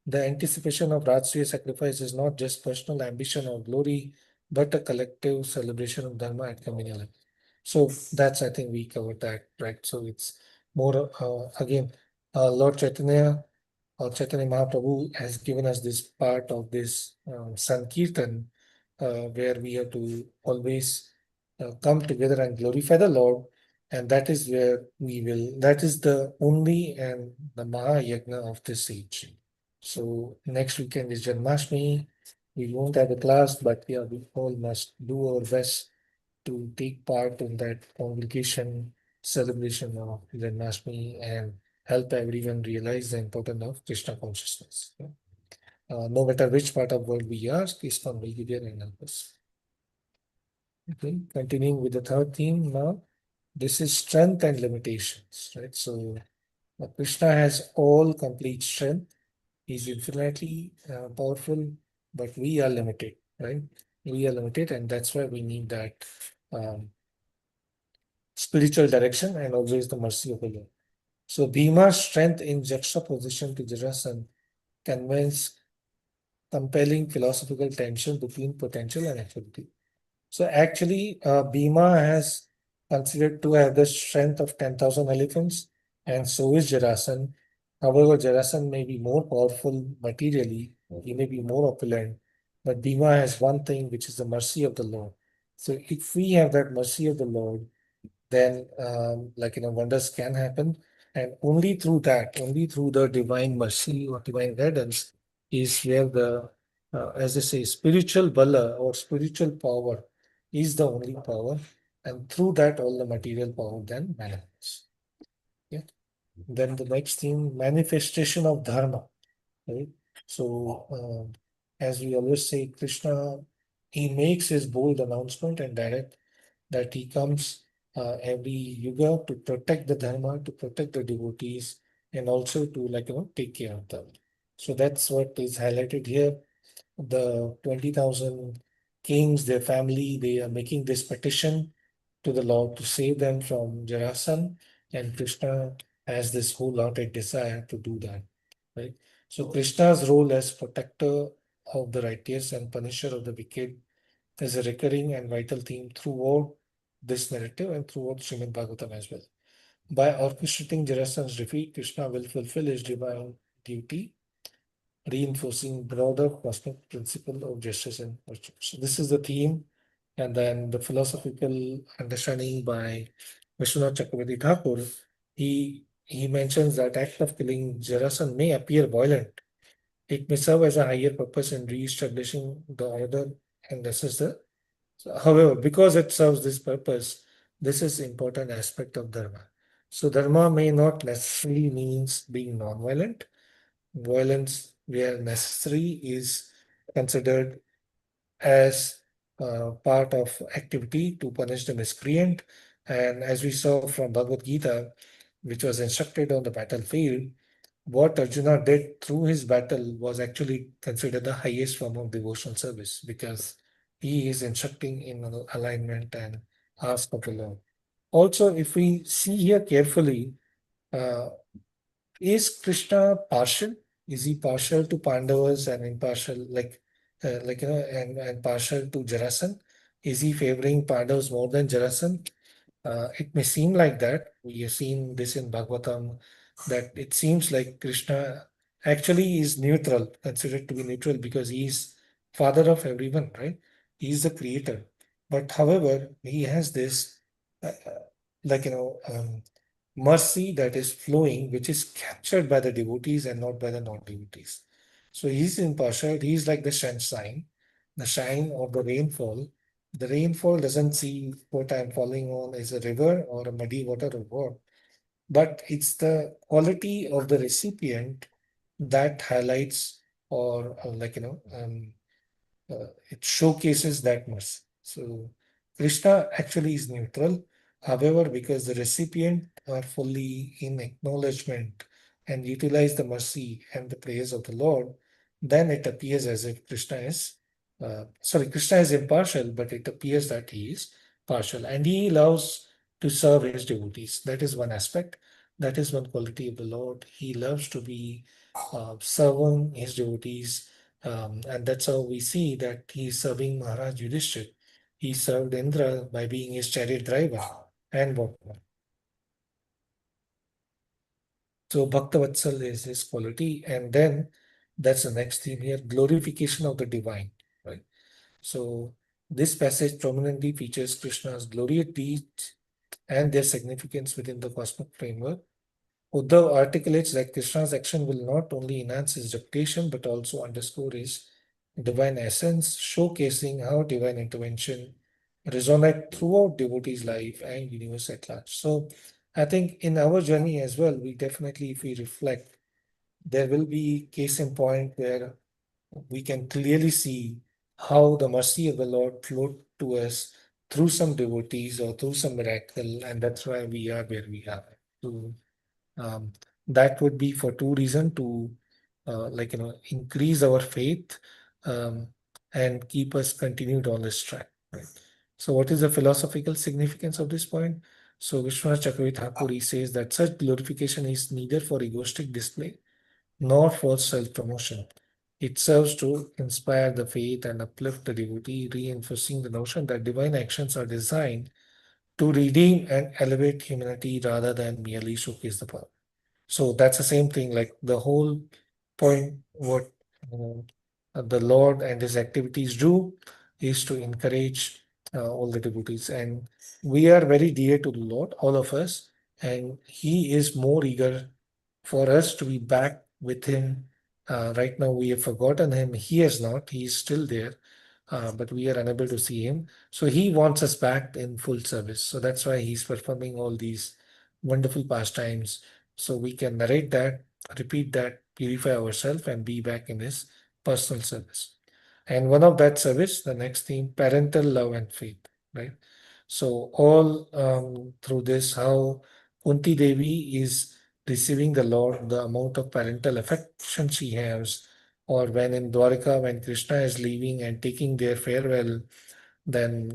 The anticipation of Rajasuya sacrifice is not just personal ambition or glory, but a collective celebration of Dharma at communal level. So that's, I think we covered that, right? So it's more, again, Lord Chaitanya or Chaitanya Mahaprabhu has given us this part of this Sankirtan, where we have to always come together and glorify the Lord. And that is where that is the only and the Mahayagna of this age. So next weekend is Janmashtami. We won't have a class, but yeah, we all must do our best to take part in that congregation celebration of Janmashtami and help everyone realize the importance of Krishna consciousness. No matter which part of the world we are, Krishna will be there and help us. Okay, continuing with the third theme now, this is strength and limitations, right? So Krishna has all complete strength. He's infinitely powerful, but we are limited, right? We are limited, and that's why we need that um, spiritual direction and always the mercy of the Lord. So Bhima's strength in juxtaposition to Jarasan conveys compelling philosophical tension between potential and activity. So actually, Bhima has considered to have the strength of 10,000 elephants, and so is Jarasan. However, Jarasan may be more powerful materially, he may be more opulent, but Bhima has one thing, which is the mercy of the Lord. So if we have that mercy of the Lord, then wonders can happen. And only through that, only through the divine mercy or divine guidance is where the, as they say, spiritual bala or spiritual power is the only power. And through that, all the material power then manifests. Yeah. Then the next thing, manifestation of dharma. Right? So, as we always say, Krishna, he makes his bold announcement and direct that he comes every yuga to protect the dharma, to protect the devotees, and also to take care of them. So that's what is highlighted here. The 20,000 kings, their family, they are making this petition to the Lord to save them from Jarasan, and Krishna has this wholehearted desire to do that. Right? So Krishna's role as protector of the righteous and punisher of the wicked is a recurring and vital theme throughout this narrative and throughout Srimad Bhagavatam as well. By orchestrating Jarasan's defeat, Krishna will fulfill his divine duty, reinforcing broader cosmic principle of justice and virtue. So this is the theme, and then the philosophical understanding by Vishwanath Chakravarti Thakur. He mentions that act of killing Jarasan may appear violent. It may serve as a higher purpose in re-establishing the order and this is the however, because it serves this purpose, this is important aspect of dharma. So dharma may not necessarily means being non-violent. Violence, where necessary, is considered as part of activity to punish the miscreant. And as we saw from Bhagavad Gita, which was instructed on the battlefield, what Arjuna did through his battle was actually considered the highest form of devotional service because he is instructing in alignment and ask of the Lord. Also, if we see here carefully, uh, is Krishna partial? Is he partial to Pandavas and impartial, and partial to Jarasan? Is he favoring Pandavas more than Jarasan? It may seem like that. We have seen this in Bhagavatam, that it seems like Krishna actually is neutral, considered to be neutral because he is father of everyone, right? He is the creator. But however, he has this, uh, uh, mercy that is flowing, which is captured by the devotees and not by the non-devotees. So he's impartial. He's like the shine of the rainfall. The rainfall doesn't see what I'm falling on is a river or a muddy water or what, but it's the quality of the recipient that highlights or it showcases that mercy. So Krishna actually is neutral. However, because the recipient are fully in acknowledgement and utilize the mercy and the praise of the Lord, then it appears as if Krishna is impartial, but it appears that he is partial and he loves to serve his devotees. That is one aspect. That is one quality of the Lord. He loves to be serving his devotees, and that's how we see that he's serving Maharaj Yudhishthir. He served Indra by being his chariot driver and whatnot. So Bhakta Vatsal is his quality. And then that's the next theme here, glorification of the divine. Right. So this passage prominently features Krishna's glorious deeds and their significance within the cosmic framework. Uddhav articulates that Krishna's action will not only enhance his reputation but also underscore his divine essence, showcasing how divine intervention resonate throughout devotees' life and universe at large. So I think in our journey as well, we definitely, if we reflect, there will be case in point where we can clearly see how the mercy of the Lord flowed to us through some devotees or through some miracle, and that's why we are where we are. So that would be for two reasons: to increase our faith um, and keep us continued on this track. Right? So, what is the philosophical significance of this point? So, Vishwanath Chakravarti Thakur says that such glorification is neither for egoistic display nor for self-promotion. It serves to inspire the faith and uplift the devotee, reinforcing the notion that divine actions are designed to redeem and elevate humanity rather than merely showcase the power. So that's the same thing, like the whole point what the Lord and his activities do is to encourage all the devotees. And we are very dear to the Lord, all of us, and he is more eager for us to be back with him. Right now, we have forgotten him. He has not. He is still there, but we are unable to see him. So he wants us back in full service. So that's why he's performing all these wonderful pastimes. So we can narrate that, repeat that, purify ourselves, and be back in his personal service. And one of that service, the next theme, parental love and faith, right? So all through this, how Kunti Devi is receiving the Lord, the amount of parental affection she has, or when in Dwarka, when Krishna is leaving and taking their farewell, then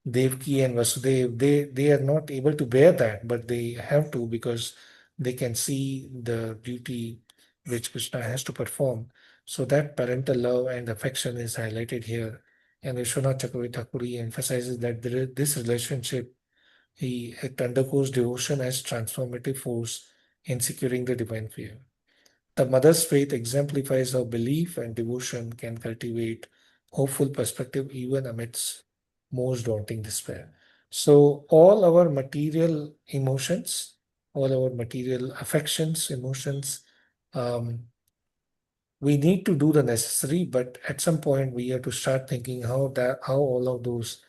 Devki and Vasudev, they are not able to bear that, but they have to because they can see the duty which Krishna has to perform. So that parental love and affection is highlighted here. And Vishwanath Chakravarti Thakuri emphasizes that this relationship, it undergoes devotion as transformative force in securing the divine fear. The mother's faith exemplifies how belief and devotion can cultivate hopeful perspective even amidst most daunting despair. So, all our material emotions, all our material affections, emotions, um, we need to do the necessary, but at some point we have to start thinking how all of those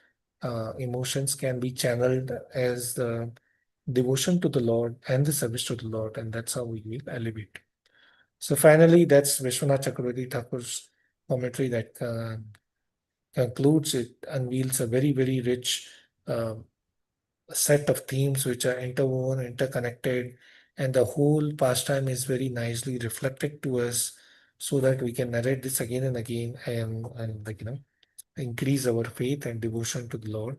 emotions can be channeled as the devotion to the Lord and the service to the Lord, and that's how we will elevate. So finally, that's Vishwanath Chakravarti Thakur's commentary that concludes. It unveils a very, very rich uh, set of themes which are interwoven, interconnected, and the whole pastime is very nicely reflected to us so that we can narrate this again and again and increase our faith and devotion to the Lord.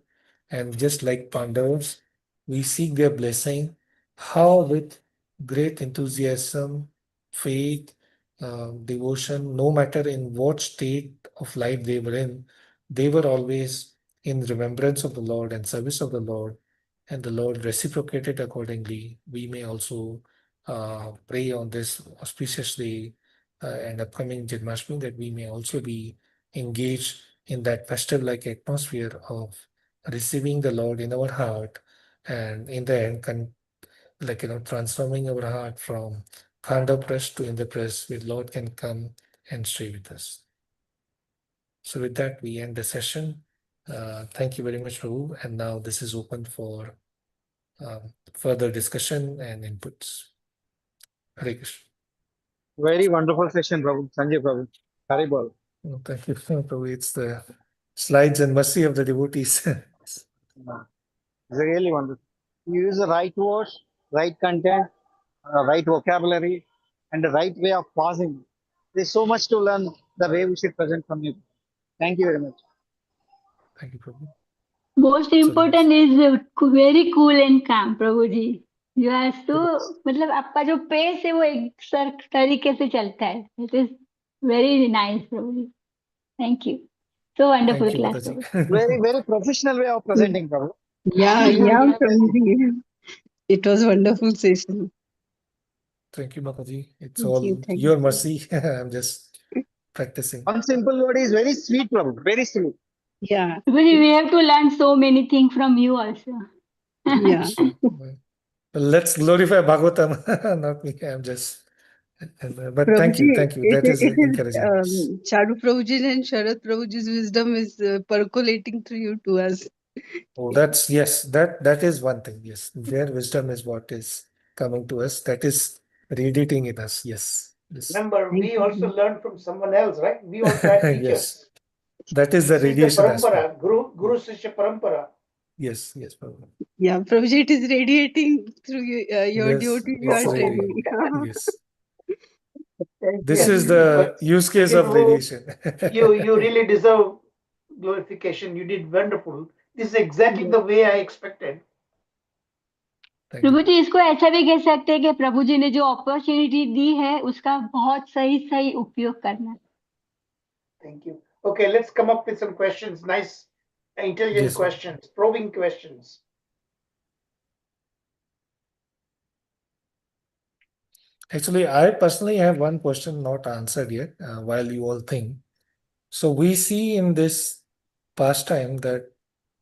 And just like Pandavas, we seek their blessing, how with great enthusiasm, faith, devotion, no matter in what state of life they were in, they were always in remembrance of the Lord and service of the Lord, and the Lord reciprocated accordingly. We may also pray on this auspicious day and upcoming Janmashtami that we may also be engaged in that festive like atmosphere of receiving the Lord in our heart, and in the end transforming our heart from Khandapress to Indrapress, where Lord can come and stay with us. So with that, we end the session. Thank you very much, Prabhu. And now this is open for further discussion and inputs. Hare Krishna. Very wonderful session, Prabhu. Sanjay Prabhu. Haribol. Oh, thank you, Prabhu. It's the slides and mercy of the devotees. It's really wonderful. You use the right words, right content, right vocabulary, and the right way of pausing. There's so much to learn the way we should present from you. Thank you very much. Thank you, Prabhu. Most important is very cool and calm, Prabhu ji. You are so मतलब आपका जो pace है वो एक sir तरीके से चलता है. It is very nice, Prabhu ji. Thank you. So wonderful Thank you, class, Mataji. Prabhu. Very, very professional way of presenting, Prabhu. Yeah, yeah, Prabhuji. It was a wonderful session. Thank you, Mataji. It's Thank all you, thank your you. mercy. I'm just practicing. One simple word is very sweet, Prabhu. Very sweet. Yeah, Prabhu ji, we have to learn so many things from you also. yeah. Sure. Well, let's glorify Bhagavatam, not me. I'm just, but thank you, Prabhuji, thank you. That is it encouraging. is Charu Prabhuji and Sharad Prabhuji's wisdom is percolating through you to us. Oh, that's yes. That is one thing. Yes, their wisdom is what is coming to us. That is radiating in us. Yes, yes, Remember, Thank we you. also learned from someone else, right? We also had yes. teachers. That is the This is the radiation aspect. parampara. Guru Sishya Parampara. Yes, yes, Prabhu. Yeah, Prabhuji, it is radiating through your Yes, duty you it's are radiating. telling. Yes. Thank This Yes, is you. the but use case you of know, radiation. you really deserve glorification. You did wonderful. This is exactly the way I expected. Thank Prabhu you. जी इसको ऐसा भी कह सकते हैं कि प्रभु जी ने जो opportunity दी है उसका बहुत सही सही उपयोग करना। Thank you. Okay, let's come up with some questions. Nice, intelligent Yes, sir. questions, probing questions. Actually, I personally have one question not answered yet, while you all think. So we see in this pastime that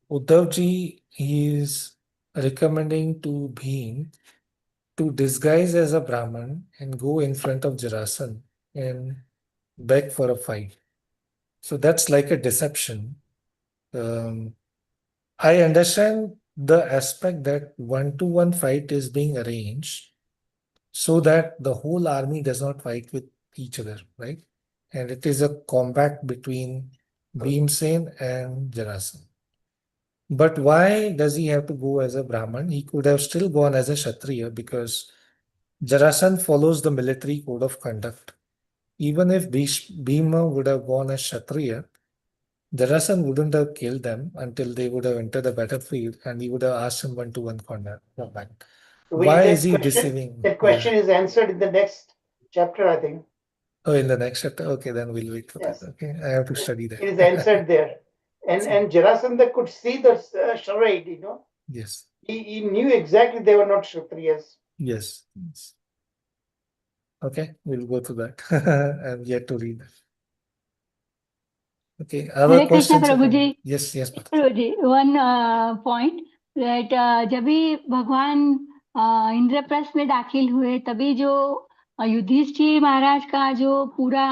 Uddhav ji is recommending to Bhim to disguise as a Brahman and go in front of Jarasan and beg for a fight. So that's like a deception. I understand the aspect that one-to-one fight is being arranged so that the whole army does not fight with each other, right? And it is a combat between Bhimsen and Jarasan. But why does he have to go as a Brahman? He could have still gone as a Kshatriya because Jarasan follows the military code of conduct. Even if Bhima would have gone as Kshatriya, Jarasan wouldn't have killed them until they would have entered the battlefield and he would have asked him one-to-one combat. Why is he deceiving? That question is answered in the next chapter, I think. Oh, in the next chapter? Okay, then we'll wait for Yes. that. Okay, I have to study that. It is answered there. And Jarasandha could see the charade, you know. Yes. He knew exactly they were not Kshatriyas. Yes. Yes. Okay, we'll go to that. I'm yet to read that. Okay, other Hare Krishna questions? Prabhu ji. Yes, yes. Prabhu ji, one point that जब भी भगवान इंद्रप्रस्थ में दाखिल हुए तभी जो युधिष्ठिर महाराज का जो पूरा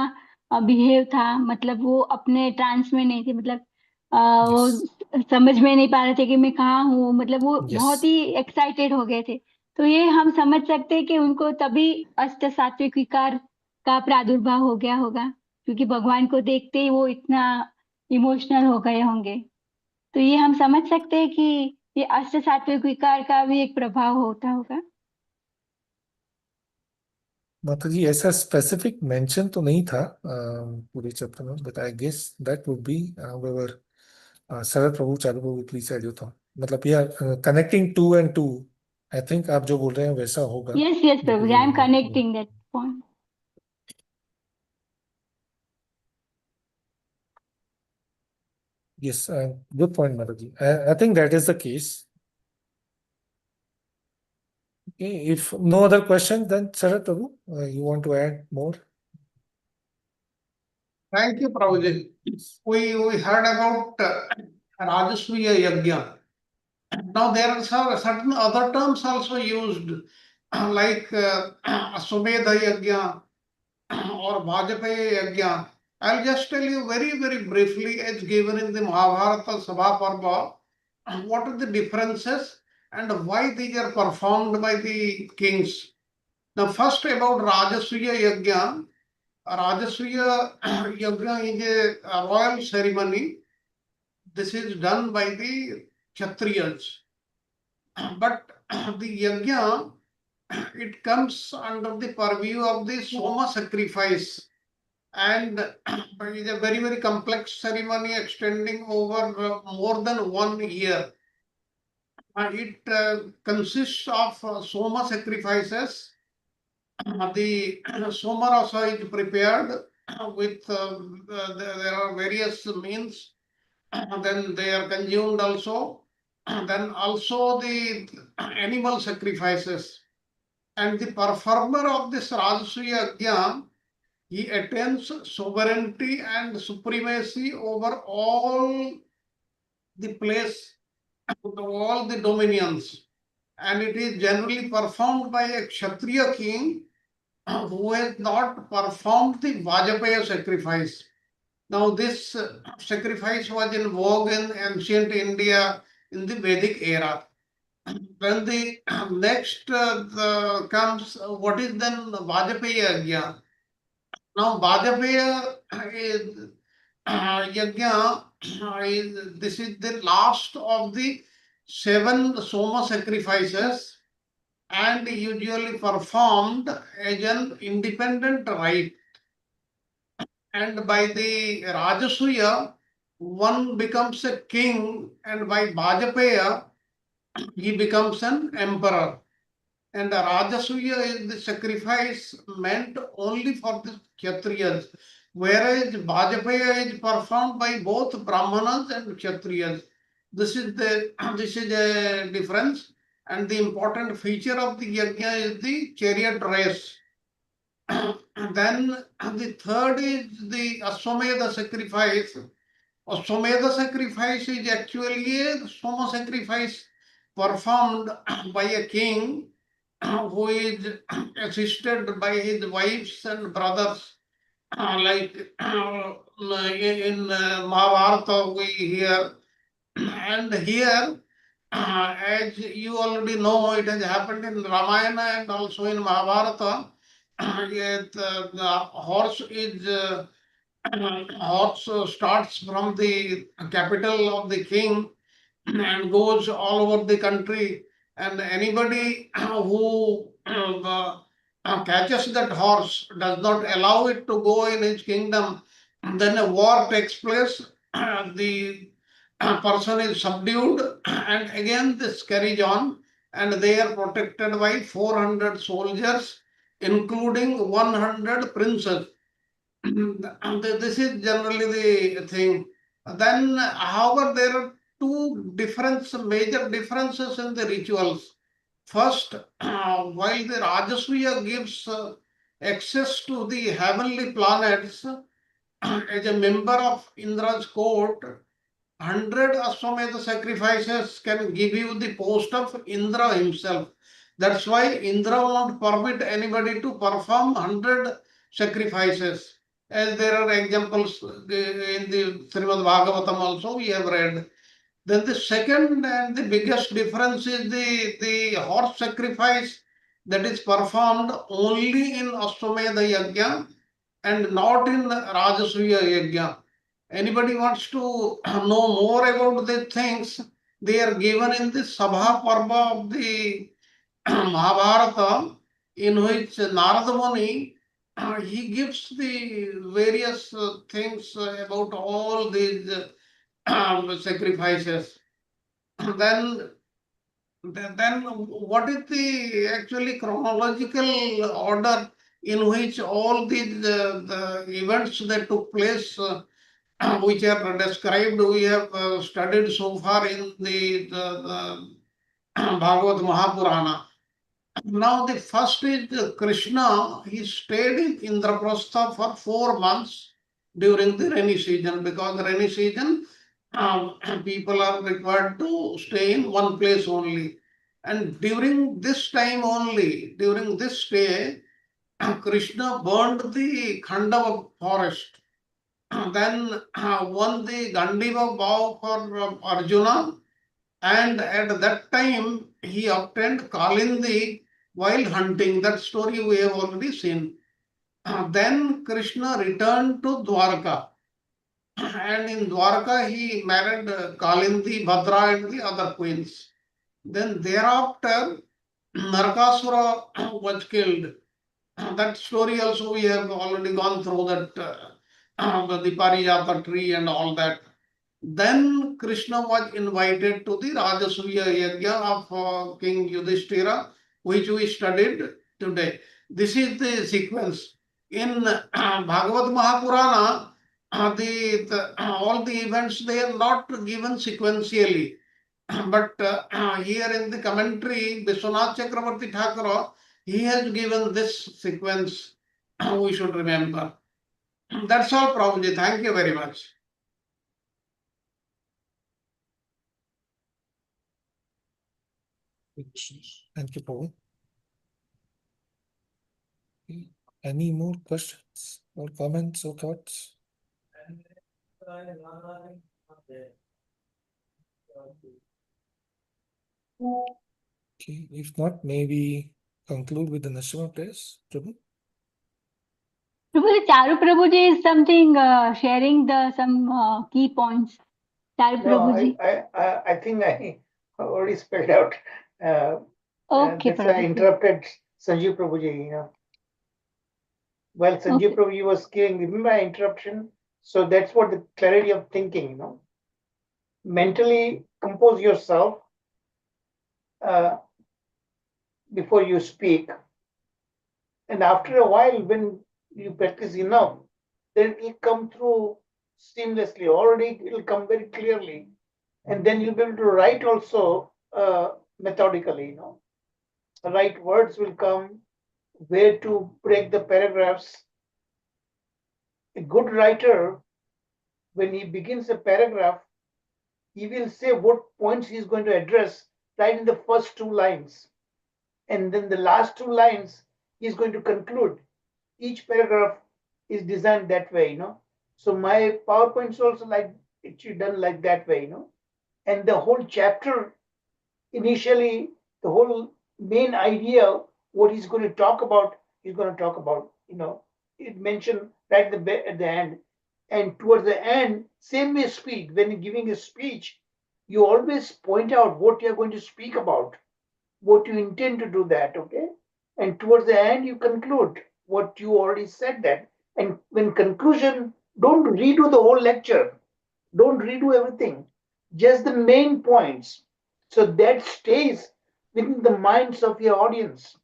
बिहेव था, मतलब वो अपने ट्रांस में नहीं थे, मतलब वो समझ में नहीं पा रहे थे कि मैं कहाँ हूँ, मतलब वो बहुत ही एक्साइटेड हो गए थे। तो ये हम समझ सकते हैं कि उनको तभी अष्ट सात्विक विकार का प्रादुर्भाव हो गया होगा, क्योंकि भगवान को देखते ही वो इतना इमोशनल हो गए होंगे। तो ये हम समझ सकते हैं कि ये अष्ट सात्विक विकार का भी एक प्रभाव होता होगा। माता जी, ऐसा स्पेसिफिक मेंशन तो नहीं था पूरे चैप्टर में, but I guess that would be waver Sharad Prabhu Charu Prabhu please add your thought, मतलब यार connecting two and two, I think आप जो बोल रहे हैं वैसा होगा। Yes yes Prabhu, I am connecting that point. Yes, good point, Mataji. I think that is the case. Okay, if no other questions, then Sharad Prabhu, you want to add more? Thank you, Prabhuji. We heard about Rajasviya Yajna. Now there are certain other terms also used, like Aswamedha Yajna or Vajpayee Yajna. I'll just tell you very, very briefly, as given in the Mahabharata Sabha Parva, what are the differences and why these are performed by the kings. Now, first about Rajasviya Yajna. Rajasviya Yajna is a royal ceremony. This is done by the Kshatriyas. But the Yajna, it comes under the purview of the Soma sacrifice. And it is a very, very complex ceremony extending over more than 1 year. It consists of Soma sacrifices. The Soma rasa is prepared with, there are various means. Then they are consumed also. Then also the animal sacrifices. And the performer of this Rajasuya Yajna, he attains sovereignty and supremacy over all the place, all the dominions. And it is generally performed by a Kshatriya king who has not performed the Vajpayee sacrifice. Now, this sacrifice was in vogue in ancient India in the Vedic era. When the next comes, what is then Vajpayee Yajna? Now, Vajpayee Yajna this is the last of the 7 Soma sacrifices and usually performed as an independent rite. And by the Rajasuya, one becomes a king, and by Bajapaya, he becomes an emperor. And the Rajasuya is the sacrifice meant only for the Kshatriyas, whereas Bajapaya is performed by both Brahmanas and Kshatriyas. This is a difference, and the important feature of the yajna is the chariot race. Then the third is the Aswamedha sacrifice. Aswamedha sacrifice is actually a Soma sacrifice performed by a king who is assisted by his wives and brothers. Like in Mahabharata we hear, and here, as you already know, it has happened in Ramayana and also in Mahabharata. The horse is horse starts from the capital of the king and goes all over the country, and anybody who catches that horse, does not allow it to go in his kingdom, then a war takes place. The person is subdued, and again this carries on, and they are protected by 400 soldiers, including 100 princes. This is generally the thing. Then, however, there are two major differences in the rituals. First, while the Rajasuya gives access to the heavenly planets, as a member of Indra's court, 100 Ashwamedha sacrifices can give you the post of Indra himself. That's why Indra won't permit anybody to perform 100 sacrifices. As there are examples in the Srimad Bhagavatam also we have read. Then the second and the biggest difference is the horse sacrifice that is performed only in Ashwamedha Yajna and not in Rajasuya Yajna. Anybody wants to know more about the things, they are given in the Sabha Parva of the Mahabharata, in which Narada Muni he gives the various things about all these sacrifices. Then, what is the actually chronological order in which all these the events that took place, which are described, we have studied so far in the Bhagavad Mahapurana. Now the first is Krishna. He stayed in Indraprastha for 4 months during the rainy season, because the rainy season people are required to stay in one place only. And during this time only, during this stay, Krishna burned the Khandava forest. Then won the Gandiva bow for Arjuna, and at that time he obtained Kalindi while hunting. That story we have already seen. Then Krishna returned to Dwarka, and in Dwarka he married Kalindi, Bhadra and the other queens. Then thereafter Narakasura was killed. That story also we have already gone through, that the Parijata tree and all that. Then Krishna was invited to the Rajasuya Yajna of King Yudhishthira, which we studied today. This is the sequence. In Bhagavad Mahapurana, all the events, they are not given sequentially. But here in the commentary, Vishwanath Chakravarti Thakur, he has given this sequence we should remember. That's all, Prabhuji. Thank you very much. Thank you, Paul. Any more questions or comments or thoughts? Okay, if not, maybe conclude with the Nashima prayers, Prabhu. Prabhuji, Charu Prabhuji is something sharing some key points. Tari No, Prabhuji. I think I already spelled out. Okay, That's why I Prabhuji. interrupted Sanjeev Prabhuji, you know. Well, Sanjeev Okay. Prabhuji was giving, remember my interruption? So that's what the clarity of thinking, you know. Mentally compose yourself before you speak. And after a while, when you practice enough, then it will come through seamlessly. Already it will come very clearly. And then you'll be able to write also methodically, you know. The right words will come, where to break the paragraphs. A good writer, when he begins a paragraph, he will say what points he's going to address right in the first two lines. And then the last two lines, he's going to conclude. Each paragraph is designed that way, you know. So my PowerPoint is also like it's done like that way, you know. And the whole chapter, initially, the whole main idea, what he's going to talk about, he's going to talk about, you know. It mentioned right at the end. And towards the end, same way speech. When you're giving a speech, you always point out what you're going to speak about, what you intend to do that, okay? And towards the end, you conclude what you already said that. And when conclusion, don't redo the whole lecture. Don't redo everything. Just the main points. So that stays within the minds of your audience.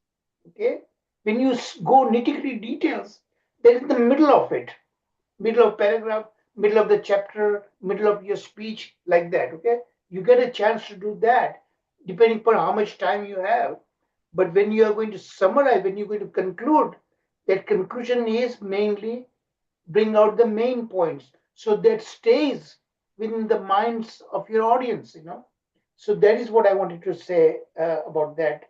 Okay? When you go nitty-gritty details, that is the middle of it. Middle of paragraph, middle of the chapter, middle of your speech, like that. Okay? You get a chance to do that, depending upon how much time you have. But when you are going to summarize, when you're going to conclude, that conclusion is mainly bring out the main points. So that stays within the minds of your audience, you know. So that is what I wanted to say about that.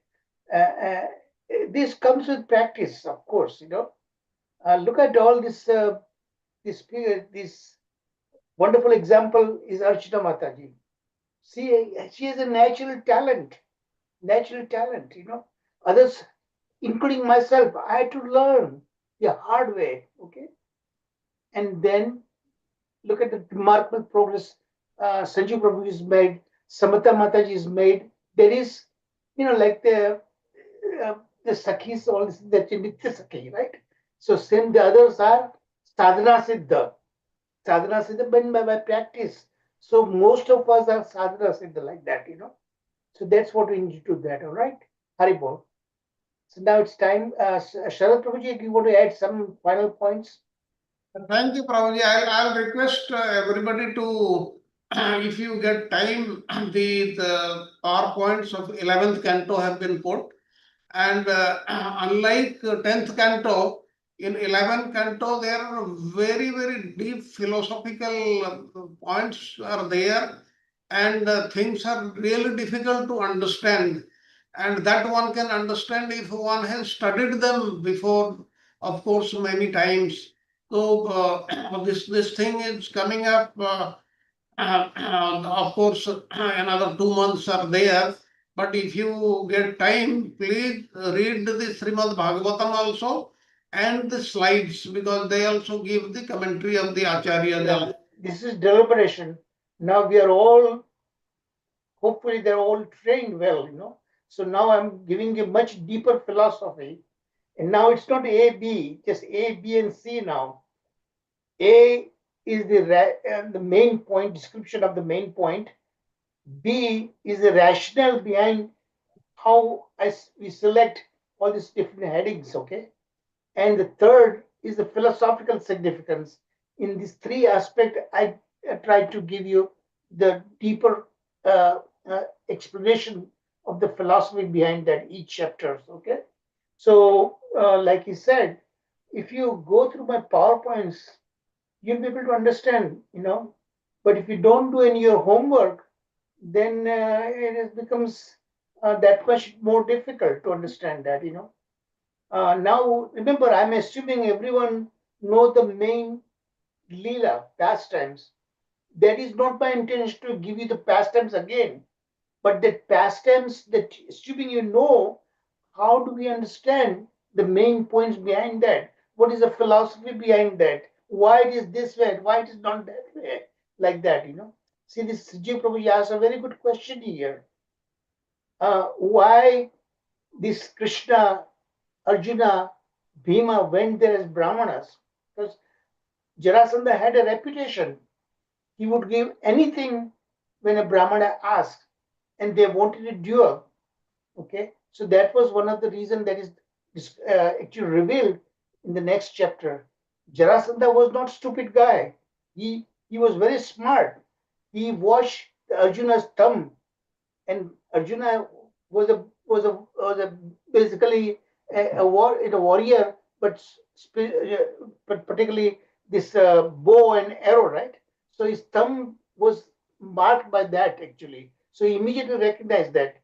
This comes with practice, of course, you know. Look at all this wonderful example is Archita Mataji. She has a natural talent, you know. Others, including myself, I had to learn the hard way, okay. And then look at the remarkable progress Sanjeev Prabhu has made, Samata Mataji has made. There is, you know, like the Sakhis, all this, the Nitya Sakhi, right? So same the others are sadhana siddha. Sadhana siddha by practice. So most of us are sadhana siddha like that, you know. So that's what we need to do that, all right? Haribol. So now it's time. Sharad Prabhuji, you want to add some final points? Thank you, Prabhuji. I'll request everybody to, if you get time, the PowerPoints of 11th canto have been put. And unlike 10th canto, in 11th canto, there are very, very deep philosophical points are there. And things are really difficult to understand. And that one can understand if one has studied them before, of course, many times. So this thing is coming up. Of course, another 2 months are there. But if you get time, please read the Srimad Bhagavatam also and the slides, because they also give the commentary of the Acharya. Yeah, this is deliberation. Now we are all, hopefully, they're all trained well, you know. So now I'm giving a much deeper philosophy. And now it's not A, B, just A, B, and C now. A is the main point, description of the main point. B is the rationale behind how we select all these different headings, okay? And the third is the philosophical significance. In these three aspects, I tried to give you the deeper explanation of the philosophy behind that each chapter. Okay, so like he said, if you go through my PowerPoints, you'll be able to understand, you know. But if you don't do any of your homework, then becomes that much more difficult to understand that, you know. Now, remember, I'm assuming everyone know the main Leela, pastimes. That is not my intention to give you the pastimes again, but the pastimes that, assuming you know, how do we understand the main points behind that? What is the philosophy behind that? Why it is this way? Why it is not that way? Like that, you know. See, this Sijji Prabhuji asked a very good question here. Why this Krishna, Arjuna, Bhima went there as Brahmanas? Because Jarasandha had a reputation. He would give anything when a Brahmana asked, and they wanted a duel. Okay, so that was one of the reasons that is actually revealed in the next chapter. Jarasandha was not stupid guy. He was very smart. He washed Arjuna's thumb, and Arjuna was basically a warrior, but but particularly this bow and arrow, right? So his thumb was marked by that actually. So he immediately recognized that.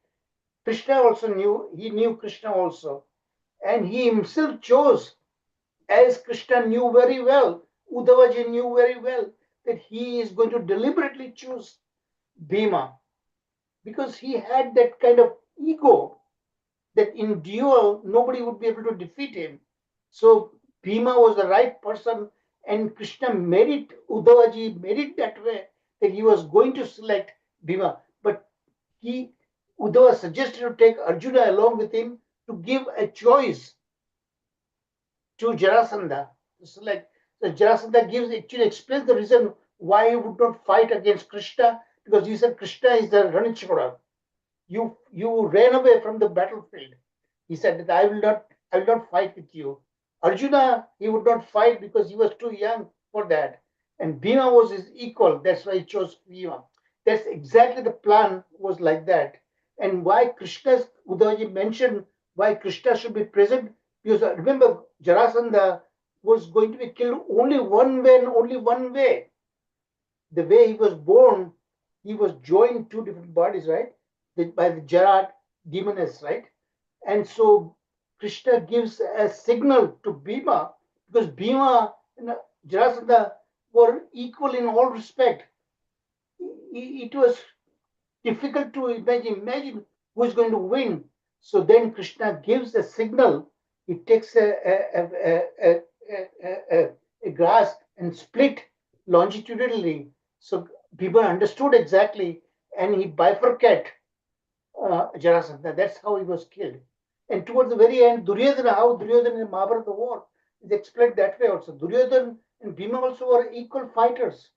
Krishna also knew, he knew Krishna also. And he himself chose, as Krishna knew very well, Uddhavaji knew very well, that he is going to deliberately choose Bhima because he had that kind of ego that in duel nobody would be able to defeat him. So Bhima was the right person, and Krishna made it, Uddhavaji made it that way that he was going to select Bhima. But Uddhava suggested to take Arjuna along with him to give a choice to Jarasandha. So Jarasandha actually explains the reason why he would not fight against Krishna, because he said Krishna is the Ranichora. You ran away from the battlefield. He said that I will not fight with you. Arjuna, he would not fight because he was too young for that. And Bhima was his equal. That's why he chose Bhima. That's exactly the plan was like that. And why Uddhavaji mentioned why Krishna should be present, because remember, Jarasandha was going to be killed only one way and only one way. The way he was born, he was joined two different bodies, right? By the Jarat demoness, right? And so Krishna gives a signal to Bhima, because Bhima and Jarasandha were equal in all respect. It was difficult to imagine who is going to win. So then Krishna gives a signal. He takes a grass and split longitudinally. So people understood exactly, and he bifurcated Jarasandha. That's how he was killed. And towards the very end, how Duryodhana in Mahabharata war is explained that way also. Duryodhana and Bhima also were equal fighters.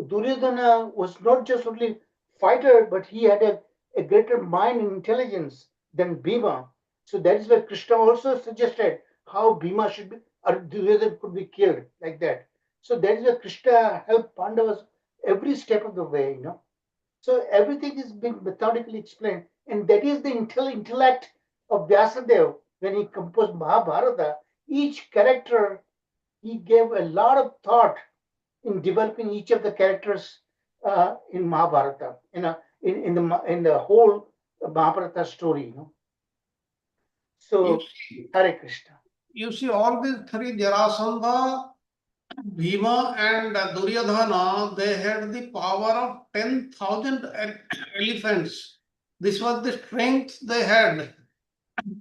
Duryodhana was not just only fighter, but he had a greater mind and intelligence than Bhima. So that is why Krishna also suggested how Bhima should be, or Duryodhana could be killed like that. So that is why Krishna helped Pandavas every step of the way, you know. So everything is being methodically explained, and that is the intellect of Vyasadeva when he composed Mahabharata. Each character, he gave a lot of thought in developing each of the characters in Mahabharata, in the whole Mahabharata story. You know? So, Hare Krishna. You see, all these three, Jarasandha, Bhima and Duryodhana, they had the power of 10,000 elephants. This was the strength they had.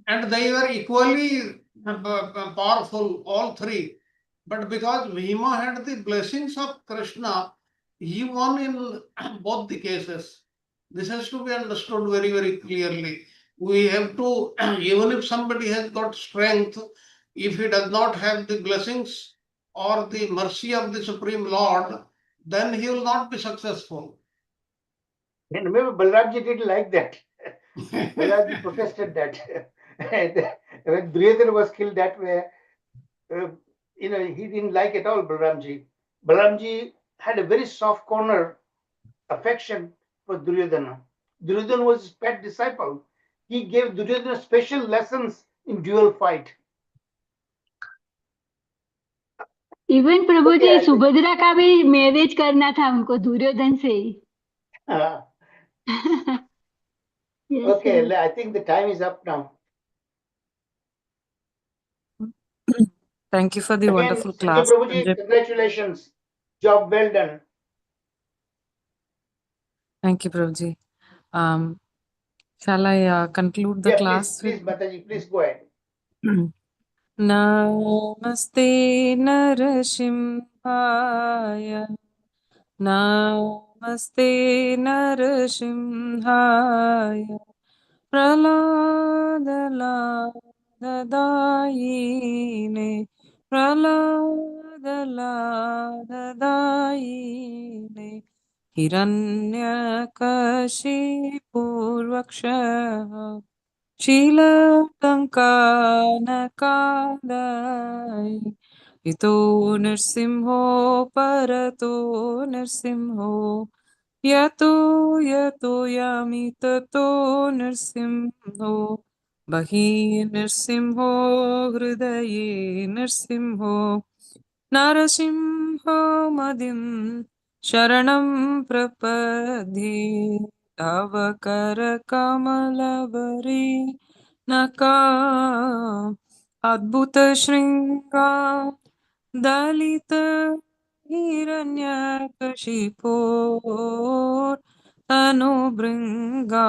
And they were equally powerful, all three. But because Bhima had the blessings of Krishna, he won in both the cases. This has to be understood very, very clearly. We have to, even if somebody has got strength, if he does not have the blessings or the mercy of the Supreme Lord, then he will not be successful. And remember, Balramji didn't like that. Balramji protested that. When Duryodhana was killed that way, he didn't like at all Balramji. Balramji had a very soft corner affection for Duryodhana. Duryodhana was his pet disciple. He gave Duryodhana special lessons in duel fight. Even Prabhu ji Okay, Subhadra का भी marriage करना था उनको दुर्योधन से ही Yes, okay, sir. I think the time is up now. Thank you for the Again, wonderful Sanjay class. Prabhuji, Sanjay. congratulations. Job well done. Thank you, Prabhuji. Shall I conclude the Yeah, class? please, Mataji, please go ahead. Namaste Narasimhaya. Namaste नमस्ते नरसिंहाय प्रह्लादलाददायिने प्रह्लादलाददायिने हिरण्यकशिपूर्वक्षः शीलटङ्कानकादय इतो नृसिंहो परतो नृसिंहो यतो यतो यामि ततो नृसिंहो बहिः नृसिंहो हृदये नृसिंहो नरसिंहो मदिं शरणं प्रपद्ये तव करकमलवरे नका अद्भुतशृङ्गा दलित हिरण्यकशिपो तनुभृङ्गा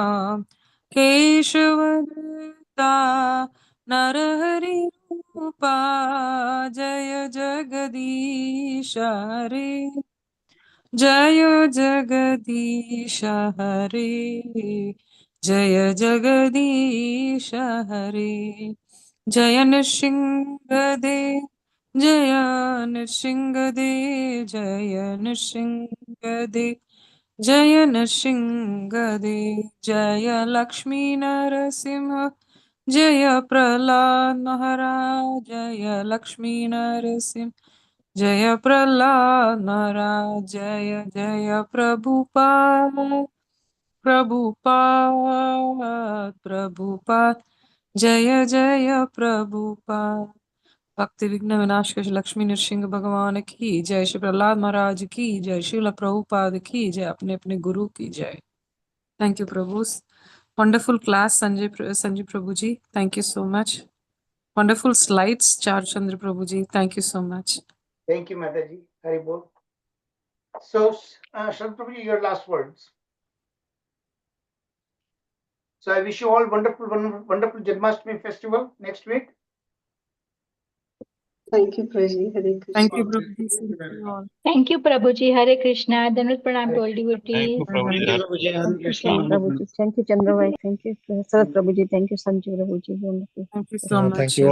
केशवदत्ता नरहरिरूपा जय जगदीश हरे जय जगदीश हरे जय जगदीश हरे जय नृसिंहदेव जय नृसिंहदेव जय नृसिंहदेव जय नृसिंहदेव जय लक्ष्मी नरसिंह जय प्रह्लाद महाराज जय लक्ष्मी नरसिंह जय प्रह्लाद महाराज जय जय प्रभुपाद प्रभुपाद प्रभुपाद जय जय प्रभुपाद भक्ति विघ्न विनाशक लक्ष्मी नृसिंह भगवान की जय श्री प्रह्लाद महाराज की जय श्रील प्रभुपाद की जय अपने अपने गुरु की जय thank you Prabhu wonderful class Sanjay Prabhu ji thank you so much wonderful slides चार Chandra Prabhu ji thank you so much Thank you, Mataji. Hari Bol. So, Sharad Prabhuji, your last words. So, I wish you all wonderful Janmashtami festival next week. Thank you, Prabhuji. Hare Krishna. Thank you Prabhu ji see you all. Thank you, Prabhuji. Hare Krishna. Danut pranam to all Thank devotees. you, Prabhuji. Hare Prabhuji, Hare Thank you, Krishna. Shyam Prabhuji. Thank you, Chandravai. Thank you, Sarad Prabhuji. Thank you, Sanjeev Prabhuji. Wonderful. Thank you so Thank much you